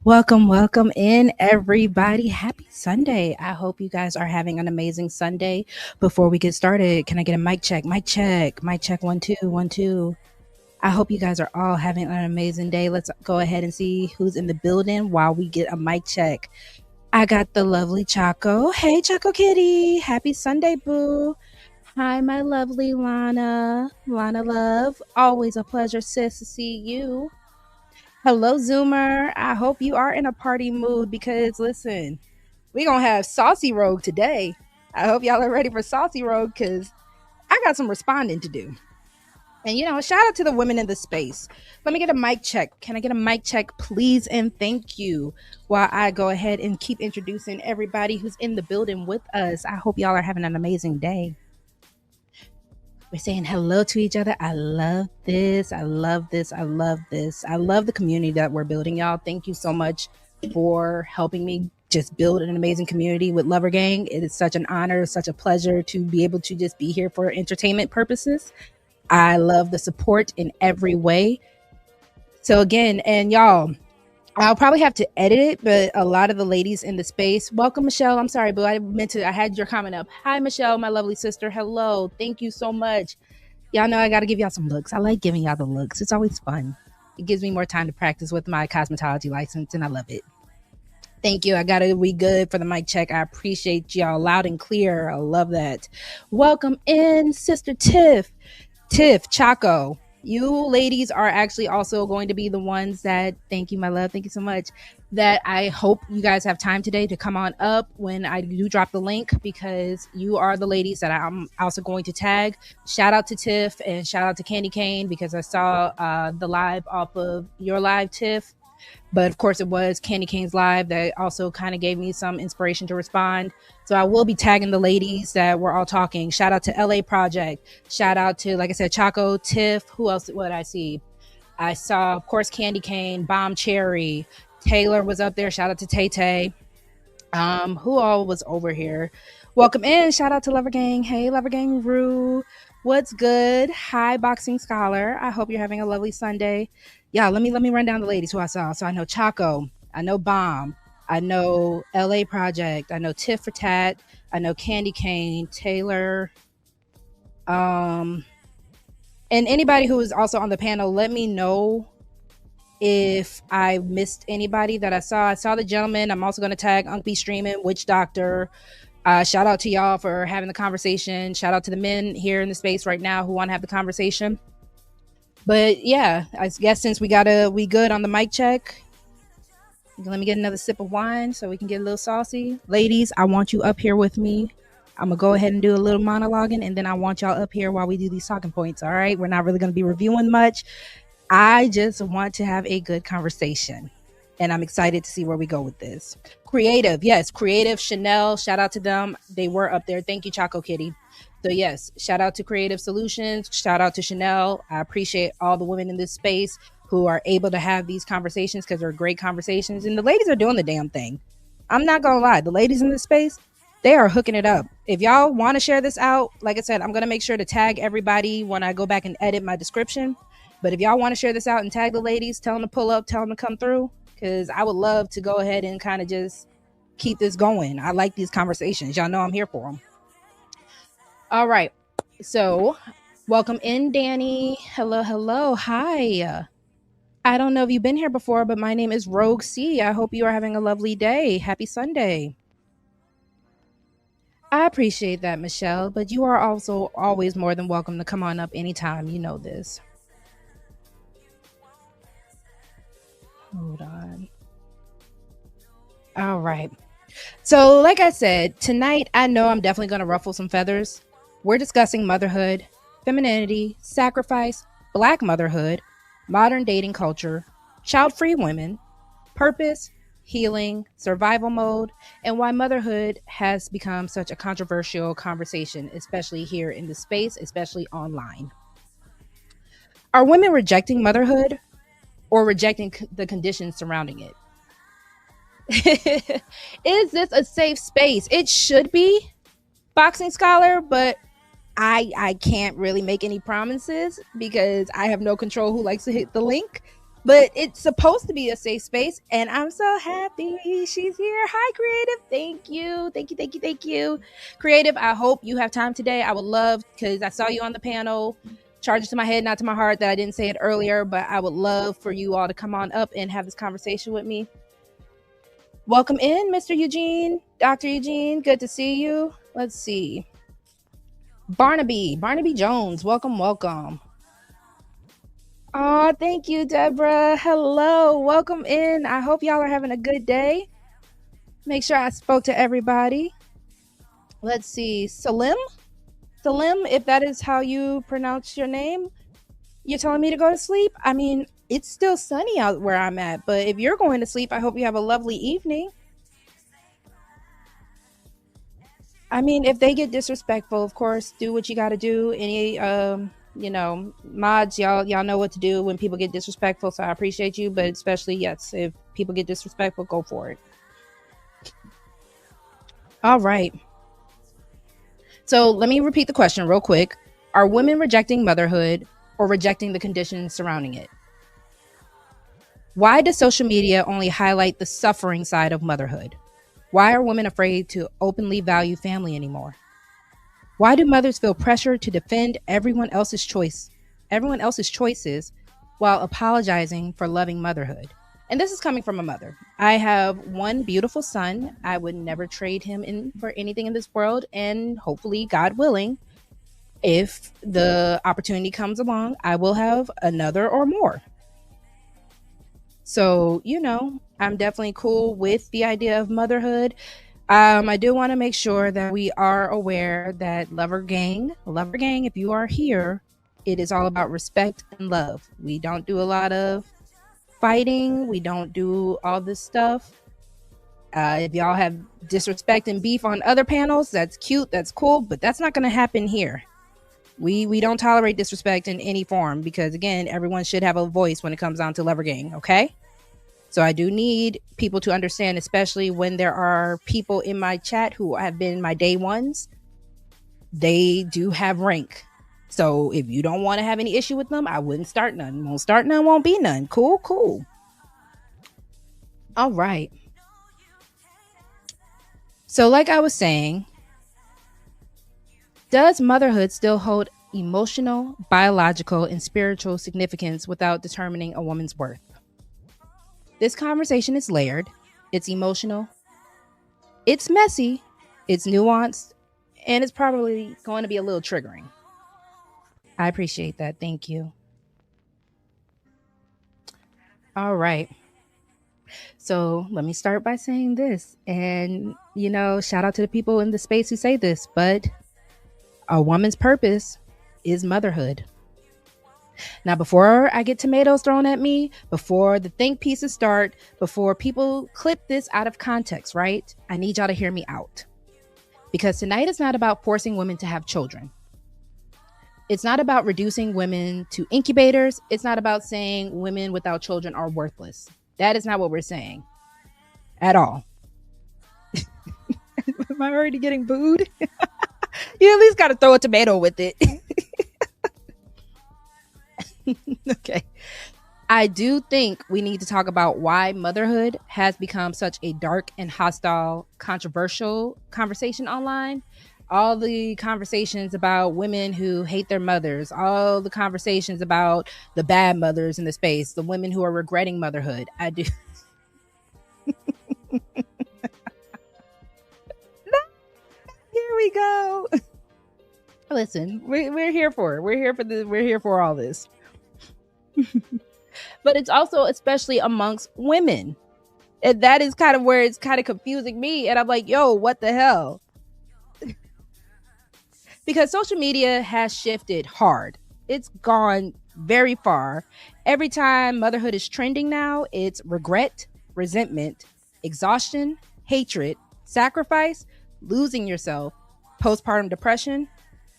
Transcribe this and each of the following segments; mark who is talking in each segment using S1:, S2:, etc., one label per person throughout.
S1: Welcome in, everybody. Happy Sunday. I hope you guys are having an amazing Sunday. Before we get started, can I get a mic check? Mic check. Mic check. 1 2 1 2. I hope you guys are all having an amazing day. Let's go ahead and see who's in the building while we get a mic check. I got the lovely Choco. Hey, Choco Kitty. Happy Sunday, boo. Hi, my lovely Lana. Lana Love. Always a pleasure, sis, to see you. Hello, Zoomer. I hope you are in a party mood because listen, we gonna have Saucy Rogue today. I hope y'all are ready for Saucy Rogue because I got some responding to do. And shout out to the women in the space. Let me get a mic check. Can I get a mic check, please? And thank you. While I go ahead and keep introducing everybody who's in the building with us. I hope y'all are having an amazing day. We're saying hello to each other. I love this. I love this. I love this. I love the community that we're building, y'all. Thank you so much for helping me just build an amazing community with Lover Gang. It is such an honor, such a pleasure to be able to just be here for entertainment purposes. I love the support in every way. So again, and y'all, I'll probably have to edit it, but a lot of the ladies in the space, welcome, Michelle. I'm sorry, but I had your comment up. Hi, Michelle, my lovely sister. Hello. Thank you so much. Y'all know I got to give y'all some looks. I like giving y'all the looks. It's always fun. It gives me more time to practice with my cosmetology license, and I love it. Thank you. I got to be good for the mic check. I appreciate y'all loud and clear. I love that. Welcome in, Sister Tiff. Tiff, Chaco. You ladies are actually also going to be the ones that, thank you, my love, thank you so much, that I hope you guys have time today to come on up when I do drop the link, because you are the ladies that I'm also going to tag. Shout out to Tiff and shout out to Candy Cane, because I saw the live off of your live, Tiff. But of course, it was Candy Cane's live that also kind of gave me some inspiration to respond. So I will be tagging the ladies that we're all talking. Shout out to LA Project. Shout out to, like I said, Chaco, Tiff. Who else would I see? I saw, of course, Candy Cane, Bomb Cherry. Taylor was up there. Shout out to Tay Tay. Who all was over here? Welcome in. Shout out to Lover Gang. Hey, Lover Gang Rue. What's good? Hi, Boxing Scholar. I hope you're having a lovely Sunday. Yeah, let me run down the ladies who I saw. So I know Chaco, I know Bomb, I know LA Project, I know Tiff for Tat, I know Candy Cane, Taylor, and anybody who is also on the panel. Let me know if I missed anybody that I saw. I saw the gentleman. I'm also going to tag Unc B Streaming, Witch Doctor. Shout out to y'all for having the conversation. Shout out to the men here in the space right now who want to have the conversation. But yeah, I guess since we good on the mic check, let me get another sip of wine so we can get a little saucy. Ladies, I want you up here with me. I'm going to go ahead and do a little monologuing, and then I want y'all up here while we do these talking points, all right? We're not really going to be reviewing much. I just want to have a good conversation, and I'm excited to see where we go with this. Creative, yes, Creative, Chanel, shout out to them. They were up there. Thank you, Choco Kitty. So yes, shout out to Creative Solutions. Shout out to Chanel. I appreciate all the women in this space who are able to have these conversations, because they're great conversations. And the ladies are doing the damn thing. I'm not going to lie. The ladies in this space, they are hooking it up. If y'all want to share this out, like I said, I'm going to make sure to tag everybody when I go back and edit my description. But if y'all want to share this out and tag the ladies, tell them to pull up, tell them to come through, because I would love to go ahead and kind of just keep this going. I like these conversations. Y'all know I'm here for them. All right. So welcome in, Danny. Hello, hello. Hi. I don't know if you've been here before, but my name is Rogue C. I hope you are having a lovely day. Happy Sunday. I appreciate that, Michelle, but you are also always more than welcome to come on up anytime. You know this. Hold on. All right. So like I said, tonight, I know I'm definitely going to ruffle some feathers. We're discussing motherhood, femininity, sacrifice, Black motherhood, modern dating culture, child-free women, purpose, healing, survival mode, and why motherhood has become such a controversial conversation, especially here in the space, especially online. Are women rejecting motherhood or rejecting the conditions surrounding it? Is this a safe space? It should be, Boxing Scholar, but I can't really make any promises because I have no control who likes to hit the link. but it's supposed to be a safe space, and I'm so happy she's here. Hi, Creative. Thank you. Thank you. Thank you. Thank you. Creative, I hope you have time today. I would love, because I saw you on the panel. Charge it to my head, not to my heart, that I didn't say it earlier, but I would love for you all to come on up and have this conversation with me. Welcome in, Mr. Eugene, Dr. Eugene. Good to see you. Let's see. Barnaby Jones. Welcome, welcome. Oh, thank you, Deborah. Hello, welcome in. I hope y'all are having a good day. Make sure I spoke to everybody. Let's see. Salim, if that is how you pronounce your name, you're telling me to go to sleep? I mean, it's still sunny out where I'm at, but if you're going to sleep, I hope you have a lovely evening. I mean, if they get disrespectful, of course, do what you got to do. Any, mods, y'all know what to do when people get disrespectful. So I appreciate you, but especially, yes, if people get disrespectful, go for it. All right. So let me repeat the question real quick. Are women rejecting motherhood or rejecting the conditions surrounding it? Why does social media only highlight the suffering side of motherhood? Why are women afraid to openly value family anymore? Why do mothers feel pressure to defend everyone else's choices while apologizing for loving motherhood? And this is coming from a mother. I have one beautiful son. I would never trade him in for anything in this world. And hopefully, God willing, if the opportunity comes along, I will have another or more. So, I'm definitely cool with the idea of motherhood. I do want to make sure that we are aware that Lover Gang, if you are here, it is all about respect and love. We don't do a lot of fighting. We don't do all this stuff. If y'all have disrespect and beef on other panels, that's cute, that's cool, but that's not going to happen here. We don't tolerate disrespect in any form because, again, everyone should have a voice when it comes down to Lover Gang, okay? So I do need people to understand, especially when there are people in my chat who have been my day ones. They do have rank. So if you don't want to have any issue with them, I wouldn't start none. Won't start none, won't be none. Cool. All right. So like I was saying, does motherhood still hold emotional, biological, and spiritual significance without determining a woman's worth? This conversation is layered, it's emotional, it's messy, it's nuanced, and it's probably going to be a little triggering. I appreciate that. Thank you. All right. So let me start by saying this. And, shout out to the people in the space who say this, but a woman's purpose is motherhood. Now, before I get tomatoes thrown at me, before the think pieces start, before people clip this out of context, right? I need y'all to hear me out. Because tonight is not about forcing women to have children. It's not about reducing women to incubators. It's not about saying women without children are worthless. That is not what we're saying at all. Am I already getting booed? You at least got to throw a tomato with it. Okay. I do think we need to talk about why motherhood has become such a dark and hostile, controversial conversation online. All the conversations about women who hate their mothers, all the conversations about the bad mothers in the space, the women who are regretting motherhood. I do. Here we go. Listen, we're here for it. We're here for all this. But it's also especially amongst women. And that is kind of where it's kind of confusing me. And I'm like, yo, what the hell? Because social media has shifted hard. It's gone very far. Every time motherhood is trending now, it's regret, resentment, exhaustion, hatred, sacrifice, losing yourself, postpartum depression,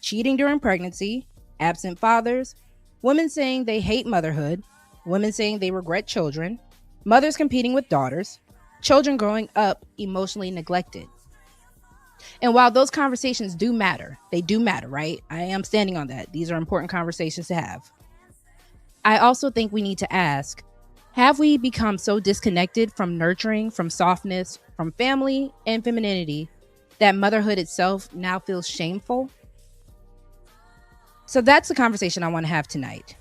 S1: cheating during pregnancy, absent fathers, women saying they hate motherhood, women saying they regret children, mothers competing with daughters, children growing up emotionally neglected. And while those conversations do matter, they do matter, right? I am standing on that. These are important conversations to have. I also think we need to ask, Have we become so disconnected from nurturing, from softness, from family and femininity that motherhood itself now feels shameful? So that's the conversation I want to have tonight.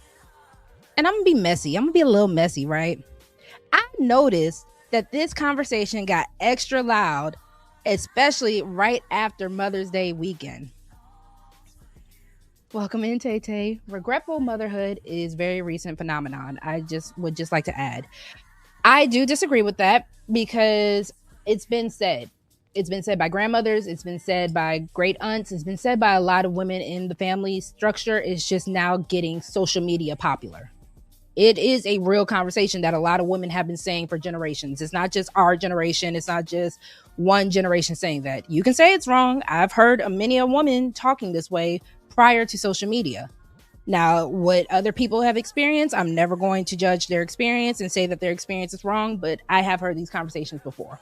S1: And I'm going to be messy. I'm going to be a little messy, right? I noticed that this conversation got extra loud, especially right after Mother's Day weekend. Welcome in, Tay Tay. Regretful motherhood is a very recent phenomenon. I would just like to add. I do disagree with that because it's been said. It's been said by grandmothers. It's been said by great aunts. It's been said by a lot of women in the family structure. It's just now getting social media popular. It is a real conversation that a lot of women have been saying for generations. It's not just our generation. It's not just one generation saying that. You can say it's wrong. I've heard many a woman talking this way prior to social media. Now, what other people have experienced, I'm never going to judge their experience and say that their experience is wrong, but I have heard these conversations before.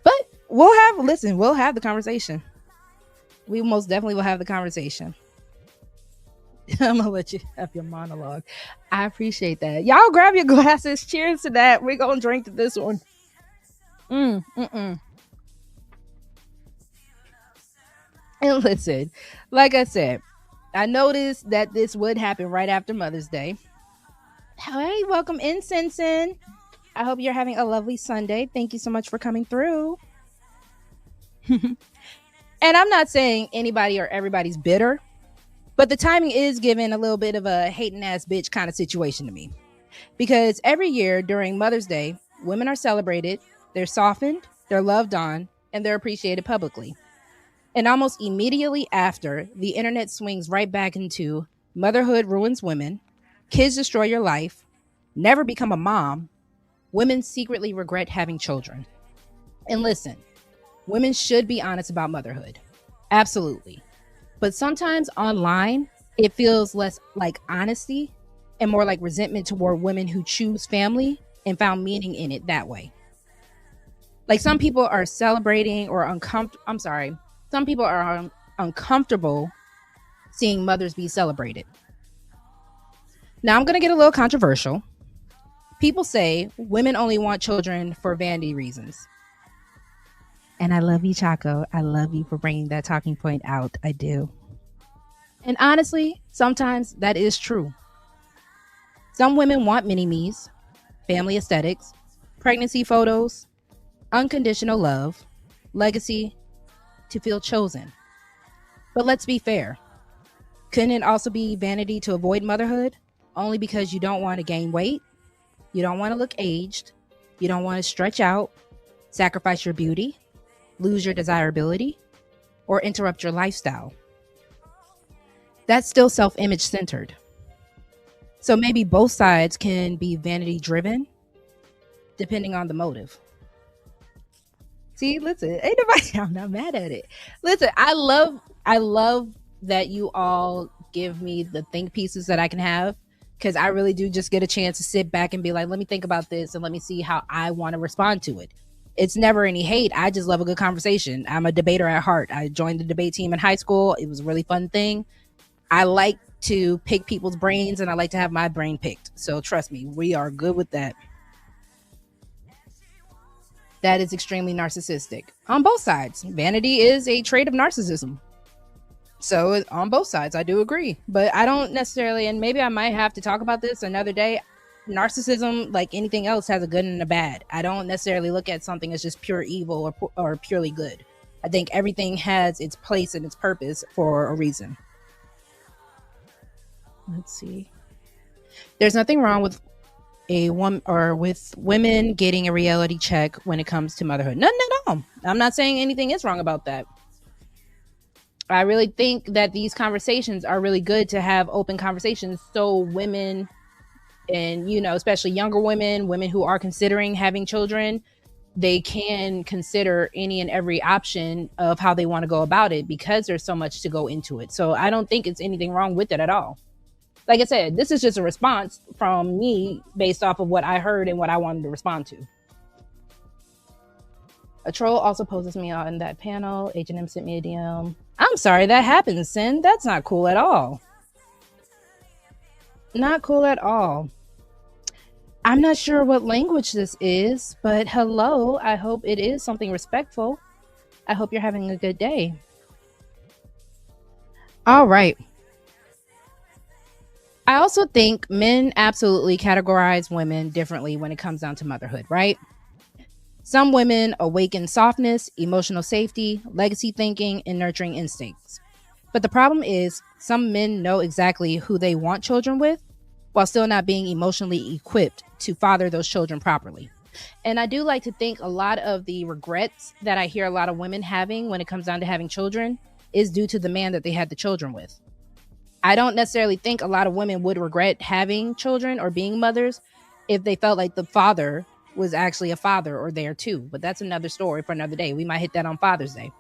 S1: But we'll have the conversation. We most definitely will have the conversation. I'm gonna let you have your monologue. I appreciate that. Y'all grab your glasses. Cheers to that. We're gonna drink to this one. And listen, like I said, I noticed that this would happen right after Mother's Day. Hey, welcome in, Sensen. I hope you're having a lovely Sunday. Thank you so much for coming through. And I'm not saying anybody or everybody's bitter, but the timing is giving a little bit of a hating ass bitch kind of situation to me. Because every year during Mother's Day, women are celebrated, they're softened, they're loved on, and they're appreciated publicly. And almost immediately after, the internet swings right back into motherhood ruins women, kids destroy your life, never become a mom, women secretly regret having children. And listen, women should be honest about motherhood. Absolutely. But sometimes online, it feels less like honesty and more like resentment toward women who choose family and found meaning in it that way. Like some people are celebrating or some people are uncomfortable seeing mothers be celebrated. Now I'm going to get a little controversial. People say women only want children for vanity reasons. And I love you, Chaco. I love you for bringing that talking point out. I do. And honestly, sometimes that is true. Some women want mini-me's, family aesthetics, pregnancy photos, unconditional love, legacy, to feel chosen. But let's be fair. Couldn't it also be vanity to avoid motherhood? Only because you don't want to gain weight, you don't want to look aged, you don't want to stretch out, sacrifice your beauty, lose your desirability, or interrupt your lifestyle. That's still self-image centered. So maybe both sides can be vanity driven, depending on the motive. See, listen, ain't nobody, I'm not mad at it. Listen, I love that you all give me the think pieces that I can have, because I really do just get a chance to sit back and be like, let me think about this and let me see how I want to respond to it. It's never any hate. I just love a good conversation. I'm a debater at heart. I joined the debate team in high school. It was a really fun thing. I like to pick people's brains and I like to have my brain picked. So trust me, we are good with that. That is extremely narcissistic on both sides. Vanity is a trait of narcissism. So on both sides, I do agree. But I don't necessarily, and maybe I might have to talk about this another day. Narcissism, like anything else, has a good and a bad. I don't necessarily look at something as just pure evil or purely good. I think everything has its place and its purpose for a reason. Let's see. There's nothing wrong with a woman or with women getting a reality check when it comes to motherhood. Nothing at all. I'm not saying anything is wrong about that. I really think that these conversations are really good to have open conversations so women and, you know, especially younger women who are considering having children, they can consider any and every option of how they want to go about it because there's so much to go into it. So I don't think it's anything wrong with it at all. Like I said, this is just a response from me based off of what I heard and what I wanted to respond to. A troll also poses me on that panel. H&M sent me a DM. I'm sorry that happens, Sin. That's not cool at all. Not cool at all. I'm not sure what language this is, but hello. I hope it is something respectful. I hope you're having a good day. All right. I also think men absolutely categorize women differently when it comes down to motherhood, right? Some women awaken softness, emotional safety, legacy thinking, and nurturing instincts. But the problem is, some men know exactly who they want children with while still not being emotionally equipped to father those children properly. And I do like to think a lot of the regrets that I hear a lot of women having when it comes down to having children is due to the man that they had the children with. I don't necessarily think a lot of women would regret having children or being mothers if they felt like the father was actually a father or there too. But that's another story for another day. We might hit that on Father's Day.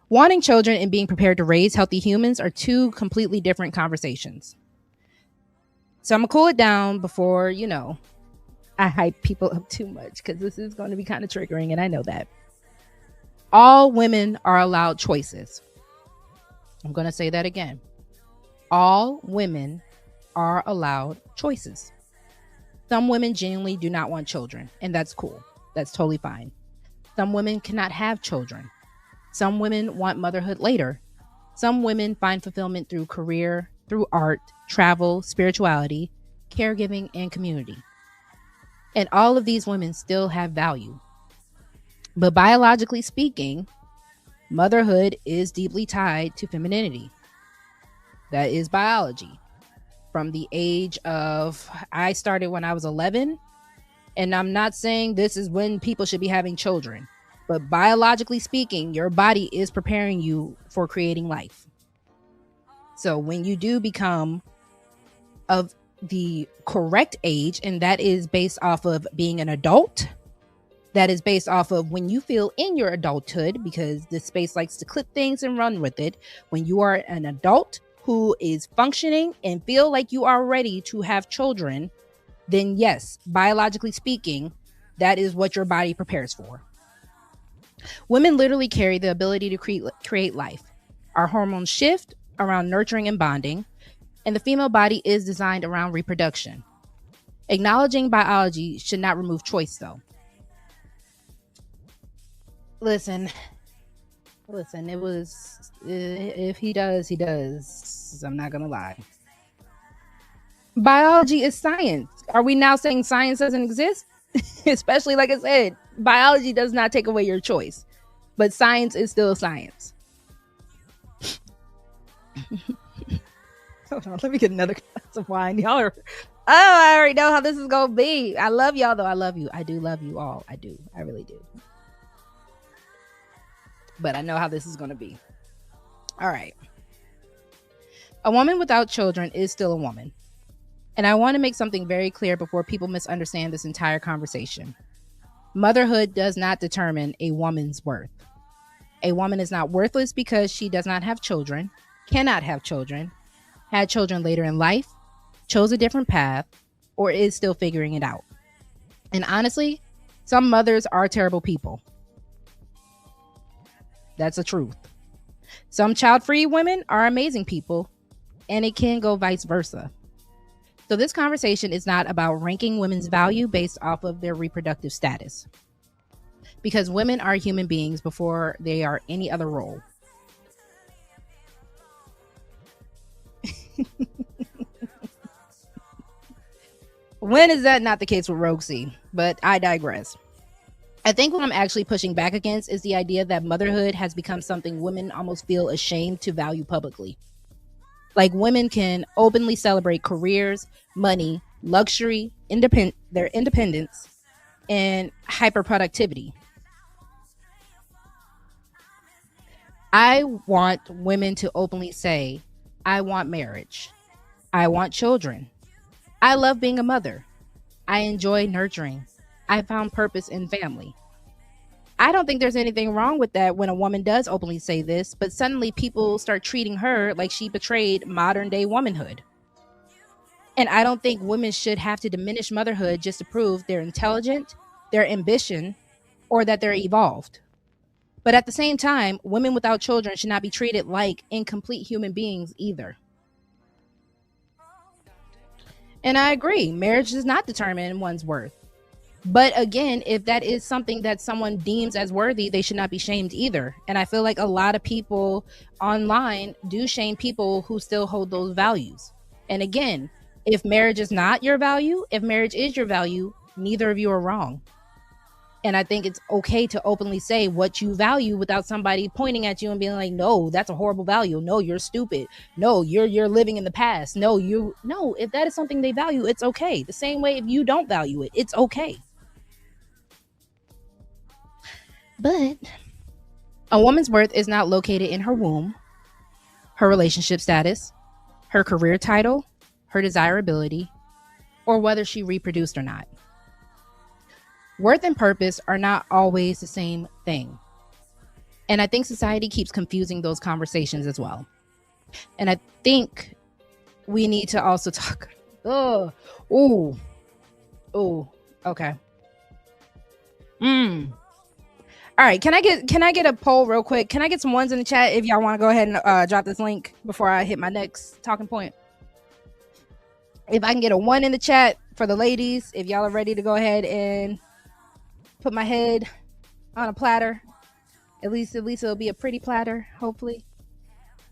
S1: Wanting children and being prepared to raise healthy humans are two completely different conversations. So I'm gonna cool it down before, I hype people up too much because this is going to be kind of triggering, and I know that. All women are allowed choices. I'm going to say that again. All women are allowed choices. Some women genuinely do not want children, and that's cool. That's totally fine. Some women cannot have children. Some women want motherhood later. Some women find fulfillment through career, through art, travel, spirituality, caregiving, and community. And all of these women still have value. But biologically speaking, motherhood is deeply tied to femininity. That is biology. From the age of, I started when I was 11, and I'm not saying this is when people should be having children, but biologically speaking, your body is preparing you for creating life. So when you do become of the correct age, and that is based off of being an adult, that is based off of when you feel in your adulthood, because this space likes to clip things and run with it. When you are an adult who is functioning and feel like you are ready to have children, then yes, biologically speaking, that is what your body prepares for. Women literally carry the ability to create life. Our hormones shift around nurturing and bonding, and the female body is designed around reproduction. Acknowledging biology should not remove choice, though. Listen, it was, if he does, he does. I'm not gonna lie. Biology is science. Are we now saying science doesn't exist? Especially, like I said, biology does not take away your choice, but science is still science. Hold on, let me get another glass of wine. Y'all are, I already know how this is gonna be. I love y'all though. I love you. I do love you all. I do. I really do. But I know how this is gonna be. All right. A woman without children is still a woman. And I want to make something very clear before people misunderstand this entire conversation. Motherhood does not determine a woman's worth. A woman is not worthless because she does not have children, cannot have children, had children later in life, chose a different path, or is still figuring it out. And honestly, some mothers are terrible people. That's the truth. Some child-free women are amazing people, and it can go vice versa. So this conversation is not about ranking women's value based off of their reproductive status, because women are human beings before they are any other role. When is that not the case with Rogue C? But I digress. I think what I'm actually pushing back against is the idea that motherhood has become something women almost feel ashamed to value publicly. Like women can openly celebrate careers, money, luxury, their independence, and hyperproductivity. I want women to openly say, I want marriage. I want children. I love being a mother. I enjoy nurturing. I found purpose in family. I don't think there's anything wrong with that when a woman does openly say this, but suddenly people start treating her like she betrayed modern day womanhood. And I don't think women should have to diminish motherhood just to prove they're intelligent, they're ambition, or that they're evolved. But at the same time, women without children should not be treated like incomplete human beings either. And I agree, marriage does not determine one's worth. But again, if that is something that someone deems as worthy, they should not be shamed either. And I feel like a lot of people online do shame people who still hold those values. And again, if marriage is not your value, if marriage is your value, neither of you are wrong. And I think it's okay to openly say what you value without somebody pointing at you and being like, no, that's a horrible value. No, you're stupid. No, you're living in the past. No, if that is something they value, it's okay. The same way if you don't value it, it's okay. But a woman's worth is not located in her womb, her relationship status, her career title, her desirability, or whether she reproduced or not. Worth and purpose are not always the same thing. And I think society keeps confusing those conversations as well. And I think we need to also talk. Okay. All right, can I get a poll real quick? Can I get some ones in the chat if y'all want to go ahead and drop this link before I hit my next talking point? If I can get a 1 in the chat for the ladies, if y'all are ready to go ahead and put my head on a platter, at least it'll be a pretty platter, hopefully.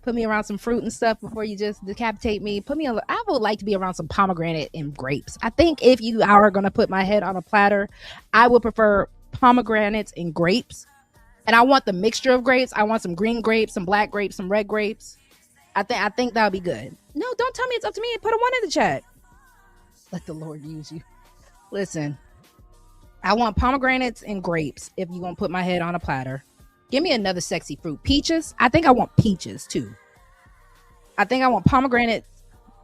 S1: Put me around some fruit and stuff before you just decapitate me. I would like to be around some pomegranate and grapes. I think if you are going to put my head on a platter, I would prefer pomegranates and grapes. And I want the mixture of grapes. I want some green grapes, some black grapes, some red grapes. I think that'll be good. No, don't tell me it's up to me. Put a 1 in the chat. Let the Lord use you. Listen, I want pomegranates and grapes if you're going to put my head on a platter. Give me another sexy fruit. Peaches. I think I want peaches too. I think I want pomegranates,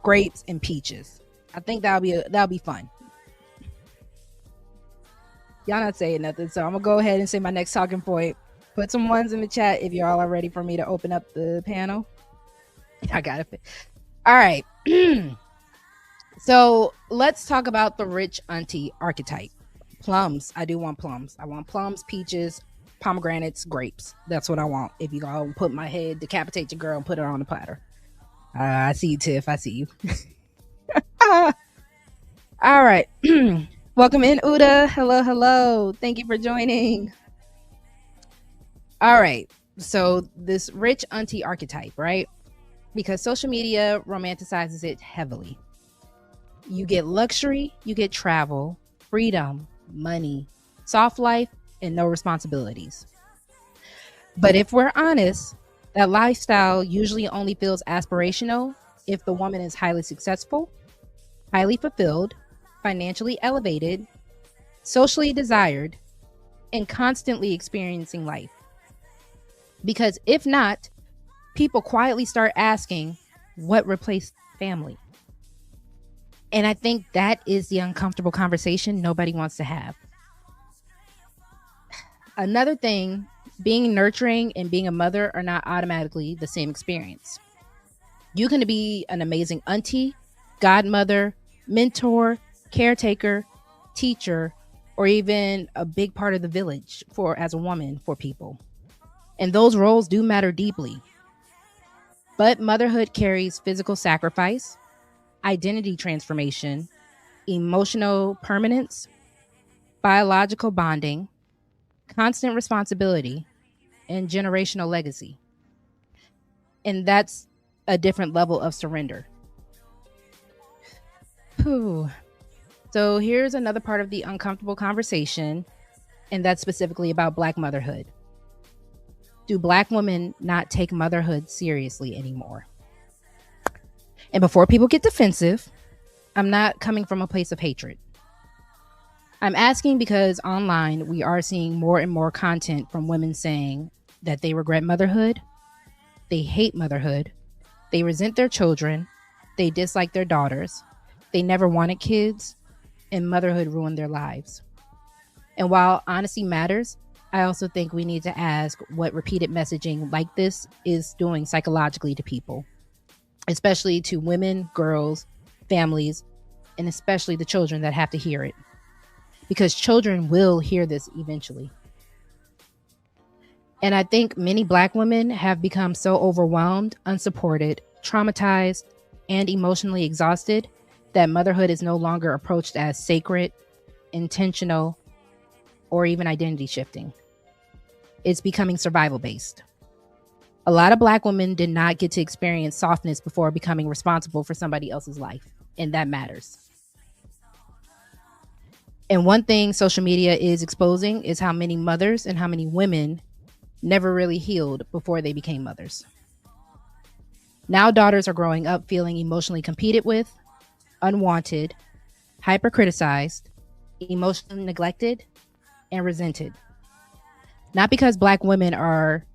S1: grapes, and peaches. I think that'll be fun. Y'all not saying nothing, so I'm gonna go ahead and say my next talking point. Put some 1s in the chat if y'all are ready for me to open up the panel. I got it. All right. So let's talk about the rich auntie archetype. Plums. I do want plums. I want plums, peaches, pomegranates, grapes. That's what I want. If you gonna put my head, decapitate your girl, and put her on the platter. I see you, Tiff. I see you. All right. Welcome in, Uda. Hello. Thank you for joining. All right. So this rich auntie archetype, right? Because social media romanticizes it heavily. You get luxury, you get travel, freedom, money, soft life, and no responsibilities. But if we're honest, that lifestyle usually only feels aspirational if the woman is highly successful, highly fulfilled, financially elevated, socially desired, and constantly experiencing life. Because if not, people quietly start asking, what replaced family? And I think that is the uncomfortable conversation nobody wants to have. Another thing, being nurturing and being a mother are not automatically the same experience. You can be an amazing auntie, godmother, mentor, caretaker, teacher, or even a big part of the village as a woman for people. And those roles do matter deeply. But motherhood carries physical sacrifice, identity transformation, emotional permanence, biological bonding, constant responsibility, and generational legacy. And that's a different level of surrender. Whew. So here's another part of the uncomfortable conversation, and that's specifically about Black motherhood. Do Black women not take motherhood seriously anymore? And before people get defensive, I'm not coming from a place of hatred. I'm asking because online we are seeing more and more content from women saying that they regret motherhood, they hate motherhood, they resent their children, they dislike their daughters, they never wanted kids, and motherhood ruined their lives. And while honesty matters, I also think we need to ask what repeated messaging like this is doing psychologically to people, especially to women, girls, families, and especially the children that have to hear it. Because children will hear this eventually. And I think many Black women have become so overwhelmed, unsupported, traumatized, and emotionally exhausted that motherhood is no longer approached as sacred, intentional, or even identity shifting. It's becoming survival based. A lot of Black women did not get to experience softness before becoming responsible for somebody else's life, and that matters. And one thing social media is exposing is how many mothers and how many women never really healed before they became mothers. Now daughters are growing up feeling emotionally competed with, unwanted, hyper criticized, emotionally neglected, and resented. Not because Black women are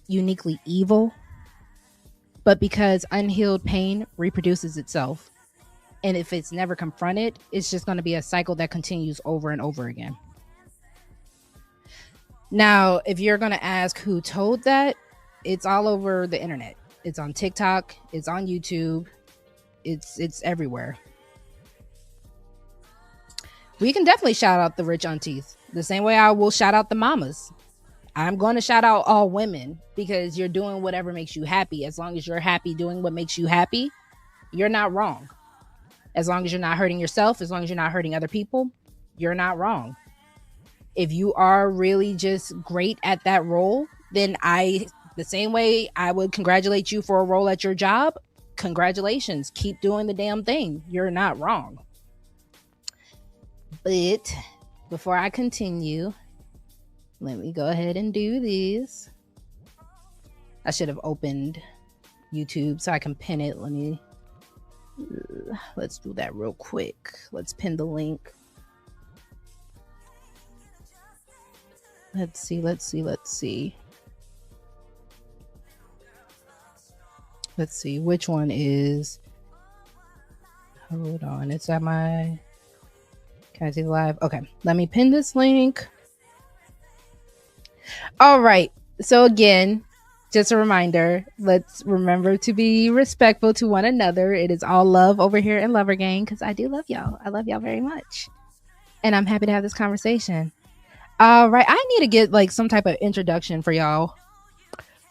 S1: uniquely evil, but because unhealed pain reproduces itself. And if it's never confronted, it's just going to be a cycle that continues over and over again. Now, if you're going to ask who told that, it's all over the internet. It's on TikTok, it's on YouTube, it's everywhere. We can definitely shout out the rich aunties the same way I will shout out the mamas. I'm going to shout out all women because you're doing whatever makes you happy. As long as you're happy doing what makes you happy, you're not wrong. As long as you're not hurting yourself, as long as you're not hurting other people, you're not wrong. If you are really just great at that role, then the same way I would congratulate you for a role at your job, congratulations. Keep doing the damn thing. You're not wrong. But before I continue, let me go ahead and do this. I should have opened YouTube so I can pin it. Let's do that real quick. Let's pin the link. Let's see. Let's see which one is. Hold on. It's at my. Can I see the live? Okay. Let me pin this link. All right. So again, just a reminder, let's remember to be respectful to one another. It is all love over here in Lover Gang because I do love y'all. I love y'all very much. And I'm happy to have this conversation. All right. I need to get like some type of introduction for y'all.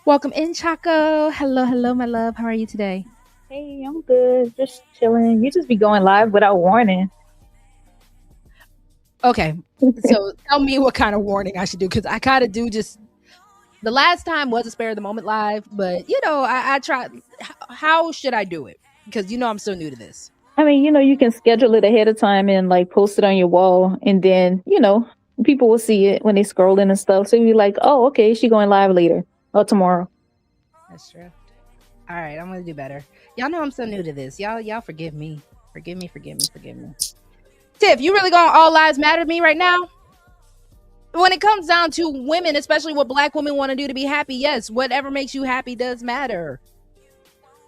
S1: Welcome in, Chaco. Hello, my love. How are you today?
S2: Hey, I'm good. Just chilling. You just be going live without warning.
S1: Okay. So tell me what kind of warning I should do because I kind of do just. The last time was a spare of the moment live, but I tried. How should I do it? Because I'm so new to this.
S2: I mean, you can schedule it ahead of time and like post it on your wall, and then people will see it when they scroll in and stuff. So you're like, oh, okay, she's going live later or tomorrow.
S1: That's true. All right, I'm gonna do better. Y'all know I'm so new to this. Y'all forgive me. Forgive me. Tiff, you really going all lives matter to me right now? When it comes down to women, especially what Black women want to do to be happy, yes, whatever makes you happy does matter.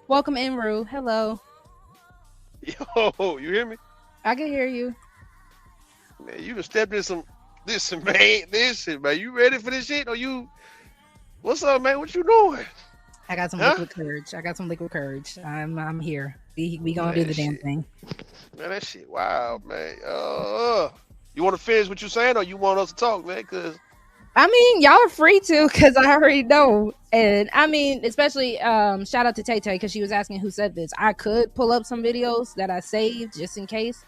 S1: Welcome in, Rue. Hello.
S3: Yo, you hear me?
S1: I can hear you.
S3: Man, you done stepped in this shit, man. You ready for this shit? Or you? What's up, man? What you doing?
S1: I got some liquid courage. I'm here. We gonna do the damn thing.
S3: Man, that shit wild, man. You want to finish what you saying, or you want us to talk, man? Cause
S1: I mean, y'all are free to, because I already know. And I mean, especially shout out to Tay Tay because she was asking who said this. I could pull up some videos that I saved just in case.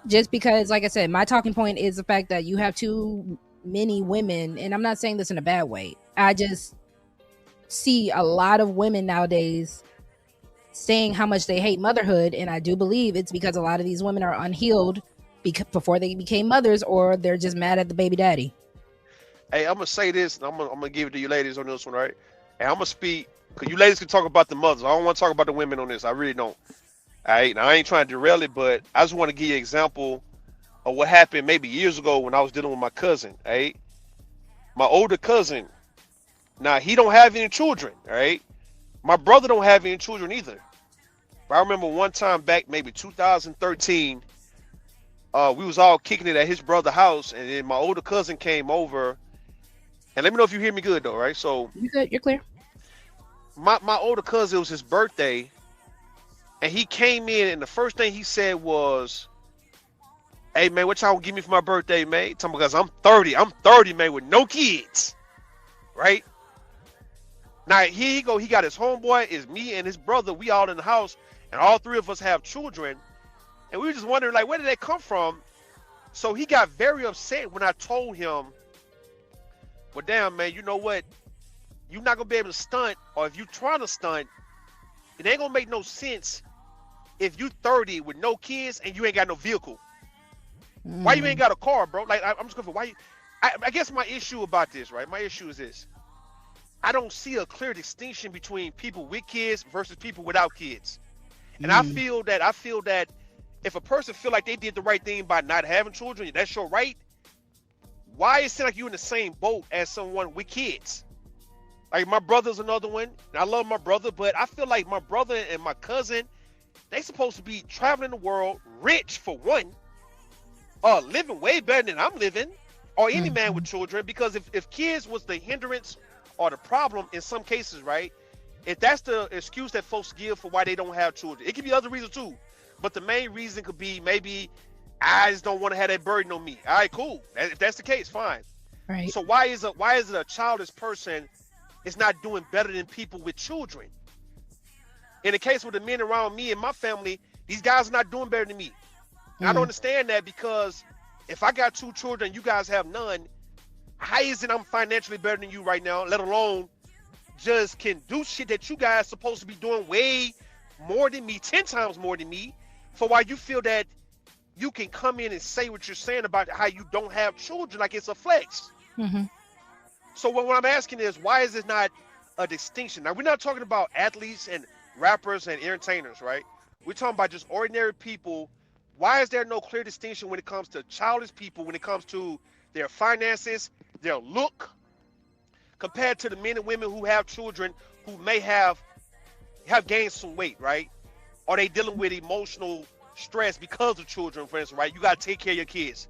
S1: Just because, like I said, my talking point is the fact that you have too many women, and I'm not saying this in a bad way. I just see a lot of women nowadays saying how much they hate motherhood, and I do believe it's because a lot of these women are unhealed before they became mothers, or they're just mad at the baby daddy.
S3: Hey, I'm gonna say this, and I'm gonna give it to you ladies on this one, right? And I'm gonna speak because you ladies can talk about the mothers. I don't want to talk about the women on this. I really don't. All right, now I ain't trying to derail it, but I just want to give you an example of what happened maybe years ago when I was dealing with my cousin. Right, my older cousin. Now he don't have any children. Right, my brother don't have any children either. But I remember one time back, maybe 2013. We was all kicking it at his brother's house, and then my older cousin came over. And let me know if you hear me good though, right? So
S1: you good? You're clear.
S3: My older cousin, it was his birthday, and he came in, and the first thing he said was, "Hey man, what y'all give me for my birthday, man?" Talking because I'm 30. I'm 30, man, with no kids, right? Now here he go. He got his homeboy, is me and his brother. We all in the house, and all three of us have children. And we were just wondering, like, where did that come from? So he got very upset when I told him, well, damn, man, you know what? You're not gonna be able to stunt, or if you trying to stunt, it ain't gonna make no sense if you 30 with no kids and you ain't got no vehicle. Why you ain't got a car, bro? Like, I'm just confused. Why you? I guess my issue about this, right? My issue is this: I don't see a clear distinction between people with kids versus people without kids. And I feel that if a person feel like they did the right thing by not having children, that's your right. Why is it like you in the same boat as someone with kids? Like my brother's another one, and I love my brother, but I feel like my brother and my cousin, they supposed to be traveling the world, rich for one, living way better than I'm living, or any man with children. Because if kids was the hindrance or the problem in some cases, right? If that's the excuse that folks give for why they don't have children, it could be other reasons too. But the main reason could be maybe I just don't want to have that burden on me. All right, cool. If that's the case, fine.
S1: Right.
S3: So why is it a childless person is not doing better than people with children? In the case with the men around me and my family, these guys are not doing better than me. I don't understand that, because if I got 2 children, you guys have none, how is it I'm financially better than you right now, let alone just can do shit that you guys supposed to be doing way more than me, 10 times more than me, for why you feel that you can come in and say what you're saying about how you don't have children like it's a flex. So what I'm asking is, why is it not a distinction? Now, we're not talking about athletes and rappers and entertainers, right? We're talking about just ordinary people. Why is there no clear distinction when it comes to childless people, when it comes to their finances, their look, compared to the men and women who have children who may have gained some weight, right? Are they dealing with emotional stress because of children, for instance, right? You got to take care of your kids.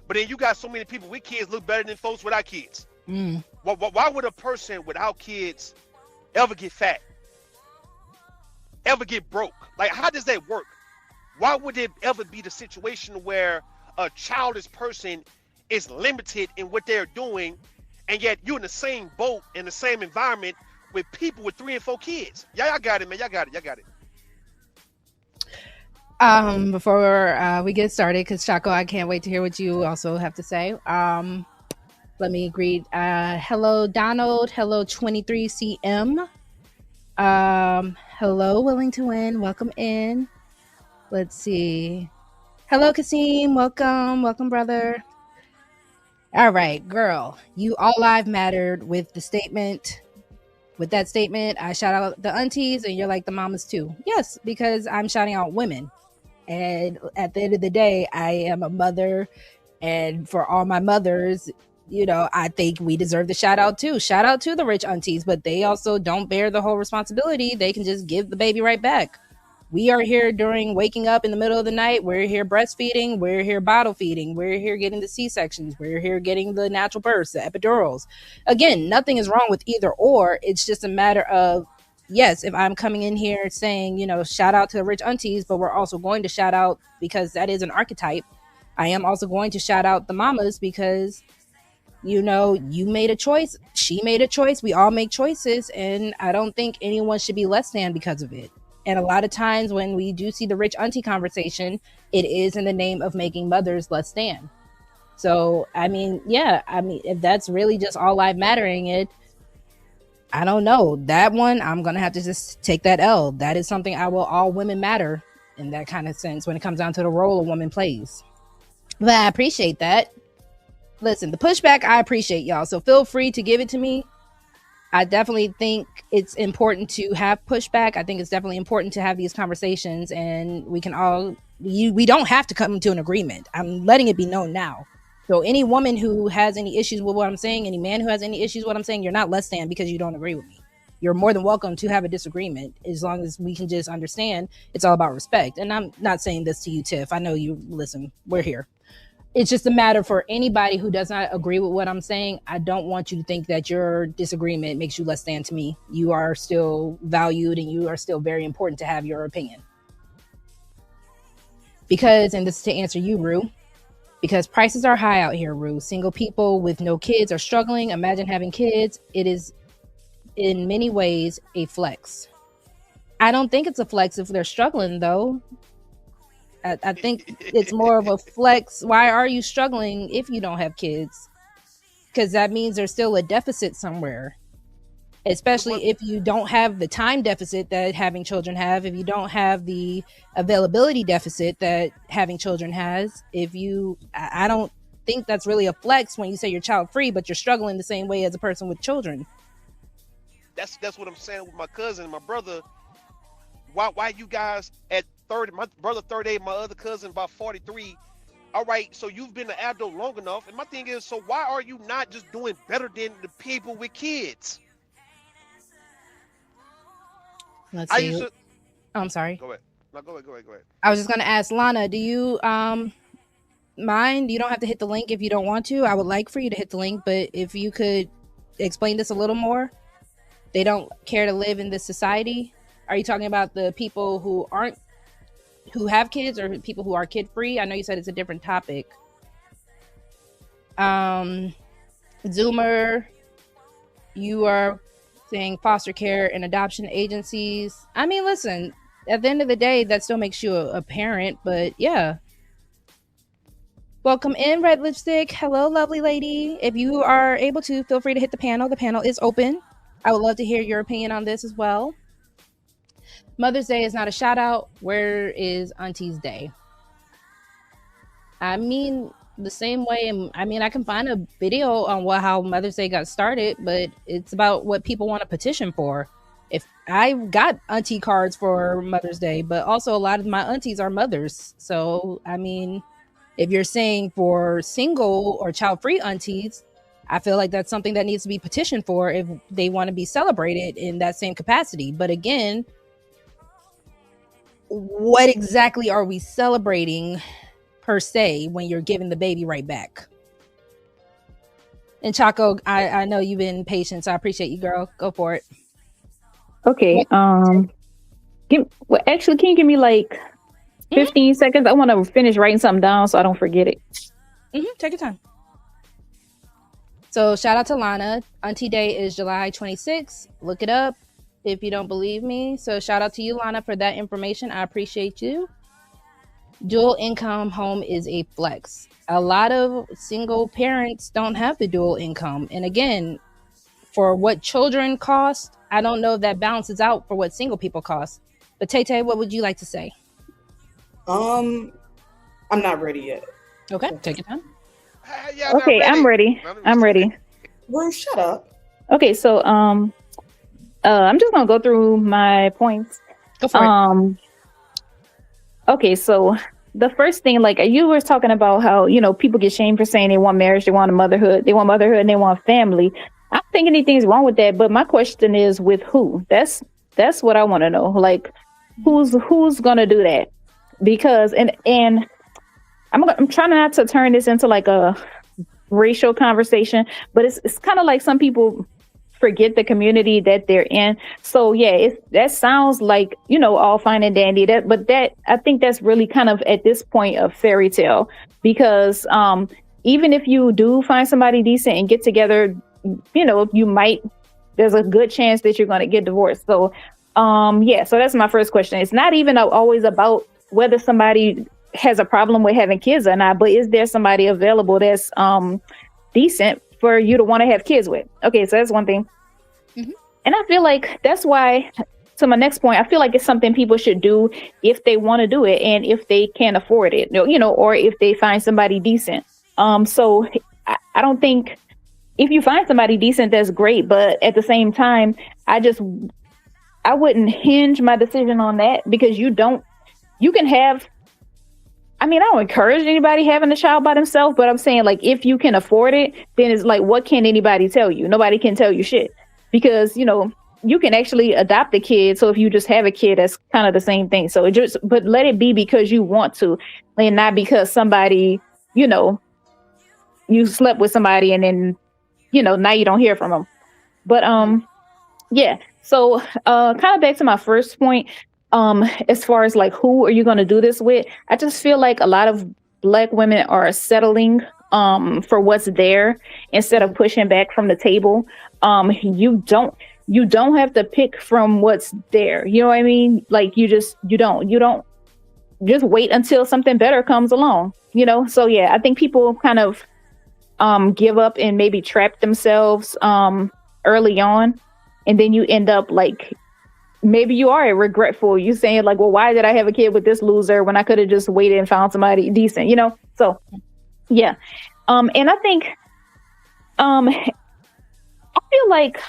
S3: But then you got so many people with kids look better than folks without kids. Why would a person without kids ever get fat? Ever get broke? Like, how does that work? Why would it ever be the situation where a childless person is limited in what they're doing, and yet you're in the same boat, in the same environment with people with 3 and 4 kids? Y'all got it, man. Y'all got it.
S1: Before we get started, because Chaco, I can't wait to hear what you also have to say. Let me greet. Hello, Donald. Hello, 23CM. Hello, Willing to Win. Welcome in. Let's see. Hello, Kasim. Welcome, brother. All right, girl. You all live mattered with the statement. With that statement, I shout out the aunties, and you're like the mamas too. Yes, because I'm shouting out women. And at the end of the day, I am a mother. And for all my mothers, I think we deserve the shout out too. Shout out to the rich aunties, but they also don't bear the whole responsibility. They can just give the baby right back. We are here during waking up in the middle of the night. We're here breastfeeding. We're here bottle feeding. We're here getting the C-sections. We're here getting the natural births, the epidurals. Again, nothing is wrong with either or. It's just a matter of, yes, if I'm coming in here saying, shout out to the rich aunties, but we're also going to shout out, because that is an archetype. I am also going to shout out the mamas, because you made a choice. She made a choice. We all make choices. And I don't think anyone should be less than because of it. And a lot of times when we do see the rich auntie conversation, it is in the name of making mothers less than. So, if that's really just all life mattering, I don't know. That one, I'm going to have to just take that L. That is something all women matter in that kind of sense when it comes down to the role a woman plays. But I appreciate that. Listen, the pushback, I appreciate, y'all. So feel free to give it to me. I definitely think it's important to have pushback. I think it's definitely important to have these conversations, and we don't have to come to an agreement. I'm letting it be known now. So any woman who has any issues with what I'm saying, any man who has any issues with what I'm saying, you're not less than because you don't agree with me. You're more than welcome to have a disagreement, as long as we can just understand it's all about respect. And I'm not saying this to you, Tiff. I know you listen. We're here. It's just a matter for anybody who does not agree with what I'm saying. I don't want you to think that your disagreement makes you less than to me. You are still valued, and you are still very important to have your opinion. Because, and this is to answer you, Rue, because prices are high out here, Rue. Single people with no kids are struggling. Imagine having kids. It is in many ways a flex. I don't think it's a flex if they're struggling, though. I think it's more of a flex. Why are you struggling if you don't have kids? Because that means there's still a deficit somewhere. Especially if you don't have the time deficit that having children have, if you don't have the availability deficit that having children has, I don't think that's really a flex when you say you're child free, but you're struggling the same way as a person with children.
S3: That's what I'm saying with my cousin and my brother. Why you guys at 30? My brother 38, my other cousin about 43. All right, so you've been an adult long enough, and my thing is, so why are you not just doing better than the people with kids?
S1: Let's see. I'm sorry.
S3: Go ahead. No, go ahead.
S1: I was just going to ask Lana, do you mind? You don't have to hit the link if you don't want to. I would like for you to hit the link, but if you could explain this a little more. They don't care to live in this society. Are you talking about the people who have kids, or people who are kid free? I know you said it's a different topic. Zoomer, you are saying foster care and adoption agencies. I mean, listen, at the end of the day, that still makes you a parent, but yeah. Welcome in, Red Lipstick. Hello, lovely lady. If you are able to, feel free to hit the panel. The panel is open. I would love to hear your opinion on this as well. Mother's Day is not a shout out. Where is Auntie's Day? I mean, the same way. I mean, I can find a video on how Mother's Day got started, but it's about what people want to petition for. If I got auntie cards for Mother's Day, but also a lot of my aunties are mothers. So, I mean, if you're saying for single or child-free aunties, I feel like that's something that needs to be petitioned for if they want to be celebrated in that same capacity. But again, what exactly are we celebrating per se when you're giving the baby right back? And Chaco, I know you've been patient, so I appreciate you, girl. Go for it.
S2: Okay. Actually, can you give me like 15 seconds? I want to finish writing something down so I don't forget it.
S1: Take your time. So shout out to Lana. Auntie Day is July 26th. Look it up if you don't believe me. So shout out to you, Lana, for that information. I appreciate you. Dual income home is a flex. A lot of single parents don't have the dual income. And again, for what children cost, I don't know if that balances out for what single people cost. But Tay, what would you like to say?
S4: I'm not ready yet.
S1: Okay, take your time.
S2: Okay, I'm ready.
S4: Well, shut up.
S2: Okay, so I'm just gonna go through my points.
S1: Go for it.
S2: Okay, so the first thing, like you were talking about how, people get shamed for saying they want marriage, they want motherhood, and they want family. I don't think anything's wrong with that, but my question is with who? That's what I want to know. Like, who's gonna do that? Because and I'm trying not to turn this into like a racial conversation, but it's kind of like some people forget the community that they're in. So yeah, that sounds like, all fine and dandy. But I think that's really kind of at this point a fairy tale, because even if you do find somebody decent and get together, there's a good chance that you're going to get divorced. So so that's my first question. It's not even always about whether somebody has a problem with having kids or not, but is there somebody available that's decent for you to want to have kids with? Okay, so that's one thing. And I feel like that's why, to my next point, I feel like it's something people should do if they want to do it and if they can't afford it, or if they find somebody decent. So I don't think, if you find somebody decent, that's great. But at the same time, I wouldn't hinge my decision on that, because you can have, I don't encourage anybody having a child by themselves, but I'm saying, like, if you can afford it, then it's like, what can anybody tell you? Nobody can tell you shit, because, you can actually adopt a kid. So if you just have a kid, that's kind of the same thing. So but let it be because you want to, and not because somebody, you slept with somebody and then, now you don't hear from them. But, yeah. So, kind of back to my first point, as far as like, who are you going to do this with? I just feel like a lot of Black women are settling for what's there instead of pushing back from the table. You don't have to pick from what's there. You know what I mean? Like, you don't just wait until something better comes along, you know? So yeah, I think people kind of give up and maybe trap themselves early on, and then you end up like, maybe you are regretful. You saying like, well, why did I have a kid with this loser when I could have just waited and found somebody decent, you know? So yeah. And I think I feel like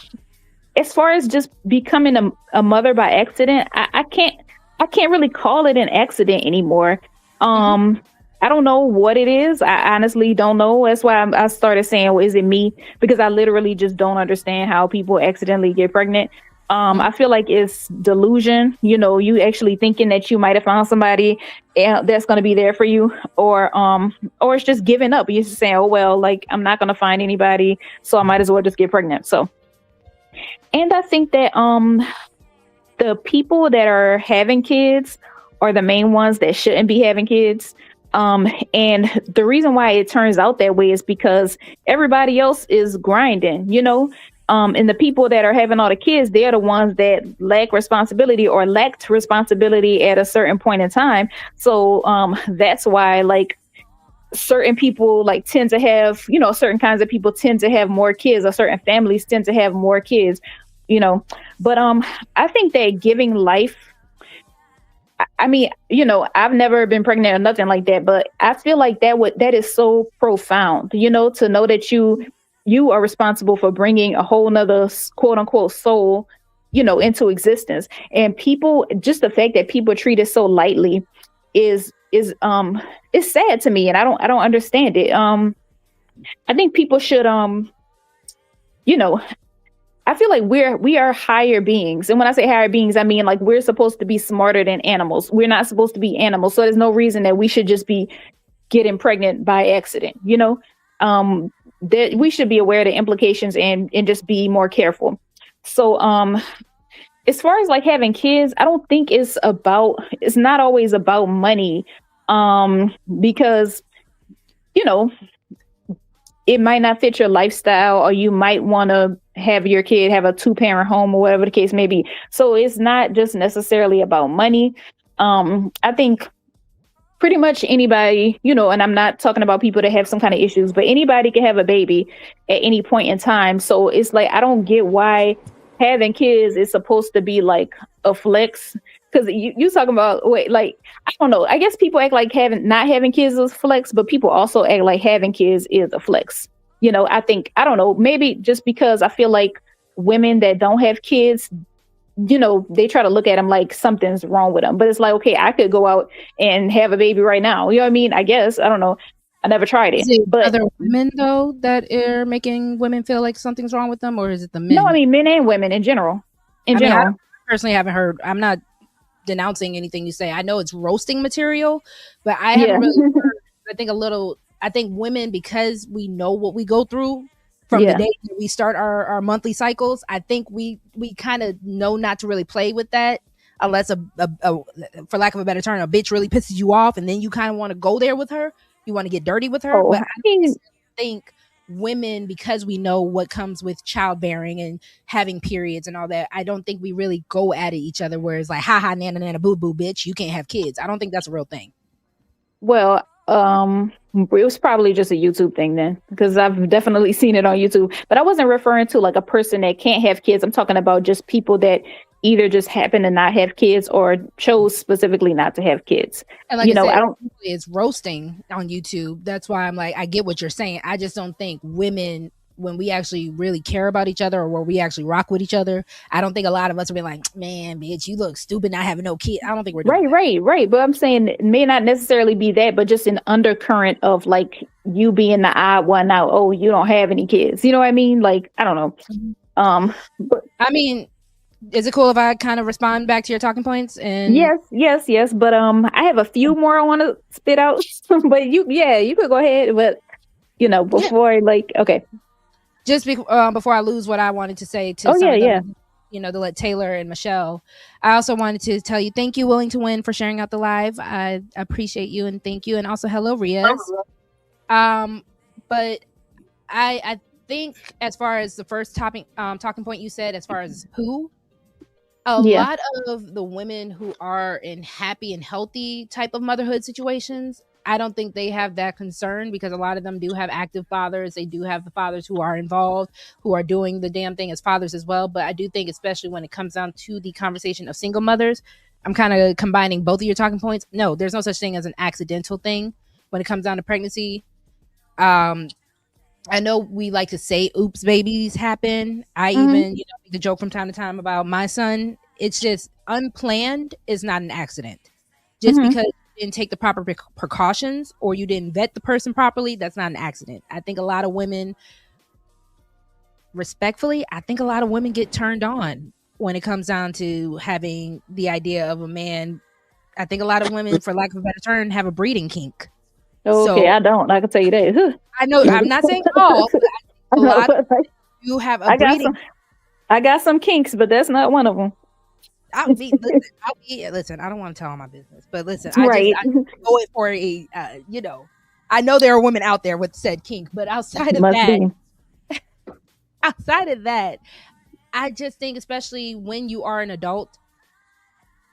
S2: as far as just becoming a mother by accident, I can't really call it an accident anymore. I don't know what it is. I honestly don't know. That's why I started saying, well, is it me? Because I literally just don't understand how people accidentally get pregnant. I feel like it's delusion. You know, you actually thinking that you might have found somebody that's going to be there for you, or it's just giving up. You're just saying, oh well, like I'm not going to find anybody, so I might as well just get pregnant. So, and I think that the people that are having kids are the main ones that shouldn't be having kids. And the reason why it turns out that way is because everybody else is grinding, you know. And the people that are having all the kids, they're the ones that lack responsibility or lacked responsibility at a certain point in time. So that's why like certain people like tend to have, you know, certain kinds of people tend to have more kids, or certain families tend to have more kids, you know. But I think that giving life, I mean, you know, I've never been pregnant or nothing like that, but I feel like that is so profound, you know, to know that you are responsible for bringing a whole nother quote unquote soul, you know, into existence. And people, just the fact that people treat it so lightly is sad to me, and I don't understand it. I think people should you know, I feel like we are higher beings. And when I say higher beings, I mean like we're supposed to be smarter than animals. We're not supposed to be animals. So there's no reason that we should just be getting pregnant by accident, you know? That we should be aware of the implications and just be more careful. So as far as like having kids, I don't think it's not always about money. Because, you know, it might not fit your lifestyle, or you might want to have your kid have a 2-parent home or whatever the case may be. So it's not just necessarily about money. I think pretty much anybody, you know, and I'm not talking about people that have some kind of issues, but anybody can have a baby at any point in time. So it's like, I don't get why having kids is supposed to be like a flex. Because you talking about, wait, like, I don't know. I guess people act like not having kids is a flex, but people also act like having kids is a flex. You know, I think, I don't know, maybe just because I feel like women that don't have kids, you know, they try to look at them like something's wrong with them. But it's like, okay, I could go out and have a baby right now. You know what I mean? I guess, I don't know. I never tried it.
S1: Is it
S2: but
S1: other women though that are making women feel like something's wrong with them, or is it the men?
S2: No, I mean men and women in general.
S1: I personally haven't heard. I'm not denouncing anything you say. I know it's roasting material, but I haven't really heard. I think women, because we know what we go through from the day that we start our monthly cycles, I think we kind of know not to really play with that unless for lack of a better term, a bitch really pisses you off, and then you kind of want to go there with her. You want to get dirty with her. But I think women, because we know what comes with childbearing and having periods and all that, I don't think we really go at each other where it's like, ha ha, nana nana boo boo, bitch, you can't have kids. I don't think that's a real thing.
S2: Well, it was probably just a YouTube thing then, because I've definitely seen it on YouTube. But I wasn't referring to like a person that can't have kids. I'm talking about just people that either just happen to not have kids or chose specifically not to have kids.
S1: And like, you know, I don't. It's roasting on YouTube. That's why I'm like, I get what you're saying. I just don't think women, when we actually really care about each other, or where we actually rock with each other, I don't think a lot of us will be like, man, bitch, you look stupid not having no kid. I don't think we're doing
S2: right. But I'm saying it may not necessarily be that, but just an undercurrent of like you being the odd one out. Oh, you don't have any kids. You know what I mean? Like, I don't know.
S1: But I mean, is it cool if I kind of respond back to your talking points? And
S2: yes. But I have a few more I want to spit out. But you could go ahead. But you know, before okay.
S1: Just before I lose what I wanted to say to you know, to let Taylor and Michelle, I also wanted to tell you thank you, Willing to Win, for sharing out the live. I appreciate you, and thank you, and also hello, Riaz. But I think as far as the first talking point you said, as far as who, a
S2: Yeah.
S1: lot of the women who are in happy and healthy type of motherhood situations, I don't think they have that concern because a lot of them do have active fathers. They do have the fathers who are involved, who are doing the damn thing as fathers as well. But I do think, especially when it comes down to the conversation of single mothers, I'm kind of combining both of your talking points. No, there's no such thing as an accidental thing when it comes down to pregnancy. Um, I know we like to say oops babies happen. I
S2: Mhm.
S1: even, make the joke from time to time about my son. It's just unplanned is not an accident. Just
S2: Mhm.
S1: because you didn't take the proper precautions or you didn't vet the person properly, that's not an accident. I think a lot of women, respectfully, I think a lot of women get turned on when it comes down to having the idea of a man. I think a lot of women, for lack of a better term, have a breeding kink.
S2: Okay,
S1: So
S2: I don't. I can tell you that.
S1: I know I'm not saying all, but I think
S2: I
S1: a
S2: know.
S1: lot of you have a
S2: I got some.
S1: breeding.
S2: I got some kinks, but that's not one of them.
S1: Listen, I don't want to tell all my business, but listen,
S2: Right.
S1: I go it for a, I know there are women out there with said kink, but
S2: Must be.
S1: outside of that, I just think, especially when you are an adult,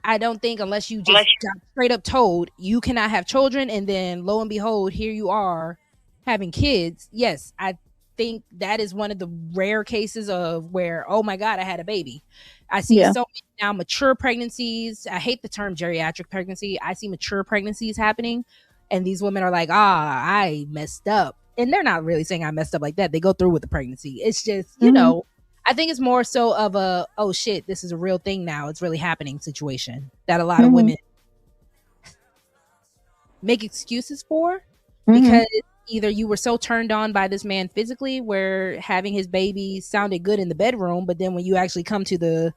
S1: I don't think unless you just got straight up told you cannot have children, and then lo and behold, here you are having kids. Yes, I think that is one of the rare cases of where, oh my God, I had a baby. I see
S2: Yeah.
S1: so many now mature pregnancies. I hate the term geriatric pregnancy. I see mature pregnancies happening, and these women are like, I messed up. And they're not really saying I messed up like that. They go through with the pregnancy. It's just,
S2: Mhm.
S1: I think it's more so of a, oh shit, this is a real thing now. It's really happening situation that a lot of
S2: Mhm.
S1: women make excuses for
S2: Mhm.
S1: because either you were so turned on by this man physically where having his baby sounded good in the bedroom, but then when you actually come to the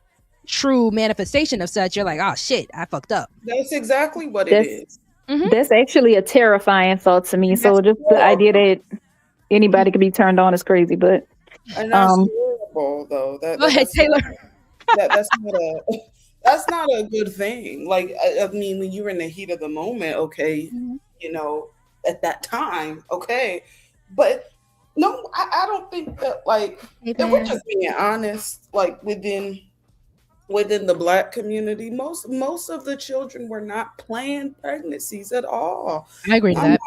S1: true manifestation of such, you're like, oh shit, I fucked up.
S4: That's exactly what it
S2: That's
S4: is.
S1: Mm-hmm.
S2: that's actually a terrifying thought to me.
S4: And that's
S2: So just the idea
S4: horrible.
S2: that anybody could be turned on is crazy. But
S4: And that's
S2: um,
S4: horrible, though.
S1: Go ahead, Taylor.
S4: That's not a that's not a good thing. Like, I mean, when you're in the heat of the moment, okay,
S1: Mhm.
S4: you know, at that time, okay, but no, I don't think that, like,
S1: Hey
S4: if we're
S1: man,
S4: just being honest, like within the Black community, most of the children were not planned pregnancies at all.
S1: I agree to
S4: My
S1: that.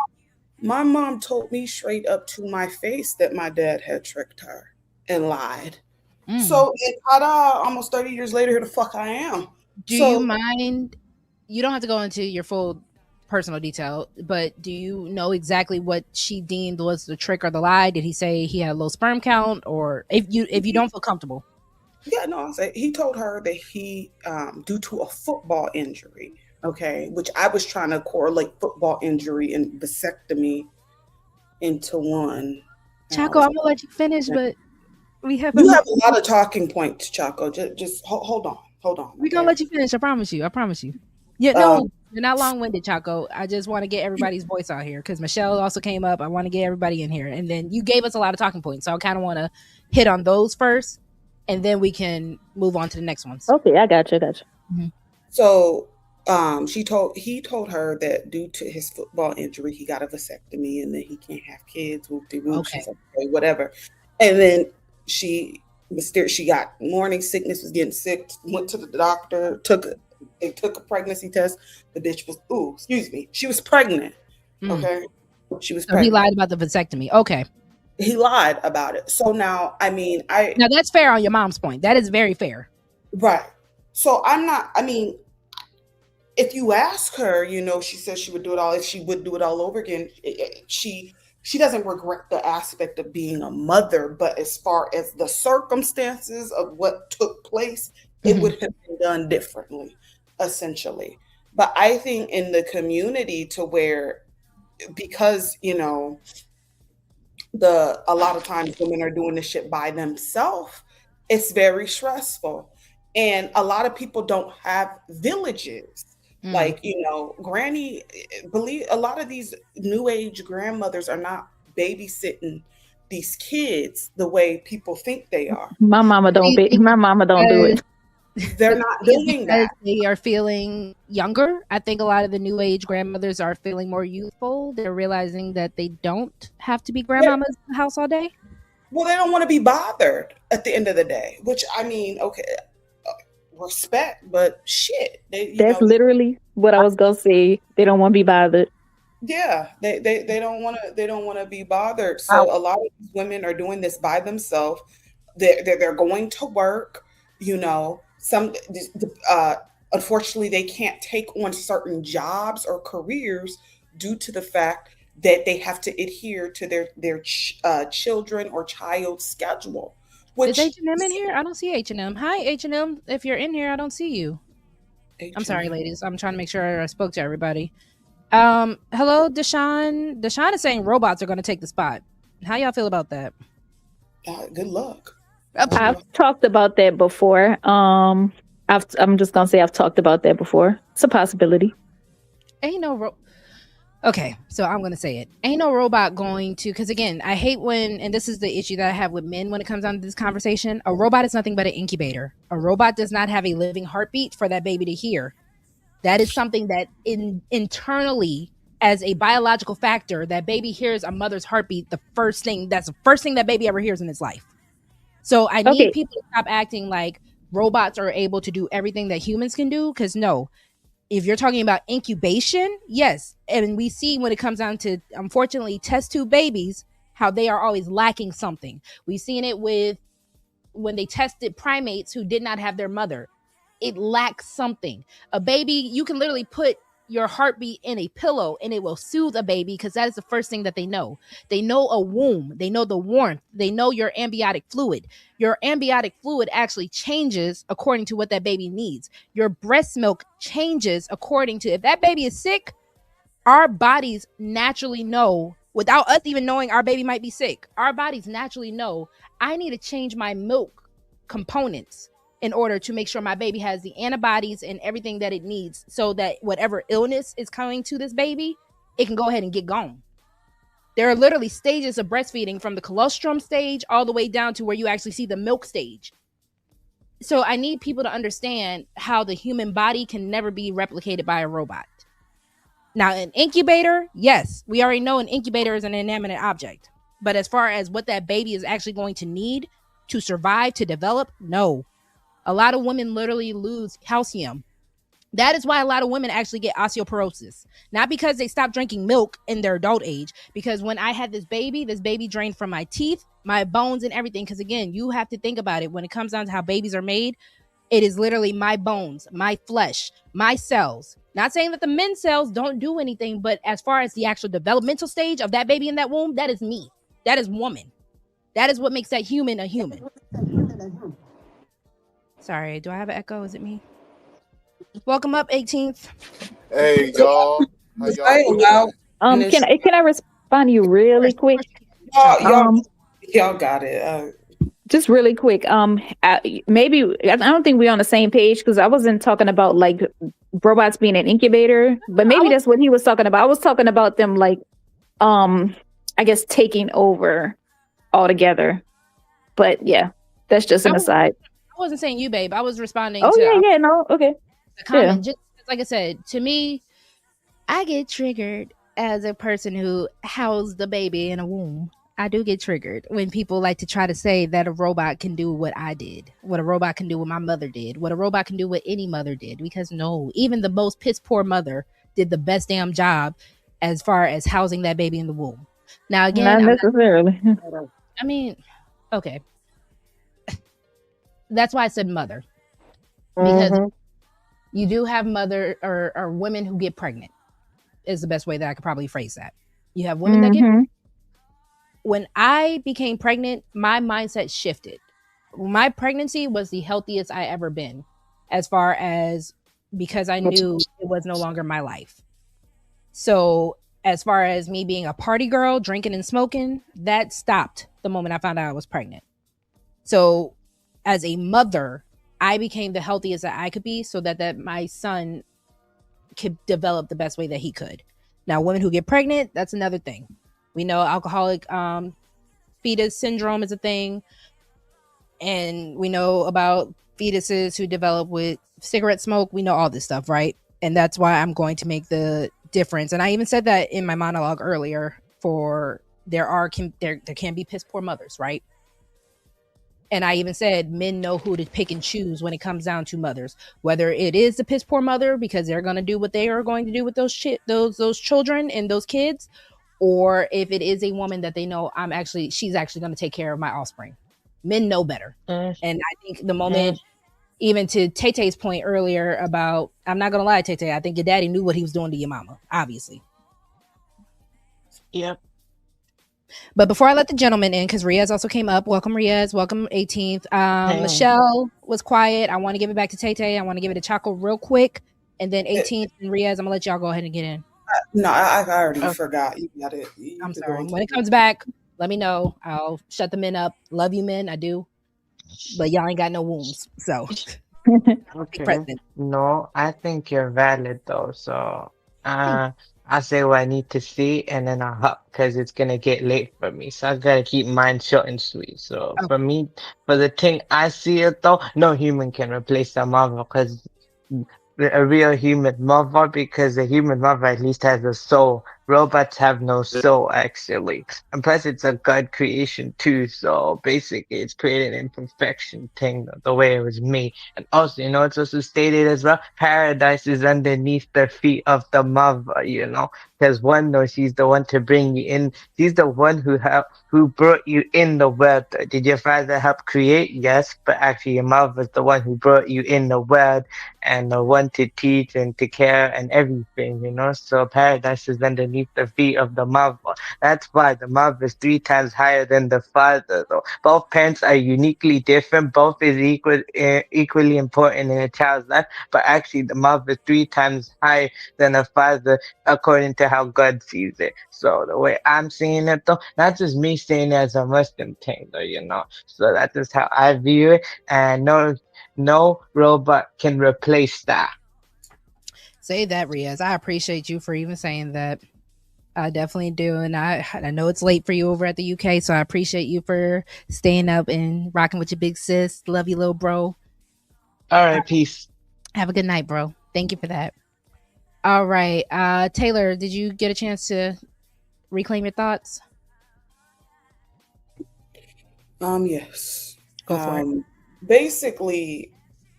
S4: my mom told me straight up to my face that my dad had tricked her and lied.
S1: Mm.
S4: So, and ta-da, almost 30 years later, here the fuck I am.
S1: Do you
S4: So,
S1: mind? You don't have to go into your full personal detail, but do you know exactly what she deemed was the trick or the lie? Did he say he had a low sperm count, or if you don't feel comfortable?
S4: yeah, no, I say he told her that he, due to a football injury, okay, which I was trying to correlate football injury and vasectomy into one. And I
S1: Chaco,
S4: was
S1: I'm gonna let you finish, but we have
S4: you
S1: a
S4: have a lot of talking points, Chaco. Just hold on,
S1: we gonna
S4: okay?
S1: let you finish. I promise you. I promise you. Yeah, no,
S4: Um,
S1: you're not long winded, Chaco. I just want to get everybody's voice out here because Michelle also came up. I want to get everybody in here, and then you gave us a lot of talking points, so I kind of want to hit on those first, and then we can move on to the next ones.
S2: okay, I got you. Got you.
S1: Mhm.
S4: So he told her that due to his football injury, he got a vasectomy and then he can't have kids. Whoop de whoop.
S1: Okay.
S4: She's like, okay, whatever. And then she got morning sickness, was getting sick, went to the doctor, they took a pregnancy test. The bitch was, excuse me, she was pregnant.
S1: Mm.
S4: Okay. She was
S1: So he
S4: pregnant.
S1: lied about the vasectomy. Okay.
S4: He lied about it. So now, I mean,
S1: Now that's fair on your mom's point. That is very fair.
S4: right. So I mean, if you ask her, she says she would do it all. If she would do it all over again, she doesn't regret the aspect of being a mother, but as far as the circumstances of what took place, it
S1: Mhm.
S4: would have been done differently, essentially. But I think in the community, to where, because a lot of times women are doing this shit by themselves, it's very stressful. And a lot of people don't have villages.
S1: Mm.
S4: Like, granny, believe a lot of these new age grandmothers are not babysitting these kids the way people think they are.
S2: My mama
S1: Do
S2: don't
S1: you
S2: be.
S1: think
S2: My mama don't do
S1: because
S2: it.
S4: They're
S1: the
S4: not
S1: thing is
S4: doing
S1: because
S4: that.
S1: they are feeling younger? I think a lot of the new age grandmothers are feeling more youthful. They're realizing that they don't have to be
S4: They-
S1: grandmamas in the house all day.
S4: well, they don't want to be bothered at the end of the day, which, I mean, okay, respect, but shit,
S2: That's literally what I was gonna say. They don't want to be bothered.
S4: yeah, they don't want to be bothered. So a lot of these women are doing this by themselves. They're going to work. Some unfortunately they can't take on certain jobs or careers due to the fact that they have to adhere to their children or child's schedule.
S1: Is
S4: Which
S1: H&M in here? I don't see H&M. Hi, H&M. If you're in here, I don't see you. I'm sorry,
S4: H&M.
S1: ladies. I'm trying to make sure I spoke to everybody. Hello, Deshaun. Deshaun is saying robots are going to take the spot. How y'all feel about that?
S4: Good luck.
S2: I've talked about that before. I'm just gonna say I've talked about that before. It's a possibility.
S1: Ain't no okay, so I'm gonna say it. Ain't no robot going to, because again, I hate when, and this is the issue that I have with men when it comes down to this conversation. A robot is nothing but an incubator. A robot does not have a living heartbeat for that baby to hear. That is something that internally, as a biological factor, that baby hears a mother's heartbeat. That's the first thing that baby ever hears in its life. So I need people to stop acting like robots are able to do everything that humans can do, because no. If you're talking about incubation, yes. And we see when it comes down to, unfortunately, test tube babies, how they are always lacking something. We've seen it with when they tested primates who did not have their mother. It lacks something. A baby, you can literally put your heartbeat in a pillow and it will soothe a baby, because that is the first thing that they know. They know a womb. They know the warmth. They know your amniotic fluid. Your amniotic fluid actually changes according to what that baby needs. Your breast milk changes according to, if that baby is sick, our bodies naturally know, without us even knowing our baby might be sick, our bodies naturally know, I need to change my milk components in order to make sure my baby has the antibodies and everything that it needs, so that whatever illness is coming to this baby, it can go ahead and get gone. There are literally stages of breastfeeding, from the colostrum stage all the way down to where you actually see the milk stage. So I need people to understand how the human body can never be replicated by a robot. Now, an incubator, yes, we already know an incubator is an inanimate object. But as far as what that baby is actually going to need to survive, to develop, no. A lot of women literally lose calcium. That is why a lot of women actually get osteoporosis. Not because they stop drinking milk in their adult age. Because when I had this baby drained from my teeth, my bones, and everything. Because again, you have to think about it. When it comes down to how babies are made, it is literally my bones, my flesh, my cells. Not saying that the men's cells don't do anything, but as far as the actual developmental stage of that baby in that womb, that is me. That is woman. That is what makes that human a human. Sorry, do I have an echo? Is it me? Welcome up, 18th.
S5: Hey y'all, how y'all doing?
S2: Can I respond to you really quick?
S4: Y'all got it.
S2: Just really quick. Maybe I don't think we're on the same page, because I wasn't talking about like robots being an incubator, but maybe that's what he was talking about. I was talking about them like, I guess, taking over altogether. But yeah, that's just an aside.
S1: I wasn't saying you, babe. I was responding
S2: to
S1: the comment. Just like I said, to me, I get triggered as a person who housed the baby in a womb. I do get triggered when people like to try to say that a robot can do what I did, what a robot can do what my mother did, what a robot can do what any mother did. Because no, even the most piss poor mother did the best damn job as far as housing that baby in the womb. Now again,
S2: not necessarily.
S1: I mean, okay. That's why I said mother, because you do have mother or women who get pregnant, is the best way that I could probably phrase that. You have women that get pregnant. When I became pregnant, my mindset shifted. My pregnancy was the healthiest I ever been, as far as, because I knew it was no longer my life. So as far as me being a party girl, drinking and smoking, that stopped the moment I found out I was pregnant. So as a mother, I became the healthiest that I could be, so that my son could develop the best way that he could. Now, women who get pregnant, that's another thing. We know alcoholic fetus syndrome is a thing. And we know about fetuses who develop with cigarette smoke. We know all this stuff, right? And that's why I'm going to make the difference. And I even said that in my monologue earlier, for there can be piss poor mothers, right? And I even said men know who to pick and choose when it comes down to mothers. Whether it is the piss poor mother because they're going to do what they are going to do with those children and those kids, or if it is a woman that they know she's actually going to take care of my offspring. Men know better.
S6: Mm,
S1: And I think the moment, even to Tay Tay's point earlier about, I'm not going to lie, Tay Tay, I think your daddy knew what he was doing to your mama, obviously.
S6: Yep.
S1: But before I let the gentleman in, because Riaz also came up, welcome Riaz, welcome 18th. Michelle was quiet. I want to give it back to Tay Tay. I want to give it to Chaco real quick. And then 18th and Riaz, I'm going to let y'all go ahead and get in.
S4: No, I already forgot. You got it.
S1: I'm sorry. When it comes back, let me know. I'll shut the men up. Love you, men. I do. But y'all ain't got no wombs. So,
S6: okay. No, I think you're valid though. So, I'll say what I need to see and then I'll hop because it's gonna get late for me. So I gotta keep mine short and sweet. So for me, for the thing I see it though, no human can replace a mother because a real human mother, because a human mother at least has a soul. Robots have no soul actually. And plus it's a God creation too. So basically it's created an imperfection thing the way it was made. And also, it's also stated as well, paradise is underneath the feet of the mother, because one knows she's the one to bring you in. She's the one who brought you in the world. Did your father help create? Yes, but actually your mother's the one who brought you in the world and the one to teach and to care and everything, So paradise is underneath the feet of the mother. That's why the mother is 3 times higher than the father, though. Both parents are uniquely different. Both is equally important in a child's life, but actually the mother is 3 times higher than a father according to how God sees it. So the way I'm seeing it, though, not just me saying it as a Muslim thing, though, So that is how I view it, and no robot can replace that.
S1: Say that, Riaz. I appreciate you for even saying that. I definitely do. And I know it's late for you over at the UK, so I appreciate you for staying up and rocking with your big sis. Love you, little bro.
S6: All right, peace.
S1: Have a good night, bro. Thank you for that. All right. Taylor, did you get a chance to reclaim your thoughts?
S4: Yes.
S1: Go for it.
S4: Basically,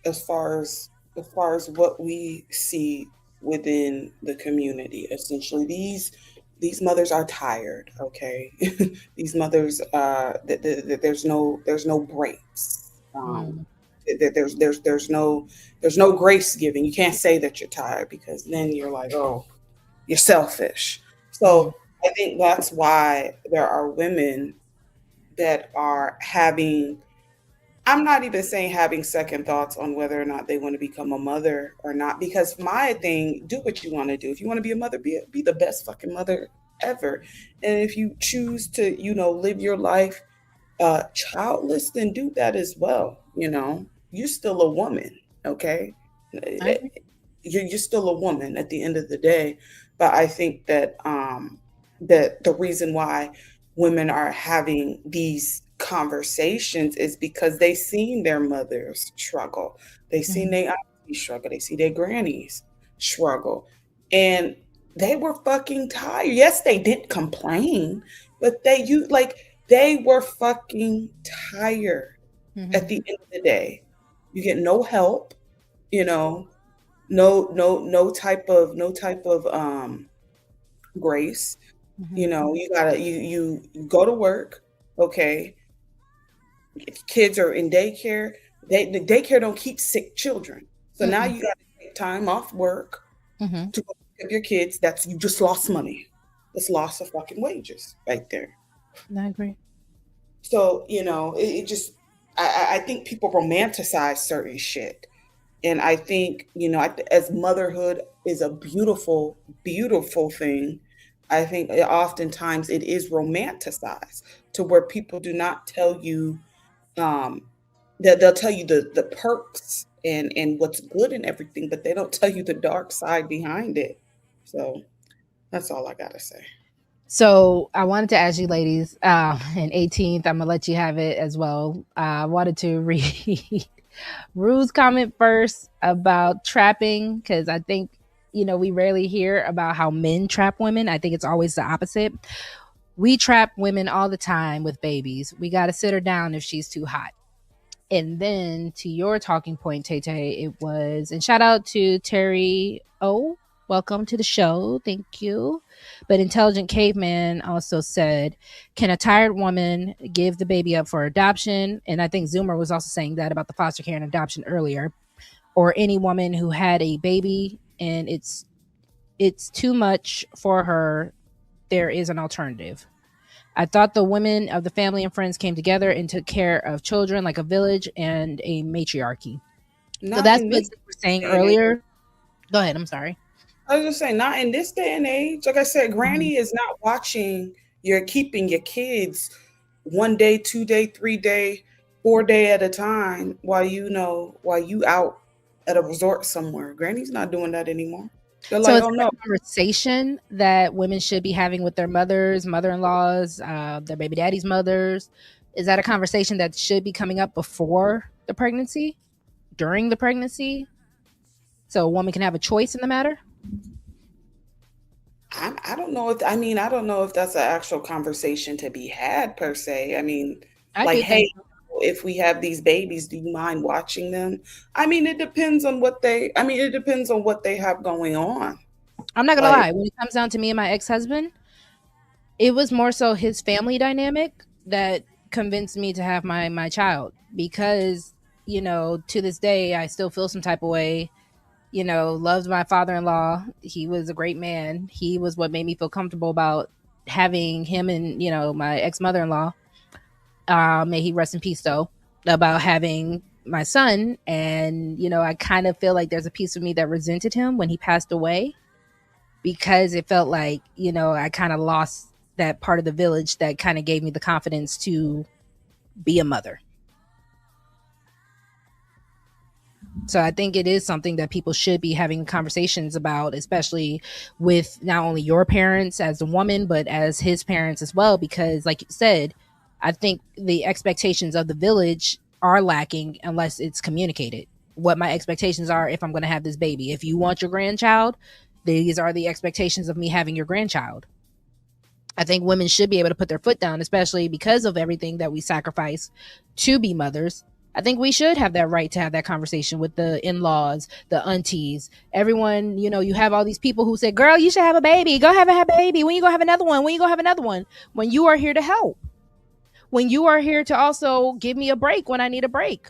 S4: as far as what we see within the community, essentially these mothers are tired. Okay, these mothers, there's no breaks. There's no grace giving. You can't say that you're tired because then you're like, oh, you're selfish. So I think that's why there are women that are having, I'm not even saying having second thoughts on whether or not they want to become a mother or not, because my thing, do what you want to do. If you want to be a mother, be the best fucking mother ever. And if you choose to, live your life childless, then do that as well. You're still a woman, okay? You're still a woman at the end of the day. But I think that that the reason why women are having these conversations is because they seen their mothers struggle. They seen their aunties struggle. They see their grannies struggle. And they were fucking tired. Yes, they didn't complain, but they were fucking tired at the end of the day. You get no help, no type of grace. You gotta you go to work, okay. Kids are in daycare. The daycare don't keep sick children. So now you gotta take time off work to go pick up your kids. You just lost money. That's loss of fucking wages right there.
S1: I agree.
S4: So, it just, I think people romanticize certain shit. And I think, as motherhood is a beautiful, beautiful thing, I think oftentimes it is romanticized to where people do not tell you, that they'll tell you the perks and what's good and everything, but they don't tell you the dark side behind it. So that's all I got to say.
S1: So I wanted to ask you ladies, and 18th, I'm going to let you have it as well. I wanted to read Rue's comment first about trapping, because I think, we rarely hear about how men trap women. I think it's always the opposite. We trap women all the time with babies. We got to sit her down if she's too hot. And then to your talking point, Tay Tay, it was, and shout out to Terry O. Welcome to the show. Thank you. But Intelligent Caveman also said, can a tired woman give the baby up for adoption? And I think Zoomer was also saying that about the foster care and adoption earlier. Or any woman who had a baby and it's too much for her, there is an alternative. I thought the women of the family and friends came together and took care of children like a village and a matriarchy. So that's what we were saying earlier. Go ahead. I'm sorry.
S4: I was just saying, not in this day and age. Like I said, Granny is not watching. You're keeping your kids 1 day, 2 day, 3 day, 4 day at a time while you out at a resort somewhere. Granny's not doing that anymore. They're
S1: So
S4: like,
S1: it's
S4: oh no.
S1: a conversation that women should be having with their mothers, mother-in-laws, their baby daddy's mothers. Is that a conversation that should be coming up before the pregnancy, during the pregnancy, so a woman can have a choice in the matter?
S4: I don't know if that's an actual conversation to be had per se. I mean, like, hey, if we have these babies, do you mind watching them? I mean, it depends on what they have going on.
S1: I'm not gonna lie. When it comes down to me and my ex-husband, it was more so his family dynamic that convinced me to have my child, because, to this day, I still feel some type of way. Loved my father-in-law. He was a great man. He was what made me feel comfortable about having him and, my ex-mother-in-law. May he rest in peace, though, about having my son. And, I kind of feel like there's a piece of me that resented him when he passed away, because it felt like, I kind of lost that part of the village that kind of gave me the confidence to be a mother. So I think it is something that people should be having conversations about, especially with not only your parents as a woman, but as his parents as well. Because like you said, I think the expectations of the village are lacking unless it's communicated. What my expectations are if I'm going to have this baby. If you want your grandchild, these are the expectations of me having your grandchild. I think women should be able to put their foot down, especially because of everything that we sacrifice to be mothers. I think we should have that right to have that conversation with the in-laws, the aunties, everyone. You have all these people who say, girl, you should have a baby. Go have a baby. When you go have another one? When you go have another one? When you are here to help. When you are here to also give me a break when I need a break.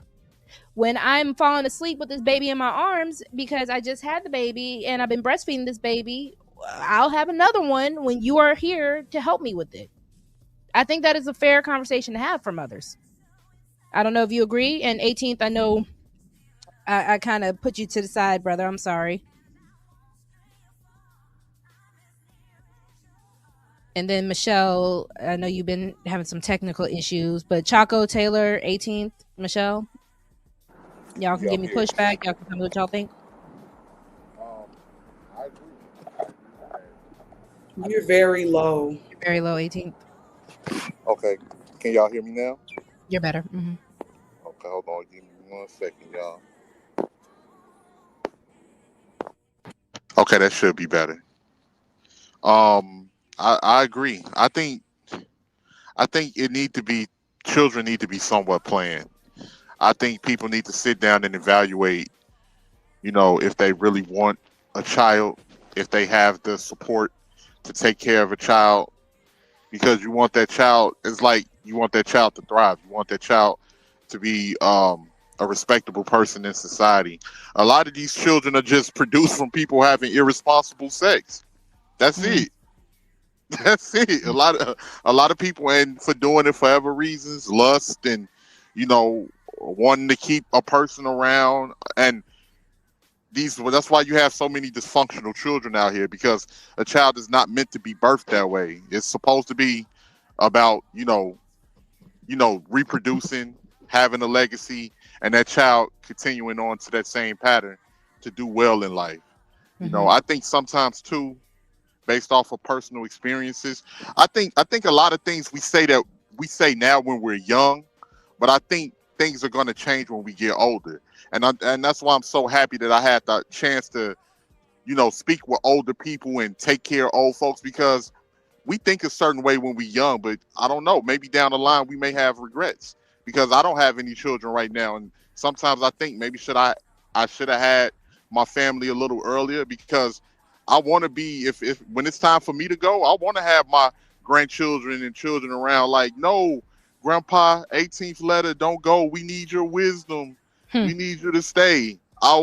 S1: When I'm falling asleep with this baby in my arms because I just had the baby and I've been breastfeeding this baby, I'll have another one when you are here to help me with it. I think that is a fair conversation to have for mothers. I don't know if you agree. And 18th, I know I kind of put you to the side, brother. I'm sorry. And then Michelle, I know you've been having some technical issues, but Chaco, Taylor, 18th, Michelle, y'all can give me pushback. Y'all can tell me what y'all think.
S5: I agree.
S4: You're very low.
S1: You're very low, 18th.
S5: Okay. Can y'all hear me now?
S1: You're better. Mm-hmm.
S5: Okay, hold on. Give me 1 second, y'all. Okay, that should be better. I agree. I think children need to be somewhat planned. I think people need to sit down and evaluate, if they really want a child, if they have the support to take care of a child, because you want that child. It's like you want that child to thrive. You want that child to be a respectable person in society. A lot of these children are just produced from people having irresponsible sex. That's it. That's it. A lot of people, and for doing it for whatever reasons, lust and wanting to keep a person around, and that's why you have so many dysfunctional children out here, because a child is not meant to be birthed that way. It's supposed to be about reproducing, having a legacy, and that child continuing on to that same pattern to do well in life. I think sometimes too, based off of personal experiences, I think a lot of things we say now when we're young, but I think things are going to change when we get older. And that's why I'm so happy that I had the chance to, speak with older people and take care of old folks, because we think a certain way when we're young, but I don't know, maybe down the line we may have regrets because I don't have any children right now, and sometimes I think maybe I should have had my family a little earlier because I want to be if when it's time for me to go, I want to have my grandchildren and children around. Like, no, Grandpa, 18th letter, don't go. We need your wisdom.
S1: Hmm.
S5: We need you to stay. I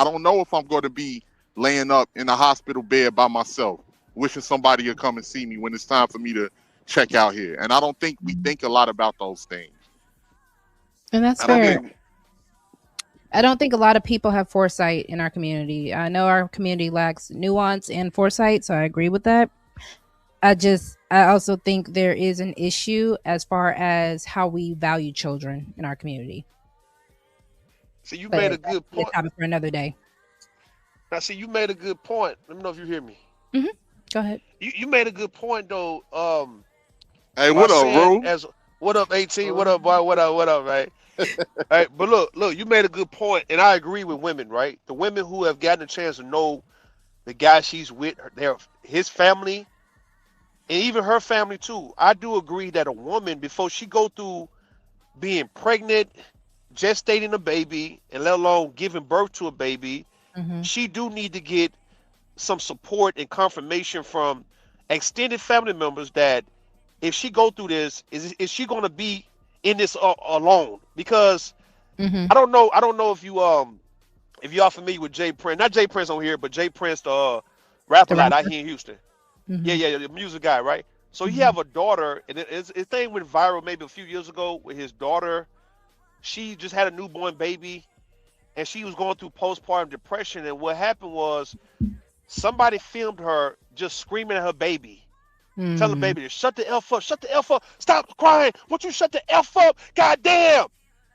S5: don't know if I'm going to be laying up in a hospital bed by myself, wishing somebody would come and see me when it's time for me to check out here. And I don't think we think a lot about those things.
S1: And that's
S5: I don't
S1: fair.
S5: think
S1: I don't think a lot of people have foresight in our community. I know our community lacks nuance and foresight, so I agree with that. I also think there is an issue as far as how we value children in our community.
S3: So you
S1: But
S3: made a
S1: that's
S3: good
S1: a
S3: point.
S1: topic for another day.
S3: Now, see, you made a good point. Let me know if you hear me.
S1: Hmm. Go ahead.
S3: You made a good point though.
S5: hey,
S3: By
S5: what up,
S3: saying
S5: Rue?
S3: as what up 18, what up boy, what up, right? All right, but look, you made a good point, and I agree with women, right? The women who have gotten a chance to know the guy she's with, his family, and even her family too. I do agree that a woman before she go through being pregnant, gestating a baby, and let alone giving birth to a baby,
S1: Hmm.
S3: she do need to get some support and confirmation from extended family members that if she go through this, is she going to be in this alone? Because
S1: Hmm.
S3: I don't know if y'all familiar with Jay Prince, not Jay Prince on here, but Jay Prince, the
S1: The
S3: rapper lad out
S1: rapper.
S3: here in Houston.
S1: Hmm.
S3: Yeah, the music guy, right? So he
S1: Hmm.
S3: have a daughter, and his thing went viral maybe a few years ago with his daughter. She just had a newborn baby, and she was going through postpartum depression. And what happened was somebody filmed her just screaming at her baby, telling the
S1: Mm.
S3: baby to shut the F up, shut the F up, stop crying. Won't you shut the F up? Goddamn,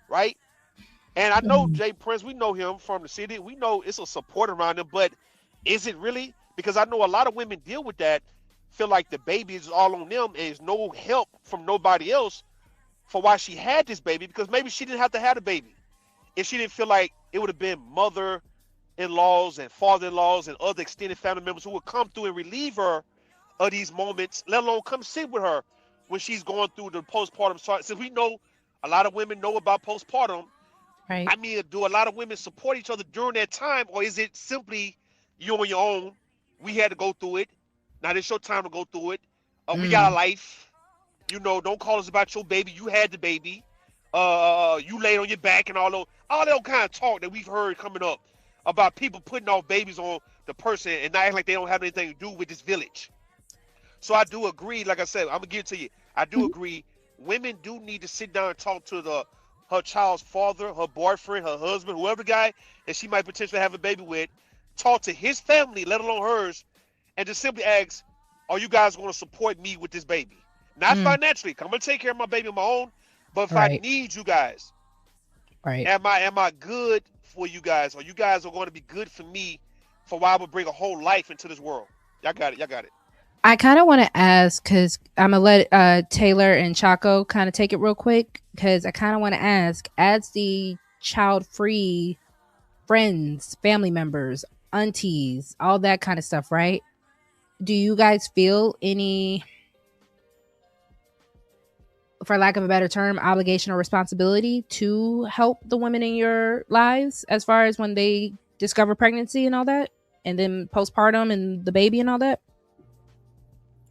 S3: right? And I know
S1: Mm.
S3: Jay Prince, we know him from the city. We know it's a support around him, but is it really? Because I know a lot of women deal with that, feel like the baby is all on them and there's no help from nobody else for why she had this baby, because maybe she didn't have to have the baby. If she didn't feel like it would have been mother in laws and father in laws and other extended family members who would come through and relieve her of these moments, let alone come sit with her when she's going through the postpartum. Since we know a lot of women know about postpartum,
S1: Right.
S3: I mean, do a lot of women support each other during that time, or is it simply you on your own? We had to go through it. Now it's your time to go through it. We got a
S1: Mm.
S3: life. You know, don't call us about your baby. You had the baby. You laid on your back and all that kind of talk that we've heard coming up about people putting off babies on the person and not acting like they don't have anything to do with this village. So I do agree. Like I said, I'm gonna give it to you. I do
S1: Mhm.
S3: agree. Women do need to sit down and talk to her child's father, her boyfriend, her husband, whoever guy that she might potentially have a baby with. Talk to his family, let alone hers, and just simply ask, "Are you guys going to support me with this baby? Not
S1: Mm.
S3: financially. 'Cause I'm gonna take care of my baby on my own, but if I
S1: Right.
S3: need you guys,
S1: Right.
S3: am I good for you guys? Or you guys are going to be good for me for why I would bring a whole life into this world? Y'all got it. Y'all got it.
S1: I kind of want to ask because I'm gonna let Taylor and Chaco kind of take it real quick because I kind of want to ask, as the child-free friends, family members, aunties, all that kind of stuff, right? Do you guys feel any, for lack of a better term, obligation or responsibility to help the women in your lives as far as when they discover pregnancy and all that, and then postpartum and the baby and all that?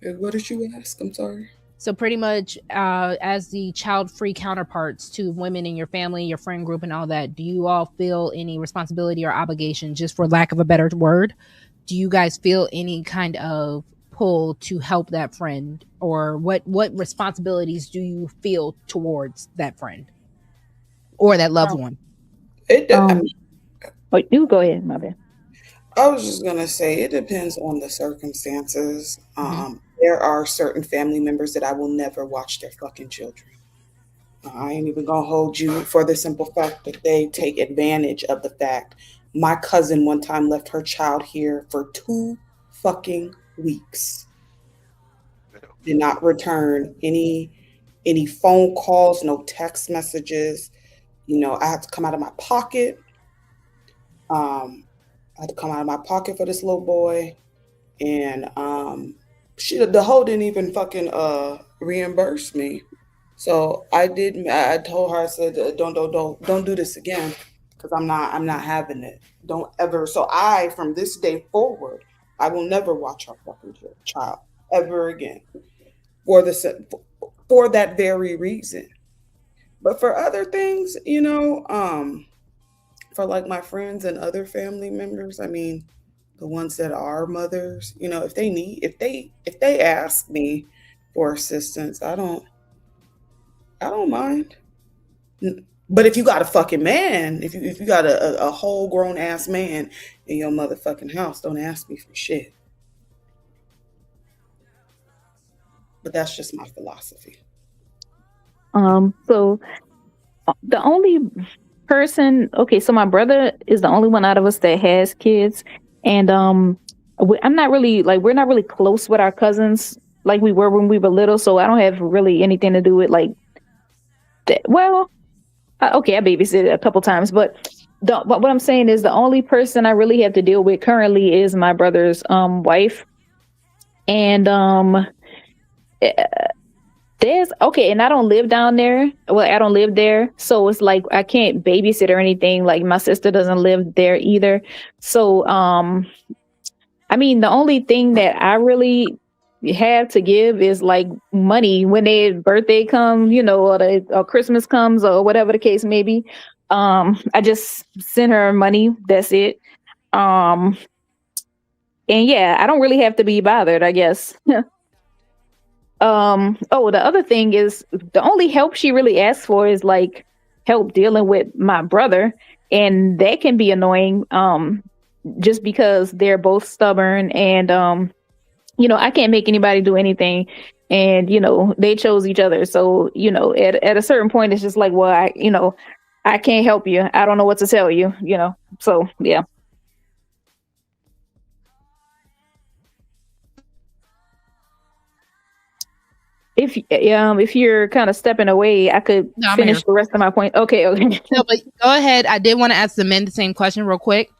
S4: What did you ask? I'm sorry.
S1: So pretty much, as the child-free counterparts to women in your family, your friend group, and all that, do you all feel any responsibility or obligation, just for lack of a better word? Do you guys feel any kind of pull to help that friend, or what responsibilities do you feel towards that friend or that loved
S2: Um,
S1: one?
S4: I
S2: um,
S4: mean,
S2: oh, you go ahead, my bad.
S4: I was just gonna say it depends on the circumstances.
S1: Hmm.
S4: There are certain family members that I will never watch their fucking children. I ain't even gonna hold you for the simple fact that they take advantage of the fact my cousin one time left her child here for 2 fucking weeks. Did not return any phone calls, no text messages. I had to come out of my pocket. Um, I had to come out of my pocket for this little boy, and the hoe didn't even fucking reimburse me. So I told her, I said, don't do this again, because I'm not having it. Don't ever. So from this day forward, I will never watch our fucking child ever again for for that very reason. But for other things, for like my friends and other family members, I mean, the ones that are mothers, if they ask me for assistance, I don't mind. But if you got a fucking man, if you got a whole grown ass man in your motherfucking house, don't ask me for shit. But that's just my philosophy.
S2: So the only person, okay, so my brother is the only one out of us that has kids, and I'm not really like we're not really close with our cousins like we were when we were little. So I don't have really anything to do with like that. Well, okay, I babysit a couple times, but what I'm saying is the only person I really have to deal with currently is my brother's wife, and eh, there's okay, and I don't live down there. Well, I don't live there, so it's like I can't babysit or anything. Like my sister doesn't live there either. So, I mean, the only thing that I really have to give is like money when their birthday comes, or Christmas comes, or whatever the case may be. I just send her money. That's it. Um, and yeah, I don't really have to be bothered, I guess. Oh, the other thing is the only help she really asks for is like help dealing with my brother, and that can be annoying. Just because they're both stubborn, and I can't make anybody do anything, and they chose each other. So at a certain point, it's just like, well, I can't help you. I don't know what to tell you. So yeah. If you're kind of stepping away, I could finish the rest of my point. Okay.
S1: No, but go ahead. I did want to ask the men the same question real quick.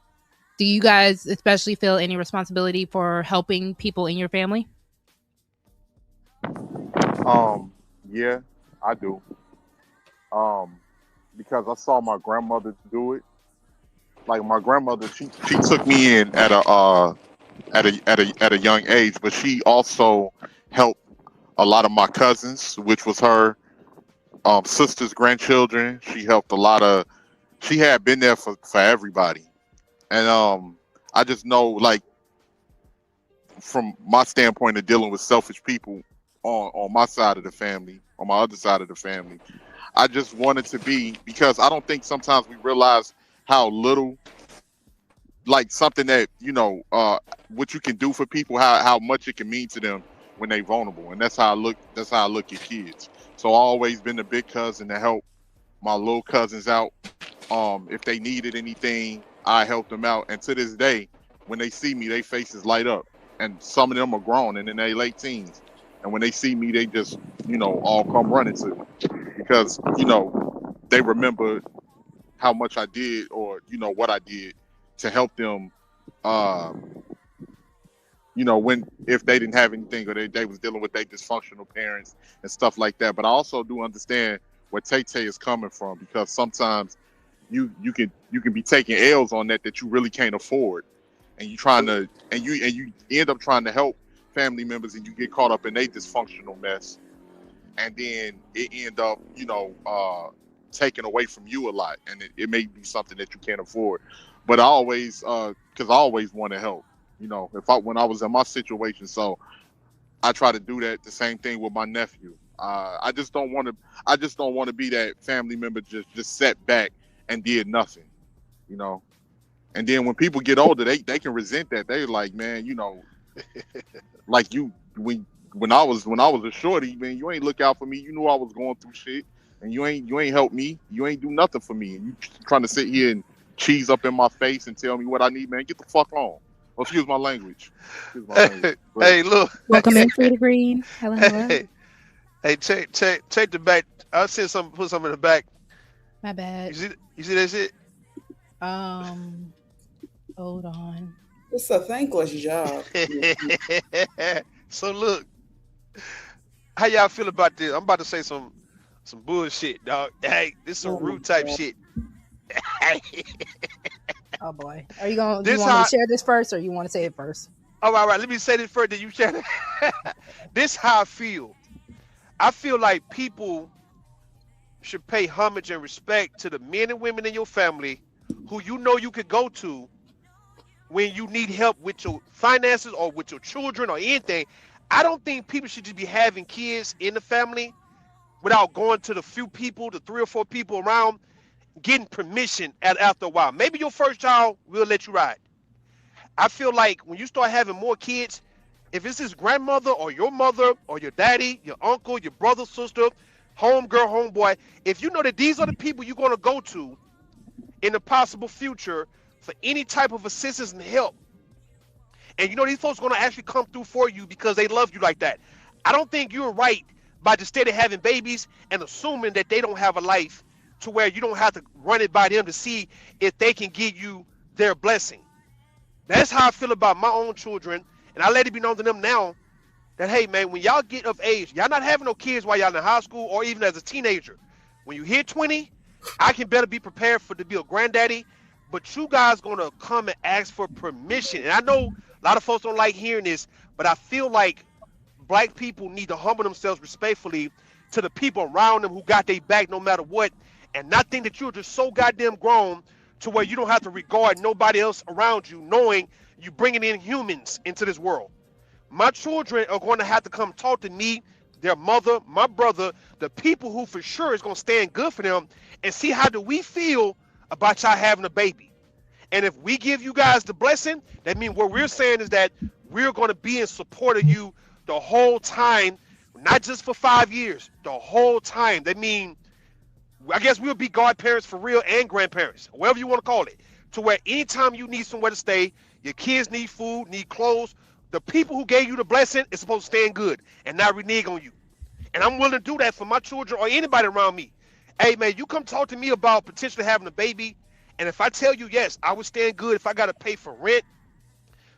S1: Do you guys especially feel any responsibility for helping people in your family?
S5: Yeah, I do. Because I saw my grandmother do it. Like my grandmother, she took me in at a young age, but she also helped a lot of my cousins, which was her sister's grandchildren. She helped a lot of. She had been there for everybody, and I just know, like, from my standpoint of dealing with selfish people on my side of the family, on my other side of the family, I just wanted to be, because I don't think sometimes we realize how little, like something that what you can do for people, how much it can mean to them when they vulnerable. And that's how I look at kids. So I always been the big cousin to help my little cousins out. If they needed anything, I helped them out. And to this day, when they see me, their faces light up. And some of them are grown and in their late teens. And when they see me, they just all come running to me, because they remember how much I did, or what I did to help them, when, if they didn't have anything, or they was dealing with their dysfunctional parents and stuff like that. But I also do understand where Tay Tay is coming from, because sometimes you can be taking L's on that you really can't afford, and you end up trying to help family members, and you get caught up in a dysfunctional mess, and then it end up taken away from you a lot, and it may be something that you can't afford. But I always, because I always want to help, when I was in my situation. So I try to do that, the same thing with my nephew. I just don't want to be that family member just sat back and did nothing, and then when people get older, they can resent that. They're like, man, like when I was a shorty, man, you ain't look out for me. You knew I was going through shit, and you ain't help me. You ain't do nothing for me, and you trying to sit here and cheese up in my face and tell me what I need, man. Get the fuck on. Well, excuse my language.
S3: Hey, look.
S1: Welcome in, Free Green. Hello, hello.
S3: Hey, take the back. I'll put something in the back.
S1: My bad.
S3: You see that shit?
S1: Hold on.
S4: It's a thankless job.
S3: So look, how y'all feel about this? I'm about to say some Some bullshit, dog. Hey, this some rude type shit.
S1: Oh boy, are you going? Do you
S3: This
S1: want me
S3: how.
S1: to share this first, or you want to say it first?
S3: All right. Let me say this first. Then you share. This how I feel. I feel like people should pay homage and respect to the men and women in your family who you know you could go to when you need help with your finances or with your children or anything. I don't think people should just be having kids in the family without going to the few people, the 3 or 4 people around, getting permission after a while. Maybe your first child will let you ride. I feel like when you start having more kids, if it's his grandmother or your mother or your daddy, your uncle, your brother, sister, homegirl, homeboy, if you know that these are the people you're going to go to in the possible future for any type of assistance and help, and you know these folks are going to actually come through for you because they love you like that, I don't think you're right by just steady having babies and assuming that they don't have a life to where you don't have to run it by them to see if they can give you their blessing. That's how I feel about my own children, and I let it be known to them now that, hey, man, when y'all get of age, y'all not having no kids while y'all in high school or even as a teenager. When you hit 20, I can better be prepared to be a granddaddy, but you guys going to come and ask for permission. And I know a lot of folks don't like hearing this, but I feel like black people need to humble themselves respectfully to the people around them who got their back no matter what, and not think that you're just so goddamn grown to where you don't have to regard nobody else around you, knowing you bringing in humans into this world. My children are going to have to come talk to me, their mother, my brother, the people who for sure is going to stand good for them, and see how do we feel about y'all having a baby. And if we give you guys the blessing, that means what we're saying is that we're going to be in support of you the whole time, not just for 5 years, the whole time. That means, I guess we'll be godparents for real and grandparents, whatever you want to call it, to where anytime you need somewhere to stay, your kids need food, need clothes, the people who gave you the blessing is supposed to stand good and not renege on you. And I'm willing to do that for my children or anybody around me. Hey, man, you come talk to me about potentially having a baby, and if I tell you, yes, I would stand good if I got to pay for rent,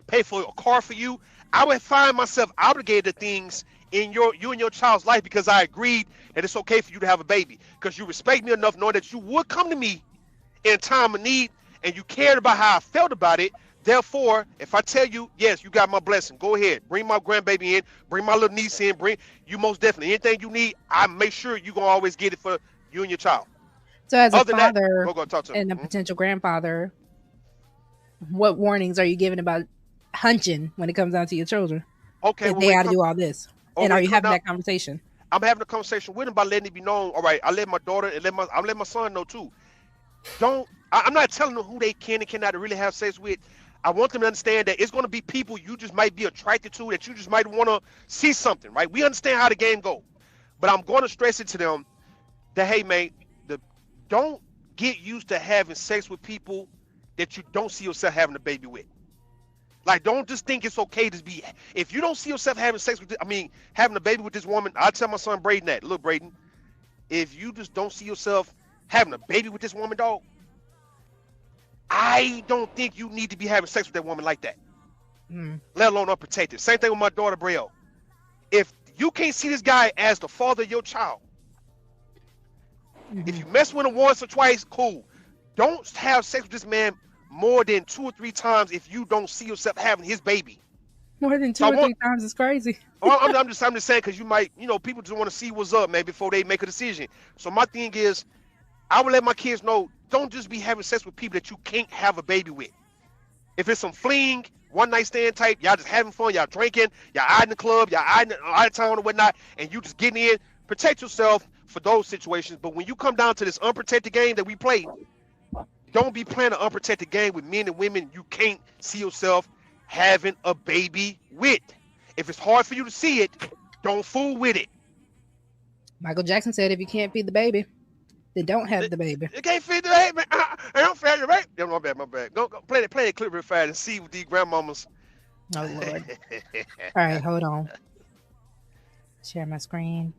S3: pay for a car for you, I would find myself obligated to things in you and your child's life because I agreed that it's okay for you to have a baby because you respect me enough knowing that you would come to me in time of need and you cared about how I felt about it. Therefore, if I tell you, yes, you got my blessing, go ahead, bring my grandbaby in, bring my little niece in, bring you most definitely anything you need. I make sure you're gonna always get it for you and your child.
S1: So, as a
S3: Other than that,
S1: father
S3: go talk to
S1: and a
S3: him.
S1: potential grandfather, what warnings are you giving about hunching when it comes down to your children?
S3: Okay,
S1: If
S3: well,
S1: they got to do all this, and are you having that conversation?
S3: I'm having a conversation with him by letting it be known. All right, I let my daughter and I let my son know too. I'm not telling them who they can and cannot really have sex with. I want them to understand that it's going to be people you just might be attracted to, that you just might want to see something, right? We understand how the game goes. But I'm going to stress it to them that, hey, man, don't get used to having sex with people that you don't see yourself having a baby with. Like, don't just think it's okay to be, if you don't see yourself having sex with, having a baby with this woman, I tell my son Braden that, look, Braden, if you just don't see yourself having a baby with this woman, dog, I don't think you need to be having sex with that woman like that, let alone unprotected. Same thing with my daughter, Braille. If you can't see this guy as the father of your child, if you mess with him once or twice, cool. Don't have sex with this man more than 2 or 3 times if you don't see yourself having his baby.
S1: More than 2 or 3 times is crazy.
S3: I'm just saying because you might, people just want to see what's up, man, before they make a decision. So my thing is, I would let my kids know, don't just be having sex with people that you can't have a baby with. If it's some fling, one night stand type, y'all just having fun, y'all drinking, y'all out in the club, y'all out of town or whatnot, and you just getting in, protect yourself for those situations. But when you come down to this unprotected game that we play, don't be playing an unprotected game with men and women you can't see yourself having a baby with. If it's hard for you to see it, don't fool with it.
S1: Michael Jackson said, if you can't feed the baby, then don't have the baby.
S3: You can't feed the baby. I don't feed the baby. My bad. Go play that clip real fast and see what these grandmamas.
S1: Oh, Lord. All right, hold on. Share my screen.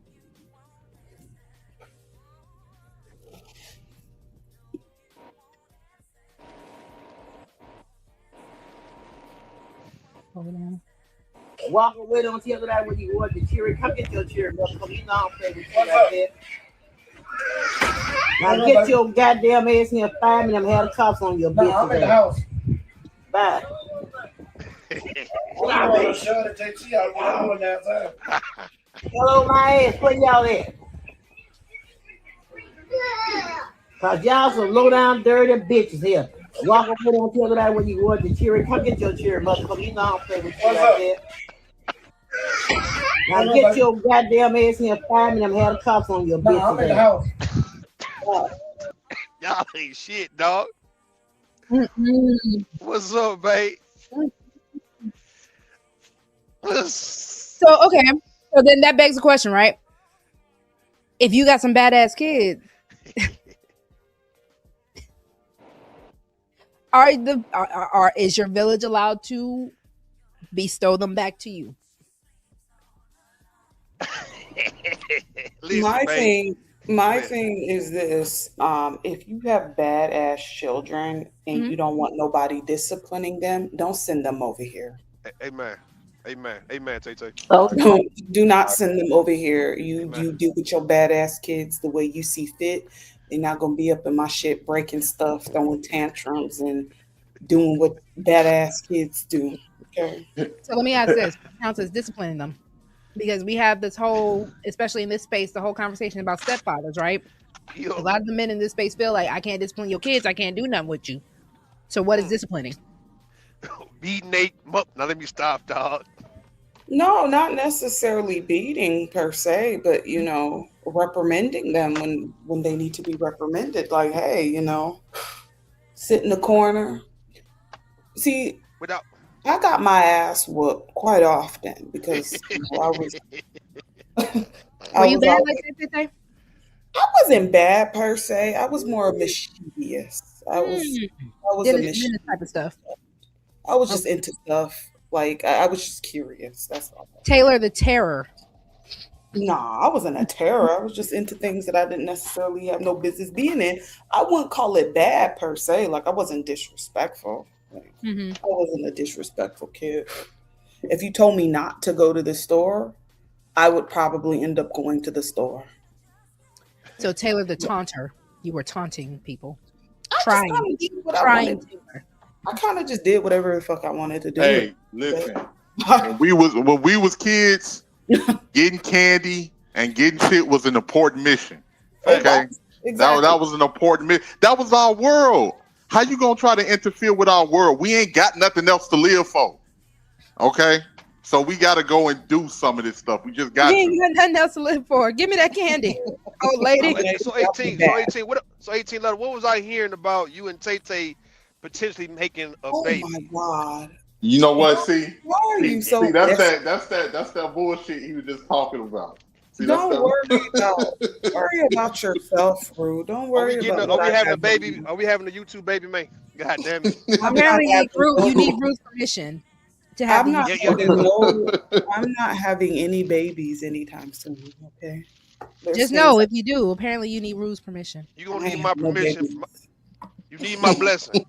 S1: Hold on.
S7: Walk away, don't tell that when you want the cheer. Come get your cheer, bro. Come, you know I'm playing with you like that. Now get your goddamn ass in here 5 minutes. I'm having cops on your bitch. I'm in the house. Bye. Hello, my ass. Where y'all at? Cause y'all some low down dirty bitches here. Walk over there and tell me that when you want the cherry. Come get your cherry, motherfucker. You know I don't play with you like that. Now get your goddamn ass in here 5 minutes. I'm having cops on your bitch. I'm in the house.
S3: Y'all ain't shit, dog.
S1: Mm-mm.
S3: What's up, babe?
S1: So okay, so then that begs the question, right? If you got some badass kids, is your village allowed to bestow them back to you?
S3: Listen,
S4: my thing is this: if you have badass children and you don't want nobody disciplining them, don't send them over here.
S3: Amen. Tay.
S4: Do not send them over here. You deal with your badass kids the way you see fit. They're not gonna be up in my shit breaking stuff, throwing tantrums, and doing what badass kids do. Okay.
S1: So let me ask this: what counts as disciplining them? Because we have this whole, especially in this space, the whole conversation about stepfathers, right? A lot of the men in this space feel like I can't discipline your kids, I can't do nothing with you. So what is disciplining?
S3: Beating Nate up. Now let me stop, dog.
S4: No, not necessarily beating per se, but reprimanding them when they need to be reprimanded. Like, hey, sit in the corner. See, I got my ass whooped quite often because I was.
S1: Were you bad like that?
S4: I wasn't bad per se. I was more mischievous. I was a mischievous
S1: type of stuff.
S4: I was just into stuff. Like I was just curious. That's all.
S1: Taylor the Terror.
S4: Nah, I wasn't a terror. I was just into things that I didn't necessarily have no business being in. I wouldn't call it bad per se. Like I wasn't disrespectful. Like, I wasn't a disrespectful kid. If you told me not to go to the store, I would probably end up going to the store.
S1: So Taylor the Taunter, you were taunting people.
S4: I kind of just did whatever the fuck I wanted to do.
S5: Hey, listen. when we was kids, getting candy and getting shit was an important mission. Okay, exactly. That was an important mission. That was our world. How you gonna try to interfere with our world? We ain't got nothing else to live for. Okay, so we got to go and do some of this stuff. We just got.
S1: You ain't got nothing else to live for. Give me that candy, old lady.
S3: So 18. So 18. What was I hearing about you and Tay potentially making a baby?
S4: Oh my god.
S5: You know what? See,
S4: why are you so?
S5: That's that bullshit he was just talking about. See,
S4: don't worry about yourself, Rue. Don't worry about.
S3: Are we having a baby? Are we having a YouTube baby, man? God damn it!
S1: Apparently, you need Rue's permission to have.
S4: I'm not having any babies anytime soon. Okay.
S1: Just know if you do, apparently you need Rue's permission.
S3: You gonna need my permission. You need my blessing.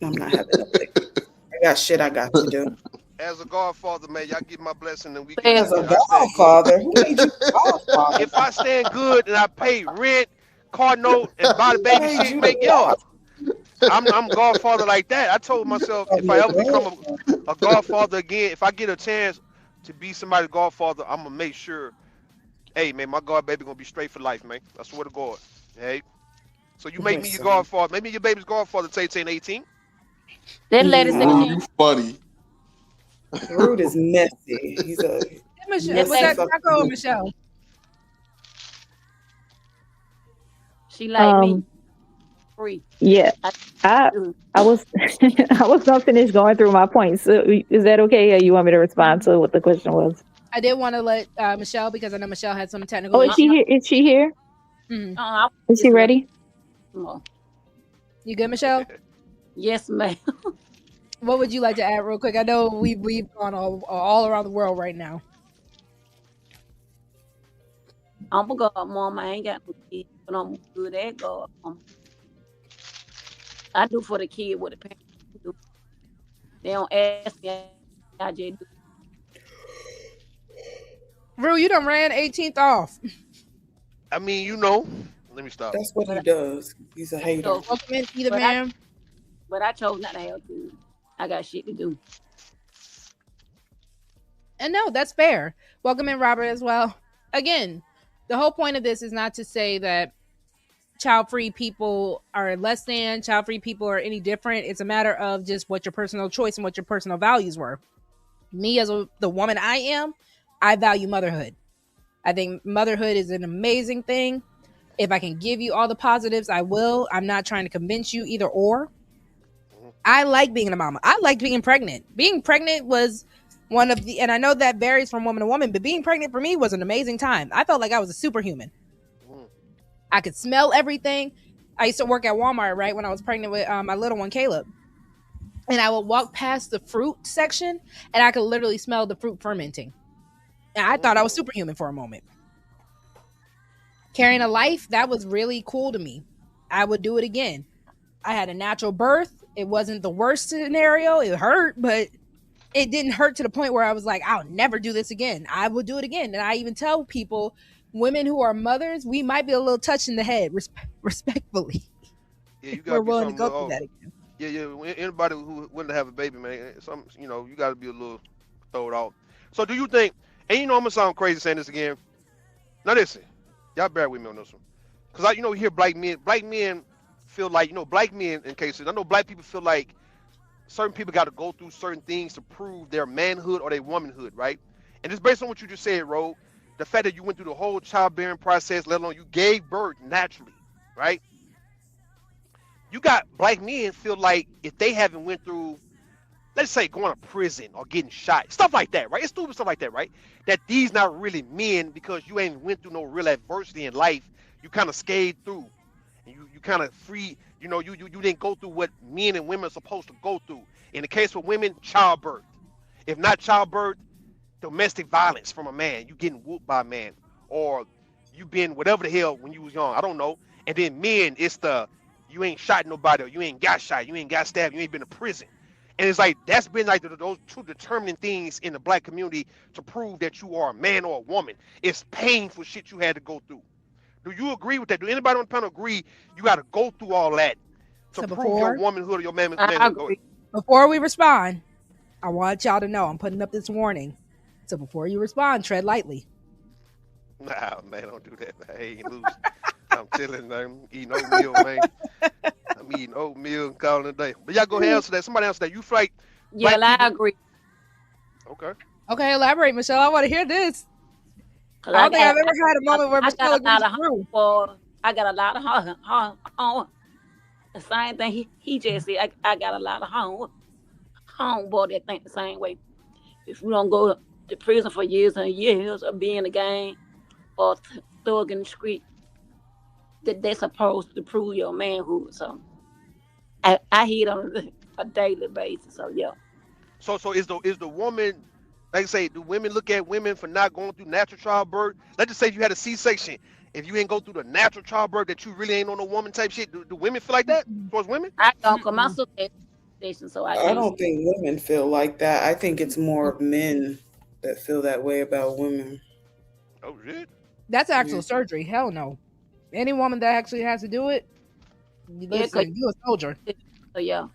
S4: I'm not having a baby. I got shit I got to do.
S3: As a godfather, man, y'all give my blessing and we can.
S4: As a godfather, who made you godfather?
S3: If I stand good and I pay rent, car note, and buy the baby shit, make y'all. I'm godfather like that. I told myself if I ever become a godfather again, if I get a chance to be somebody's godfather, I'm gonna make sure. Hey, man, my god baby gonna be straight for life, man. I swear to God. Hey. So you make me your godfather. Make me your baby's godfather. Tay 18.
S8: That lady said
S5: you funny.
S4: Rude is messy. He's a.
S1: Michelle, was that Taco or Michelle?
S8: She like me. Free.
S2: Yeah, I was I was gonna finish going through my points. So is that okay? Or you want me to respond to what the question was?
S1: I did want to let Michelle, because I know Michelle had some technical.
S2: Oh, is she here? Is she here? Is she ready?
S1: You good, Michelle?
S8: Yes, ma'am.
S1: What would you like to add real quick? I know we've gone all around the world right now.
S8: I'm a god mom. I ain't got no kids, but I'm good at God. I do for the kid what the parents do. They don't ask me. I just do.
S1: Rue, you done ran 18th off.
S3: I mean, let me stop.
S4: That's what
S8: But
S4: he does. He's a
S8: I
S4: hater.
S8: chose,
S1: Welcome in, either
S8: but I
S1: man.
S8: but I chose not to have kids. I got shit to do.
S1: And no, that's fair. Welcome in, Robert, as well. Again, the whole point of this is not to say that child-free people are less than, child-free people are any different. It's a matter of just what your personal choice and what your personal values were. Me, as the woman I am, I value motherhood. I think motherhood is an amazing thing. If I can give you all the positives, I will. I'm not trying to convince you either or. I like being a mama. I liked being pregnant. Being pregnant was one of the, and I know that varies from woman to woman, but being pregnant for me was an amazing time. I felt like I was a superhuman. I could smell everything. I used to work at Walmart, right, when I was pregnant with my little one, Caleb. And I would walk past the fruit section and I could literally smell the fruit fermenting. And I thought I was superhuman for a moment. Carrying a life, that was really cool to me. I would do it again. I had a natural birth. It wasn't the worst scenario. It hurt, but it didn't hurt to the point where I was like, I'll never do this again. I would do it again. And I even tell people, women who are mothers, we might be a little touched in the head, respectfully.
S3: Yeah, you
S1: We're
S3: gotta be
S1: willing to
S3: something.
S1: go through that again.
S3: Yeah. Anybody who willing to have a baby, man, you gotta be a little throwed off. So, do you think? And I'm gonna sound crazy saying this again. Now listen, y'all bear with me on this one, cause we hear black men feel like black men in cases. I know black people feel like certain people got to go through certain things to prove their manhood or their womanhood, right? And it's based on what you just said, Ro. The fact that you went through the whole childbearing process, let alone you gave birth naturally, right? You got black men feel like if they haven't went through, let's say, going to prison or getting shot, stuff like that, right? It's stupid stuff like that, right? That these not really men because you ain't went through no real adversity in life. You kind of skated through, and you kind of free. You didn't go through what men and women are supposed to go through. In the case of women, childbirth. If not childbirth, domestic violence from a man. You getting whooped by a man, or you been whatever the hell when you was young. I don't know. And then men, it's the you ain't shot nobody, or you ain't got shot, you ain't got stabbed, you ain't been to prison. And it's like that's been like those two determining things in the black community to prove that you are a man or a woman. It's painful shit you had to go through. Do you agree with that? Do anybody on the panel agree you got to go through all that to prove your womanhood or your manhood?
S1: Before we respond, I want y'all to know I'm putting up this warning. So before you respond, tread lightly.
S3: Nah, man, don't do that. Man. I ain't loose. I'm chilling. I'm eating oatmeal, man. I'm eating oatmeal and calling it a day. But y'all go ahead and answer that. Somebody answer that. You feel like
S8: Yeah, I agree.
S3: Okay.
S1: Okay, elaborate, Michelle. I want to hear this. I don't think I've ever had a moment where Michelle agrees through.
S8: I got a lot of the same thing he just said. I got a lot of homeboy that think the same way. If you don't go to prison for years and years or be in the gang or thug in the street, that they're supposed to prove your manhood. So I hear it on a daily basis. So yeah.
S3: So is the woman, like I say, do women look at women for not going through natural childbirth? Let's just say if you had a C-section, if you ain't go through the natural childbirth, that you really ain't on a woman type shit. Do women feel like that towards women?
S8: I don't come out station, so
S4: I don't think women feel like that. I think it's more of men that feel that way about women.
S3: Oh shit.
S1: That's actual surgery. Hell no. Any woman that actually has to do it, listen, you a soldier.
S8: Yeah.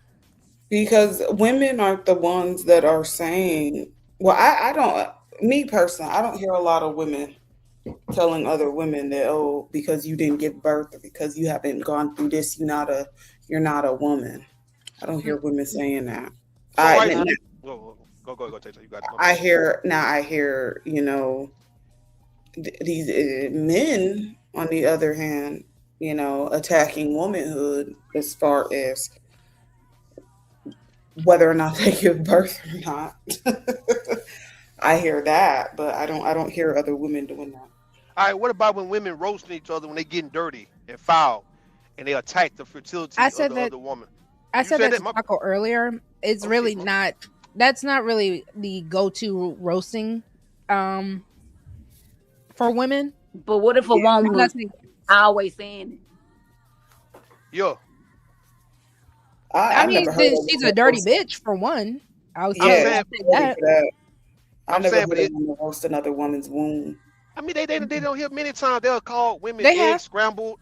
S4: Because women aren't the ones that are saying, well, I don't, me personally, I don't hear a lot of women telling other women that, oh, because you didn't give birth or because you haven't gone through this, you're not a woman. I don't hear women saying that.
S3: Go, Taylor. You got it.
S4: I hear, these men, on the other hand, attacking womanhood as far as whether or not they give birth or not. I hear that, but I don't hear other women doing that.
S3: All right, what about when women roasting each other when they getting dirty and foul and they attack the fertility of the other woman?
S1: I said that to Taco earlier. It's really not. That's not really the go-to roasting for women.
S8: But what if a woman was always saying it?
S3: Yeah.
S1: I mean, she's a dirty bitch for one. I was saying
S4: that. I never heard a woman roast another woman's womb.
S3: I mean, they don't hear many times they'll call women
S1: They have.
S3: eggs scrambled.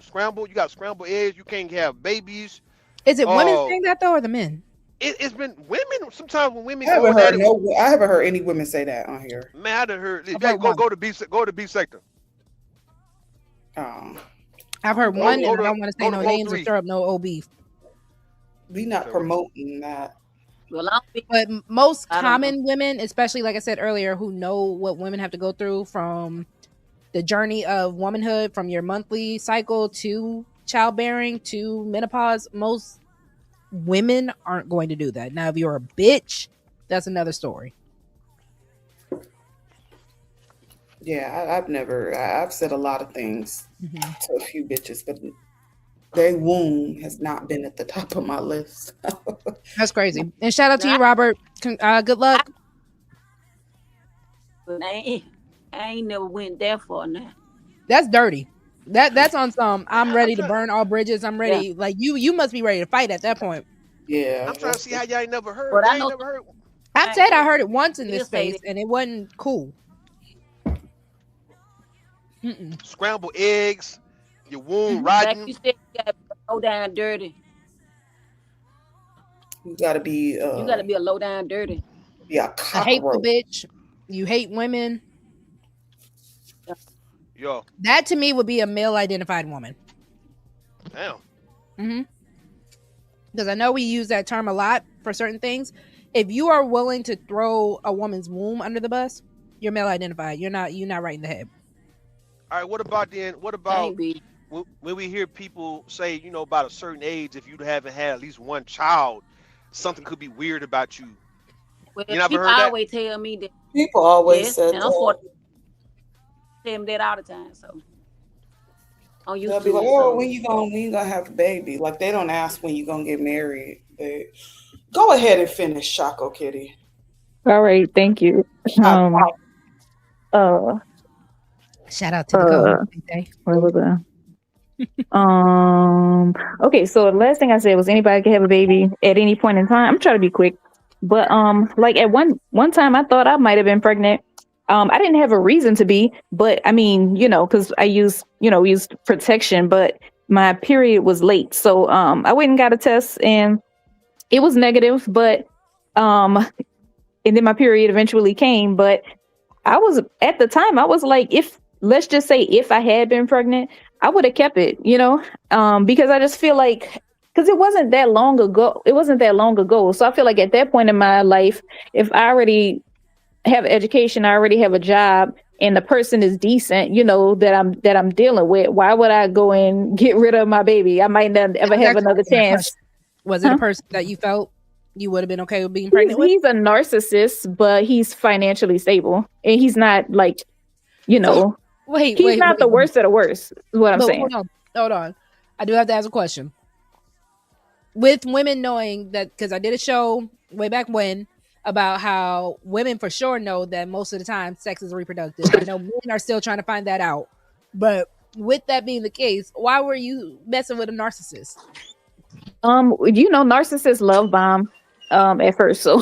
S3: You got scrambled eggs. You can't have babies.
S1: Is it women
S3: Oh,
S1: saying that though, or the men?
S3: it's been women. Sometimes when women
S4: I haven't
S3: going at
S4: heard
S3: it,
S4: no. I haven't heard any women say that on here.
S3: man, I done heard.
S1: I've
S3: Hey,
S1: heard one.
S3: go to beef sector.
S4: Um,
S1: I've heard
S3: Go
S1: one,
S3: go
S1: and I
S3: to
S1: don't want to say
S3: go to
S1: no
S3: flow
S1: names or
S3: 3.
S1: stir up no old beef.
S4: we not
S3: Okay,
S4: promoting that.
S8: Well, I don't think,
S1: But most
S8: I don't know.
S1: common women, especially like I said earlier, who know what women have to go through from the journey of womanhood, from your monthly cycle to childbearing to menopause, most women aren't going to do that. Now, if you're a bitch, that's another story.
S4: Yeah, I've never. I've said a lot of things
S1: Mhm.
S4: to a few bitches, but their womb has not been at the top of my list.
S1: That's crazy. And shout out to you,
S8: Nah,
S1: Robert. Good luck.
S8: but I ain't never went that far now.
S1: That's dirty. That's on some. I'm ready to burn all bridges. I'm
S8: Yeah.
S1: ready. Like you must be ready to fight at that point.
S4: Yeah,
S3: I'm trying to see how y'all ain't never heard.
S8: But
S3: Y'all
S8: I
S3: ain't
S8: know
S3: never heard
S1: I said I heard it once in this
S8: He'll say
S1: space, and it wasn't cool. Mm-mm.
S3: scrambled eggs, your womb
S8: like
S3: rotten.
S8: you said, you gotta be low down dirty.
S4: you gotta be.
S8: You gotta be a low down dirty.
S4: Be a
S1: A hateful
S4: cockroach.
S1: bitch. You hate women.
S3: Yo,
S1: That to me would be a male identified woman.
S3: damn.
S1: Mm-hmm. Because I know we use that term a lot for certain things. If you are willing to throw a woman's womb under the bus, you're male identified. You're not right in the head.
S3: All right, what about then? What about
S8: Can't be.
S3: when we hear people say, about a certain age, if you haven't had at least one child, something could be weird about you.
S8: Well,
S3: You never
S8: people
S3: heard that?
S8: always tell me that.
S4: People always
S8: Yes,
S4: said
S8: and I'm
S4: that.
S8: 40. Tell me that all the time. So I'm used
S4: They'll be
S8: to
S4: like,
S8: it.
S4: "Oh,
S8: So
S4: when you gonna have a baby?" Like they don't ask when you gonna get married. They go ahead and finish, Shaco Kitty.
S2: All right, thank you. Uh,
S1: Shout out to Nicole.
S2: where was I? Okay, so the last thing I said was anybody can have a baby at any point in time. I'm trying to be quick, but like at one time I thought I might have been pregnant. I didn't have a reason to be, but I mean, because I used protection, but my period was late, so I went and got a test and it was negative, but and then my period eventually came, but I was at the time I was like, let's just say if I had been pregnant, I would have kept it, because I just feel like because it wasn't that long ago. So I feel like at that point in my life, if I already have education, I already have a job, and the person is decent, that I'm dealing with, why would I go and get rid of my baby? I might not ever have another chance.
S1: Was it a person that you felt you would have been okay with being pregnant with?
S2: He's a narcissist, but he's financially stable, and he's not like,
S1: So,
S2: he's not the worst of the worst. Is what I'm saying.
S1: Hold on. I do have to ask a question. With women knowing that, because I did a show way back when about how women for sure know that most of the time sex is reproductive. I know men are still trying to find that out. But with that being the case, why were you messing with a narcissist?
S2: Narcissists love bomb at first, so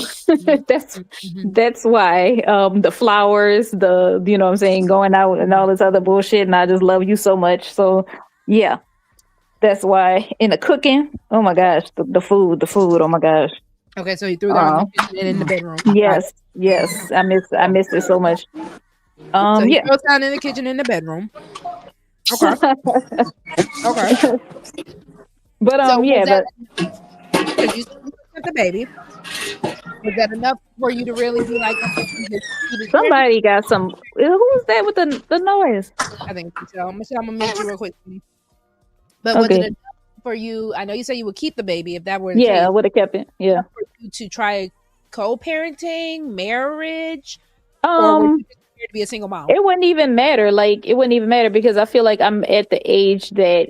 S2: that's why the flowers, the what I'm saying, going out and all this other bullshit, and I just love you so much. So yeah, that's why. In the cooking, oh my gosh, the food, oh my gosh.
S1: Okay, so you threw that on the kitchen and in the bedroom.
S2: Yes, I missed it so much.
S1: So you
S2: yeah.
S1: throw down in the kitchen in the bedroom. Okay. Okay.
S2: But
S1: So
S2: because
S1: you with the baby, was that enough for you to really be like,
S2: somebody got some? Who's that with the noise?
S1: I think so. I'm gonna mute you real quick. But was it enough for you? I know you said you would keep the baby if that were the case.
S2: I would have kept it. Yeah.
S1: For you to try co-parenting, marriage, or were you just here to be a single mom?
S2: It wouldn't even matter. Because I feel like I'm at the age that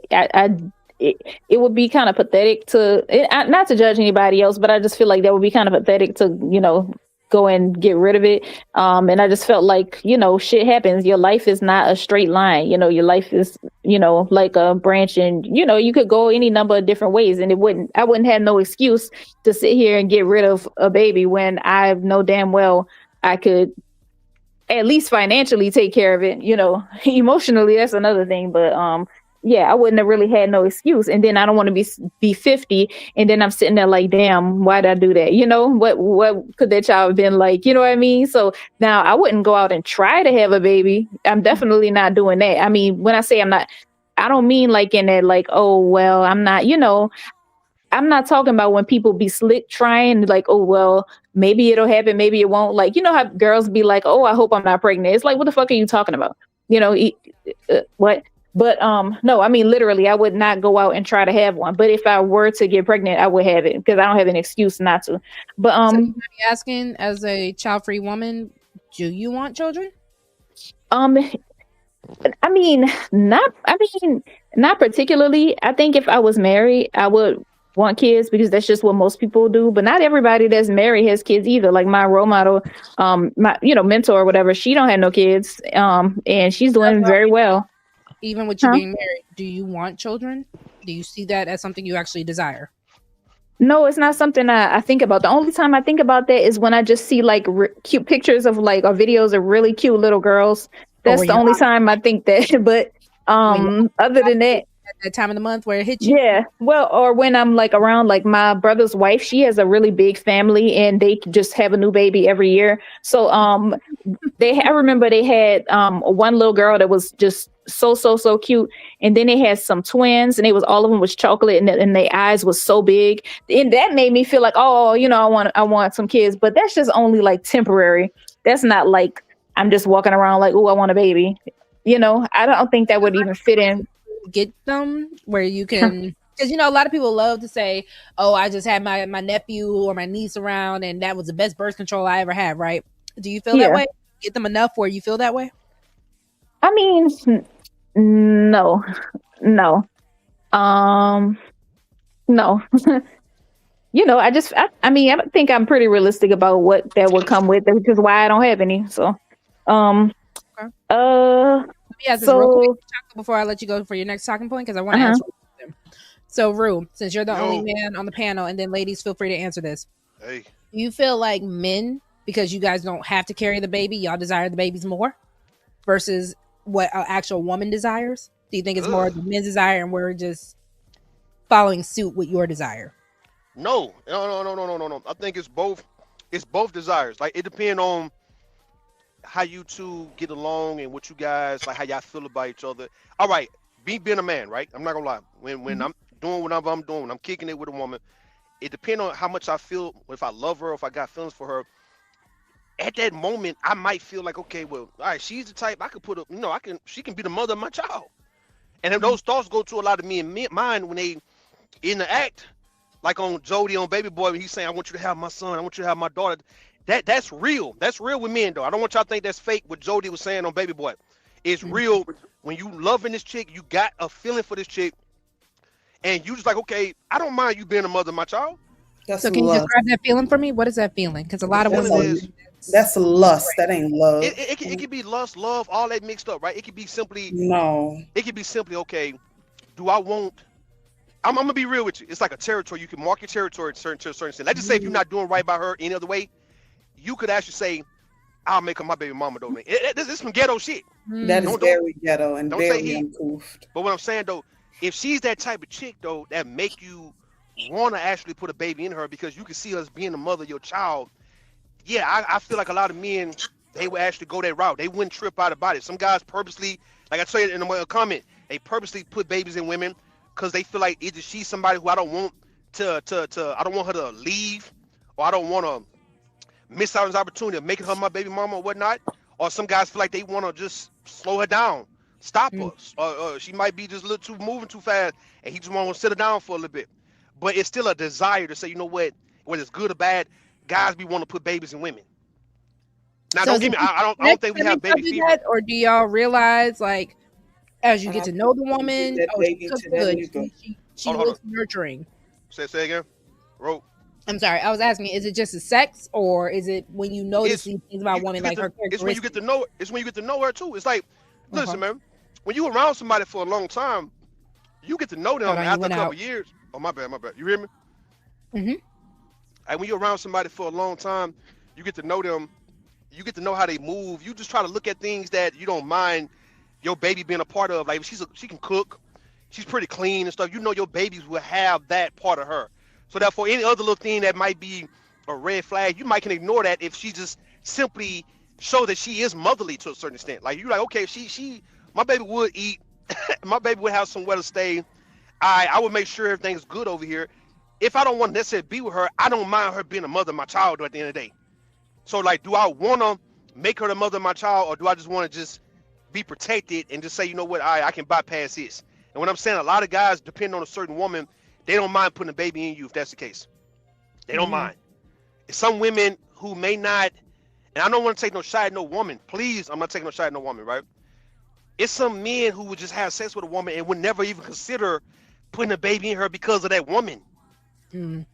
S2: it would be kind of pathetic to not to judge anybody else, but I just feel like that would be kind of pathetic to go and get rid of it. And I just felt like shit happens. Your life is not a straight line. Your life is like a branch, and you could go any number of different ways, and I wouldn't have no excuse to sit here and get rid of a baby when I know damn well I could at least financially take care of it. Emotionally, that's another thing. But yeah, I wouldn't have really had no excuse. And then I don't want to be 50, and then I'm sitting there like, damn, why did I do that? What could that child have been like? You know what I mean? So now I wouldn't go out and try to have a baby. I'm definitely not doing that. I mean, when I say I'm not, I don't mean like in that, like, oh, well, I'm not, I'm not talking about when people be slick trying, like, oh, well, maybe it'll happen, maybe it won't. Like, how girls be like, oh, I hope I'm not pregnant. It's like, what the fuck are you talking about? What? But no, I mean, literally, I would not go out and try to have one. But if I were to get pregnant, I would have it because I don't have an excuse not to. But
S1: So you might be asking, as a child-free woman, do you want children?
S2: I mean, not particularly. I think if I was married, I would want kids because that's just what most people do. But not everybody that's married has kids either. Like my role model, my mentor or whatever, she don't have no kids, and she's doing very well.
S1: Even with you being married, do you want children? Do you see that as something you actually desire?
S2: No, it's not something I think about. The only time I think about that is when I just see like cute pictures of like or videos of really cute little girls. That's the only time I think that. But other than that,
S1: at that time of the month where it hits you.
S2: Yeah, well, or when I'm like around, like my brother's wife, she has a really big family, and they just have a new baby every year. So I remember they had one little girl that was just so cute, and then they had some twins, and all of them was chocolate, and their eyes was so big, and that made me feel like, oh, I want some kids, but that's just only like temporary. That's not like I'm just walking around like, oh, I want a baby. I don't think that would even fit in.
S1: Get them where you can, because a lot of people love to say, oh, I just had my nephew or my niece around and that was the best birth control I ever had, right? Do you feel that way? Get them enough where you feel that way?
S2: I mean, no. No. I think I'm pretty realistic about what that would come with, which is why I don't have any. So
S1: Let me ask this real quick before I let you go for your next talking point, because I want to ask you something. So, Rue, since you're the only man on the panel, and then ladies, feel free to answer this.
S3: Hey.
S1: Do you feel like men, because you guys don't have to carry the baby, y'all desire the babies more versus what an actual woman desires? Do you think it's more the men's desire and we're just following suit with your desire?
S3: No. I think it's both. It's both desires. Like, it depends on how you two get along and what you guys like, how y'all feel about each other. All right, being a man, right? I'm not gonna lie. When I'm doing what I'm doing, when I'm kicking it with a woman, it depends on how much I feel. If I love her, if I got feelings for her. At that moment, I might feel like, okay, well, all right, she's the type I could put up. She can be the mother of my child. And if those thoughts go to a lot of me and mine when they in the act, like on Jody on Baby Boy, when he's saying, I want you to have my son, I want you to have my daughter. That's real. That's real with men, though. I don't want y'all to think that's fake what Jody was saying on Baby Boy. It's real when you loving this chick, you got a feeling for this chick, and you just like, okay, I don't mind you being a mother of my child.
S1: So can you describe that feeling for me? What is that feeling? Because a lot of women,
S4: that's lust. That ain't love.
S3: It can be lust, love, all that mixed up, right? It could be simply okay, do I want? I'm gonna be real with you. It's like a territory. You can mark your territory to a certain extent. Let's just say if you're not doing right by her any other way, you could actually say, I'll make her my baby mama, though. This is some ghetto shit.
S4: That is very ghetto and very uncouth.
S3: But what I'm saying, though, if she's that type of chick, though, that make you want to actually put a baby in her because you can see us being the mother of your child, yeah, I feel like a lot of men, they would actually go that route. They wouldn't trip out about it. Some guys purposely, like I said in a comment, they purposely put babies in women because they feel like either she's somebody who I don't want I don't want her to leave, or I don't want to miss out on this opportunity of making her my baby mama or whatnot. Or some guys feel like they want to just slow her down, stop us, or she might be just a little too moving too fast, and he just want to sit her down for a little bit. But it's still a desire to say, you know what, whether it's good or bad, guys be want to put babies in women. Now, don't get me. I don't think we have baby fever.
S1: Or do y'all realize, like, as you get to know the woman, she looks nurturing.
S3: Say again. Rope.
S1: I'm sorry. I was asking, is it just the sex, or is it when you notice these things about women, like her characteristics?
S3: It's when you get to know. It's when you get to know her too. It's like, listen, man. When you around somebody for a long time, you get to know them after a couple years. Oh, my bad. You hear me?
S1: Mm-hmm.
S3: And when you're around somebody for a long time, you get to know them. You get to know how they move. You just try to look at things that you don't mind your baby being a part of. Like she can cook, she's pretty clean and stuff. You know your babies will have that part of her. So therefore, any other little thing that might be a red flag, you might can ignore that if she just simply show that she is motherly to a certain extent. Like you're like, okay, if she my baby would eat, my baby would have somewhere to stay. I would make sure everything's good over here. If I don't want to necessarily be with her, I don't mind her being a mother of my child at the end of the day. So like, do I want to make her the mother of my child, or do I just want to just be protected and just say, you know what, I can bypass this? And what I'm saying, a lot of guys, depending on a certain woman, they don't mind putting a baby in you if that's the case. They don't mind. Some women who may not, and I don't want to take no shot at no woman. Please, I'm not taking no shot at no woman, right? It's some men who would just have sex with a woman and would never even consider putting a baby in her because of that woman.
S1: And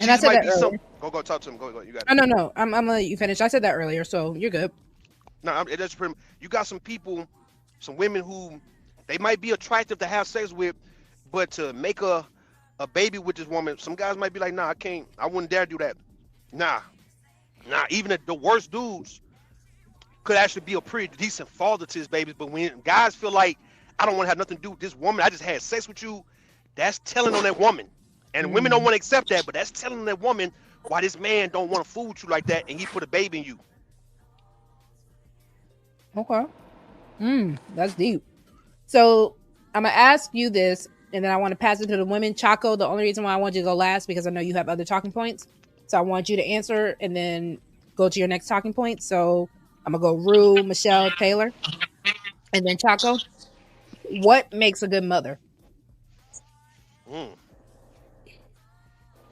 S1: I said that earlier.
S3: Go talk to him. Go. You got it.
S1: Oh, no. I'm gonna let you finish. I said that earlier, so you're good.
S3: No, that's pretty. You got some people, some women who they might be attractive to have sex with, but to make a baby with this woman, some guys might be like, nah, I can't. I wouldn't dare do that. Nah. Even the worst dudes could actually be a pretty decent father to his babies. But when guys feel like I don't want to have nothing to do with this woman, I just had sex with you, that's telling on that woman. And women don't want to accept that, but that's telling that woman why this man don't want to fool with you like that, and he put a baby in you.
S1: Okay. That's deep. So I'm gonna ask you this, and then I want to pass it to the women. Chaco, the only reason why I want you to go last because I know you have other talking points. So I want you to answer and then go to your next talking point. So I'm gonna go Rue, Michelle, Taylor, and then Chaco. What makes a good mother?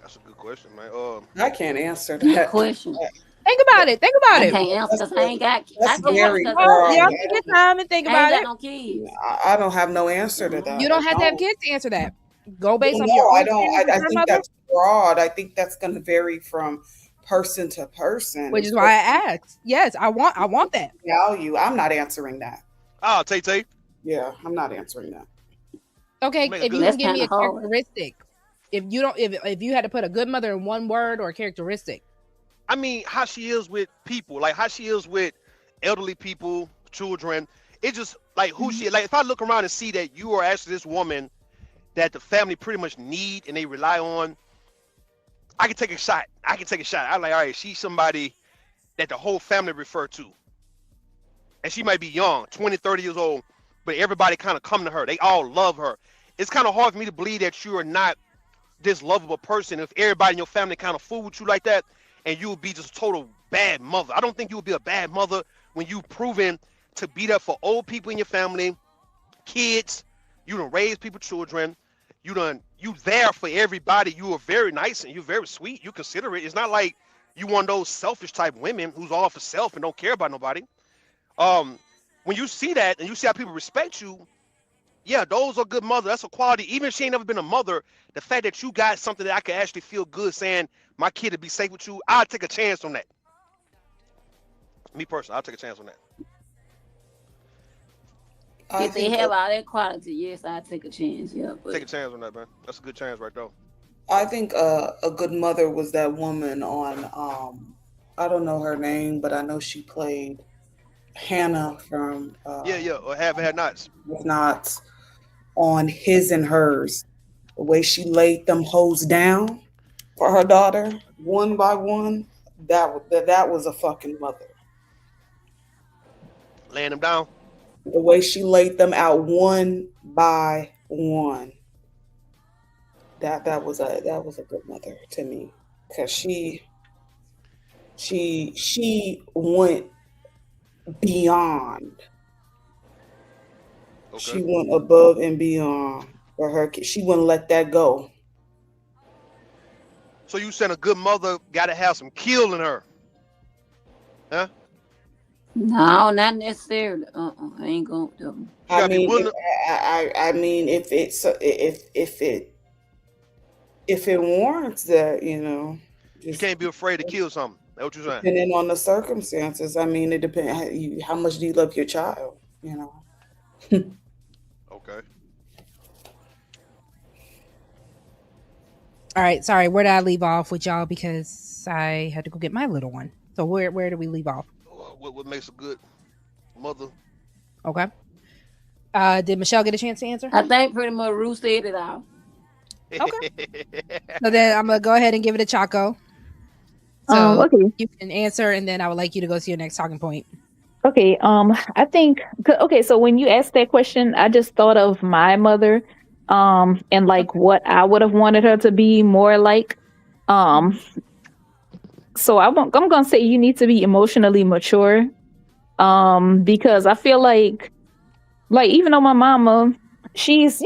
S3: That's a good question, man.
S4: I can't answer that.
S8: Good question.
S1: Think about it.
S8: I can't answer because I ain't got.
S4: That's
S8: I
S4: very
S8: can't
S4: broad.
S1: Y'all take your time and think about it.
S8: No kids.
S4: I don't have no answer to that.
S1: You don't have to have kids to answer that. Go based on
S4: No,
S1: your own
S4: I don't.
S1: experience
S4: I
S1: with your
S4: think
S1: mother,
S4: that's broad. I think that's going to vary from person to person.
S1: which is why I asked. Yes, I want that.
S4: Value. I'm not answering that.
S3: Oh, Tay.
S4: Yeah, I'm not answering that.
S1: Okay,
S3: Make a
S1: if you
S3: good-
S1: can give me a
S8: That's kinda hard.
S1: characteristic, if you had to put a good mother in one word or a characteristic,
S3: I mean, how she is with people, like how she is with elderly people, children. It just like who she like. If I look around and see that you are actually this woman that the family pretty much need and they rely on, I can take a shot. I'm like, all right, she's somebody that the whole family refer to. And she might be young, 20, 30 years old, but everybody kind of come to her. They all love her. It's kind of hard for me to believe that you are not this lovable person if everybody in your family kind of fool with you like that, and you would be just a total bad mother. I don't think you would be a bad mother when you've proven to be there for old people in your family, kids. You done raise people, children. You there for everybody. You are very nice and you're very sweet. You considerate. It's not like you one of those selfish type women who's all for self and don't care about nobody. When you see that and you see how people respect you, yeah, those are good mother. That's a quality. Even if she ain't never been a mother, the fact that you got something that I can actually feel good saying my kid to be safe with you, I'll take a chance on that. Me personally, I'll take a chance on that.
S8: If they have all that quality, yes, I take a chance. Yeah, but
S3: Take a chance on that, man. That's a good chance right there.
S4: I think a good mother was that woman on I don't know her name, but I know she played Hannah from
S3: or have had nots.
S4: If Not on His and Hers. The way she laid them hoes down for her daughter one by one, that was a fucking mother.
S3: Laying them down.
S4: The way she laid them out one by one. That was a good mother to me, because she went beyond.
S3: Okay.
S4: She went above and beyond for her kid. She wouldn't let that go.
S3: So you said a good mother got to have some kill in her, huh?
S8: no, not necessarily. I ain't going to.
S4: I
S3: gotta be
S4: mean,
S3: willing
S4: I mean, if it warrants that,
S3: You
S4: just
S3: can't be afraid to kill something. That's what you're saying.
S4: depending on the circumstances. I mean, it depends. How much do you love your child?
S3: Okay.
S1: all right. Sorry, where did I leave off with y'all? Because I had to go get my little one. So where do we leave off?
S3: What makes a good mother?
S1: Okay. Did Michelle get a chance to answer?
S8: I think pretty much Ruth said it all.
S1: Okay. So then I'm gonna go ahead and give it a Chaco. So
S2: Okay.
S1: you can answer, and then I would like you to go to your next talking point.
S2: Okay. I think. Okay. So when you asked that question, I just thought of my mother, and like what I would have wanted her to be more like. So I'm gonna say you need to be emotionally mature, because I feel like even though my mama, she's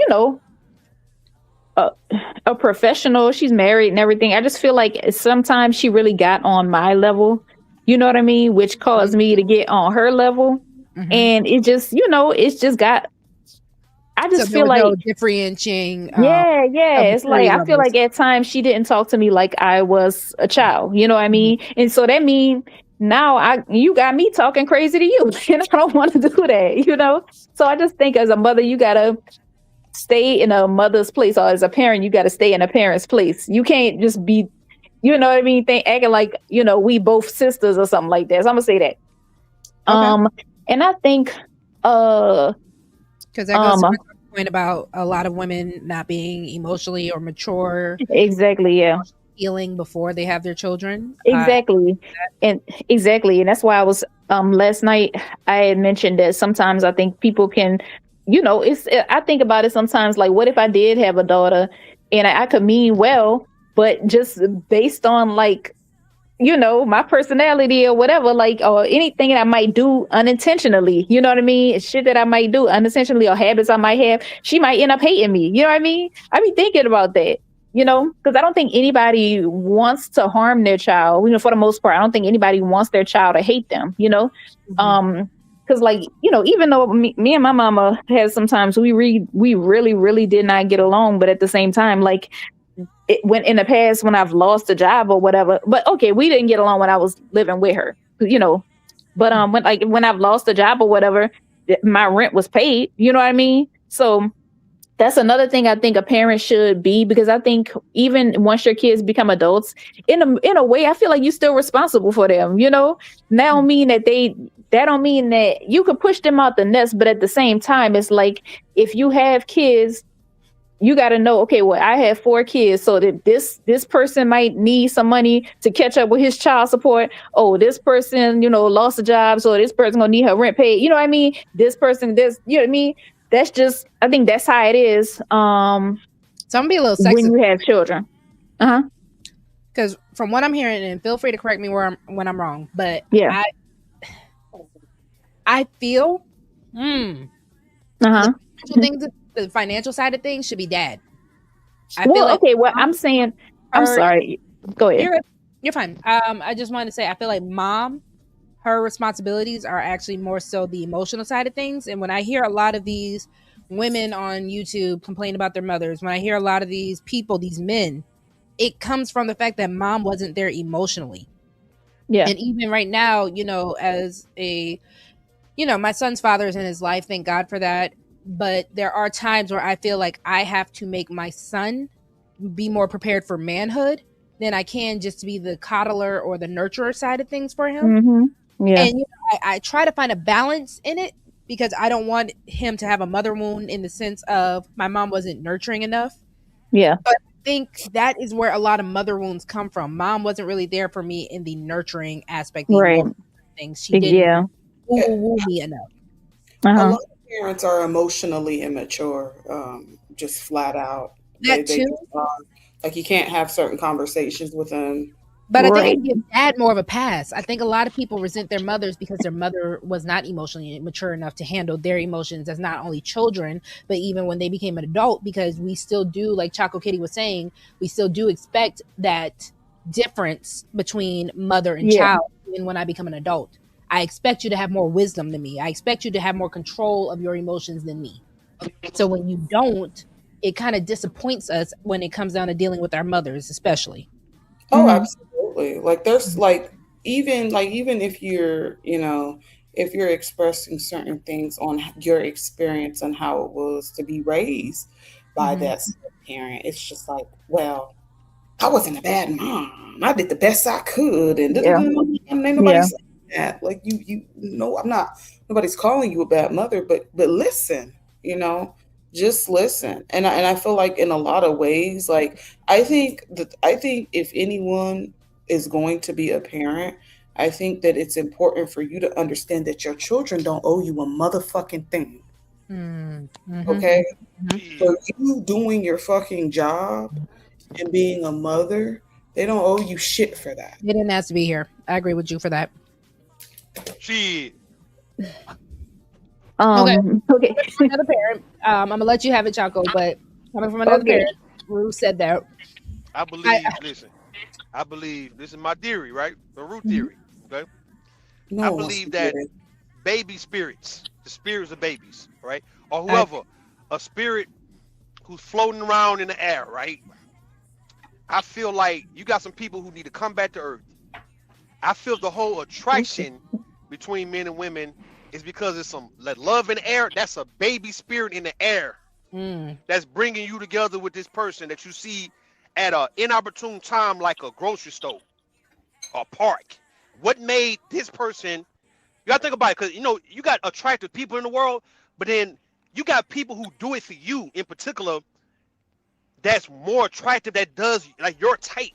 S2: a professional, she's married and everything. I just feel like sometimes she really got on my level, you know what I mean, which caused me to get on her level, and it just it's just got. I just
S1: so there
S2: feel
S1: was
S2: like
S1: no differentiating.
S2: yeah,
S1: of
S2: it's like
S1: maturity
S2: I feel
S1: levels.
S2: like at times she didn't talk to me like I was a child, you know what I mean? And so that means now you got me talking crazy to you, and I don't want to do that, you know? So I just think as a mother, you gotta stay in a mother's place, or as a parent, you gotta stay in a parent's place. You can't just be, you know what I mean, acting like, we both sisters or something like that. So I'm gonna say that. And I think
S1: because that goes to my point about a lot of women not being emotionally or mature,
S2: exactly, yeah,
S1: healing before they have their children.
S2: Exactly. And that's why I was last night I had mentioned that sometimes I think people can, I think about it sometimes like, what if I did have a daughter and I could mean well, but just based on like, my personality or whatever, like, or anything that I might do unintentionally, you know what I mean? It's shit that I might do unintentionally, or habits I might have, she might end up hating me. You know what I mean? I be thinking about that, because I don't think anybody wants to harm their child. For the most part, I don't think anybody wants their child to hate them, because like, even though me and my mama has sometimes we really, really did not get along, but at the same time, like, it went in the past when I've lost a job or whatever. But okay, we didn't get along when I was living with her, But when I've lost a job or whatever, my rent was paid. You know what I mean? So that's another thing I think a parent should be, because I think even once your kids become adults, in a way, I feel like you're still responsible for them. That don't mean that don't mean that you could push them out the nest, but at the same time, it's like if you have kids, you got to know, okay, well, I have 4 kids, so that this person might need some money to catch up with his child support. Oh, this person, lost a job, so this person gonna need her rent paid. You know what I mean? This person, you know what I mean? That's just, I think that's how it is.
S1: So I'm gonna be a little sexist
S2: when you have children.
S1: Because from what I'm hearing, and feel free to correct me when I'm wrong, but
S2: yeah,
S1: I feel the financial side of things should be dad.
S2: I'm saying, I'm sorry. Go ahead.
S1: You're fine. I just wanted to say, I feel like mom, her responsibilities are actually more so the emotional side of things. And when I hear a lot of these women on YouTube complain about their mothers, when I hear a lot of these people, these men, it comes from the fact that mom wasn't there emotionally.
S2: Yeah.
S1: And even right now, as my son's father is in his life, thank God for that. But there are times where I feel like I have to make my son be more prepared for manhood than I can just to be the coddler or the nurturer side of things for him.
S2: Yeah.
S1: And I try to find a balance in it, because I don't want him to have a mother wound in the sense of my mom wasn't nurturing enough.
S2: Yeah.
S1: But I think that is where a lot of mother wounds come from. Mom wasn't really there for me in the nurturing aspect.
S2: Right.
S1: Things she didn't woo me enough.
S4: A lot of parents are emotionally immature, just flat out.
S1: That too.
S4: Like you can't have certain conversations with them.
S1: But I think I give dad more of a pass. I think a lot of people resent their mothers because their mother was not emotionally mature enough to handle their emotions as not only children, but even when they became an adult, because we still do, like Choco Kitty was saying, we still do expect that difference between mother and child. Even when I become an adult, I expect you to have more wisdom than me. I expect you to have more control of your emotions than me. So when you don't, it kind of disappoints us when it comes down to dealing with our mothers, especially.
S4: Oh, absolutely. Like there's even if you're, if you're expressing certain things on your experience and how it was to be raised by that parent, it's just like, well, I wasn't a bad mom. I did the best I could, and
S2: Yeah.
S4: ain't nobody saying that. Like you know, I'm not. Nobody's calling you a bad mother, but listen, just listen. And I feel like in a lot of ways, like I think if anyone is going to be a parent, I think that it's important for you to understand that your children don't owe you a motherfucking thing.
S1: Mm-hmm.
S4: Okay?
S1: Mm-hmm.
S4: For you doing your fucking job and being a mother, they don't owe you shit for that.
S1: They didn't ask to be here. I agree with you for that.
S3: Shit.
S1: Okay.
S2: Okay.
S1: Another parent. I'm gonna let you have it, Chaco, but coming from another parent, Rue said that.
S3: I believe. Listen, I believe this is my theory, right? The root theory. Okay.
S4: No
S3: I
S4: one wants
S3: believe
S4: to hear
S3: that
S4: it.
S3: baby spirits, the spirits of babies, right, or whoever, a spirit who's floating around in the air, right? I feel like you got some people who need to come back to earth. I feel the whole attraction between men and women is because it's some love in the air. That's a baby spirit in the air that's bringing you together with this person that you see at an inopportune time, like a grocery store or park. What made this person? You gotta think about it, because you got attractive people in the world, but then you got people who do it for you in particular. That's more attractive, that does like your type.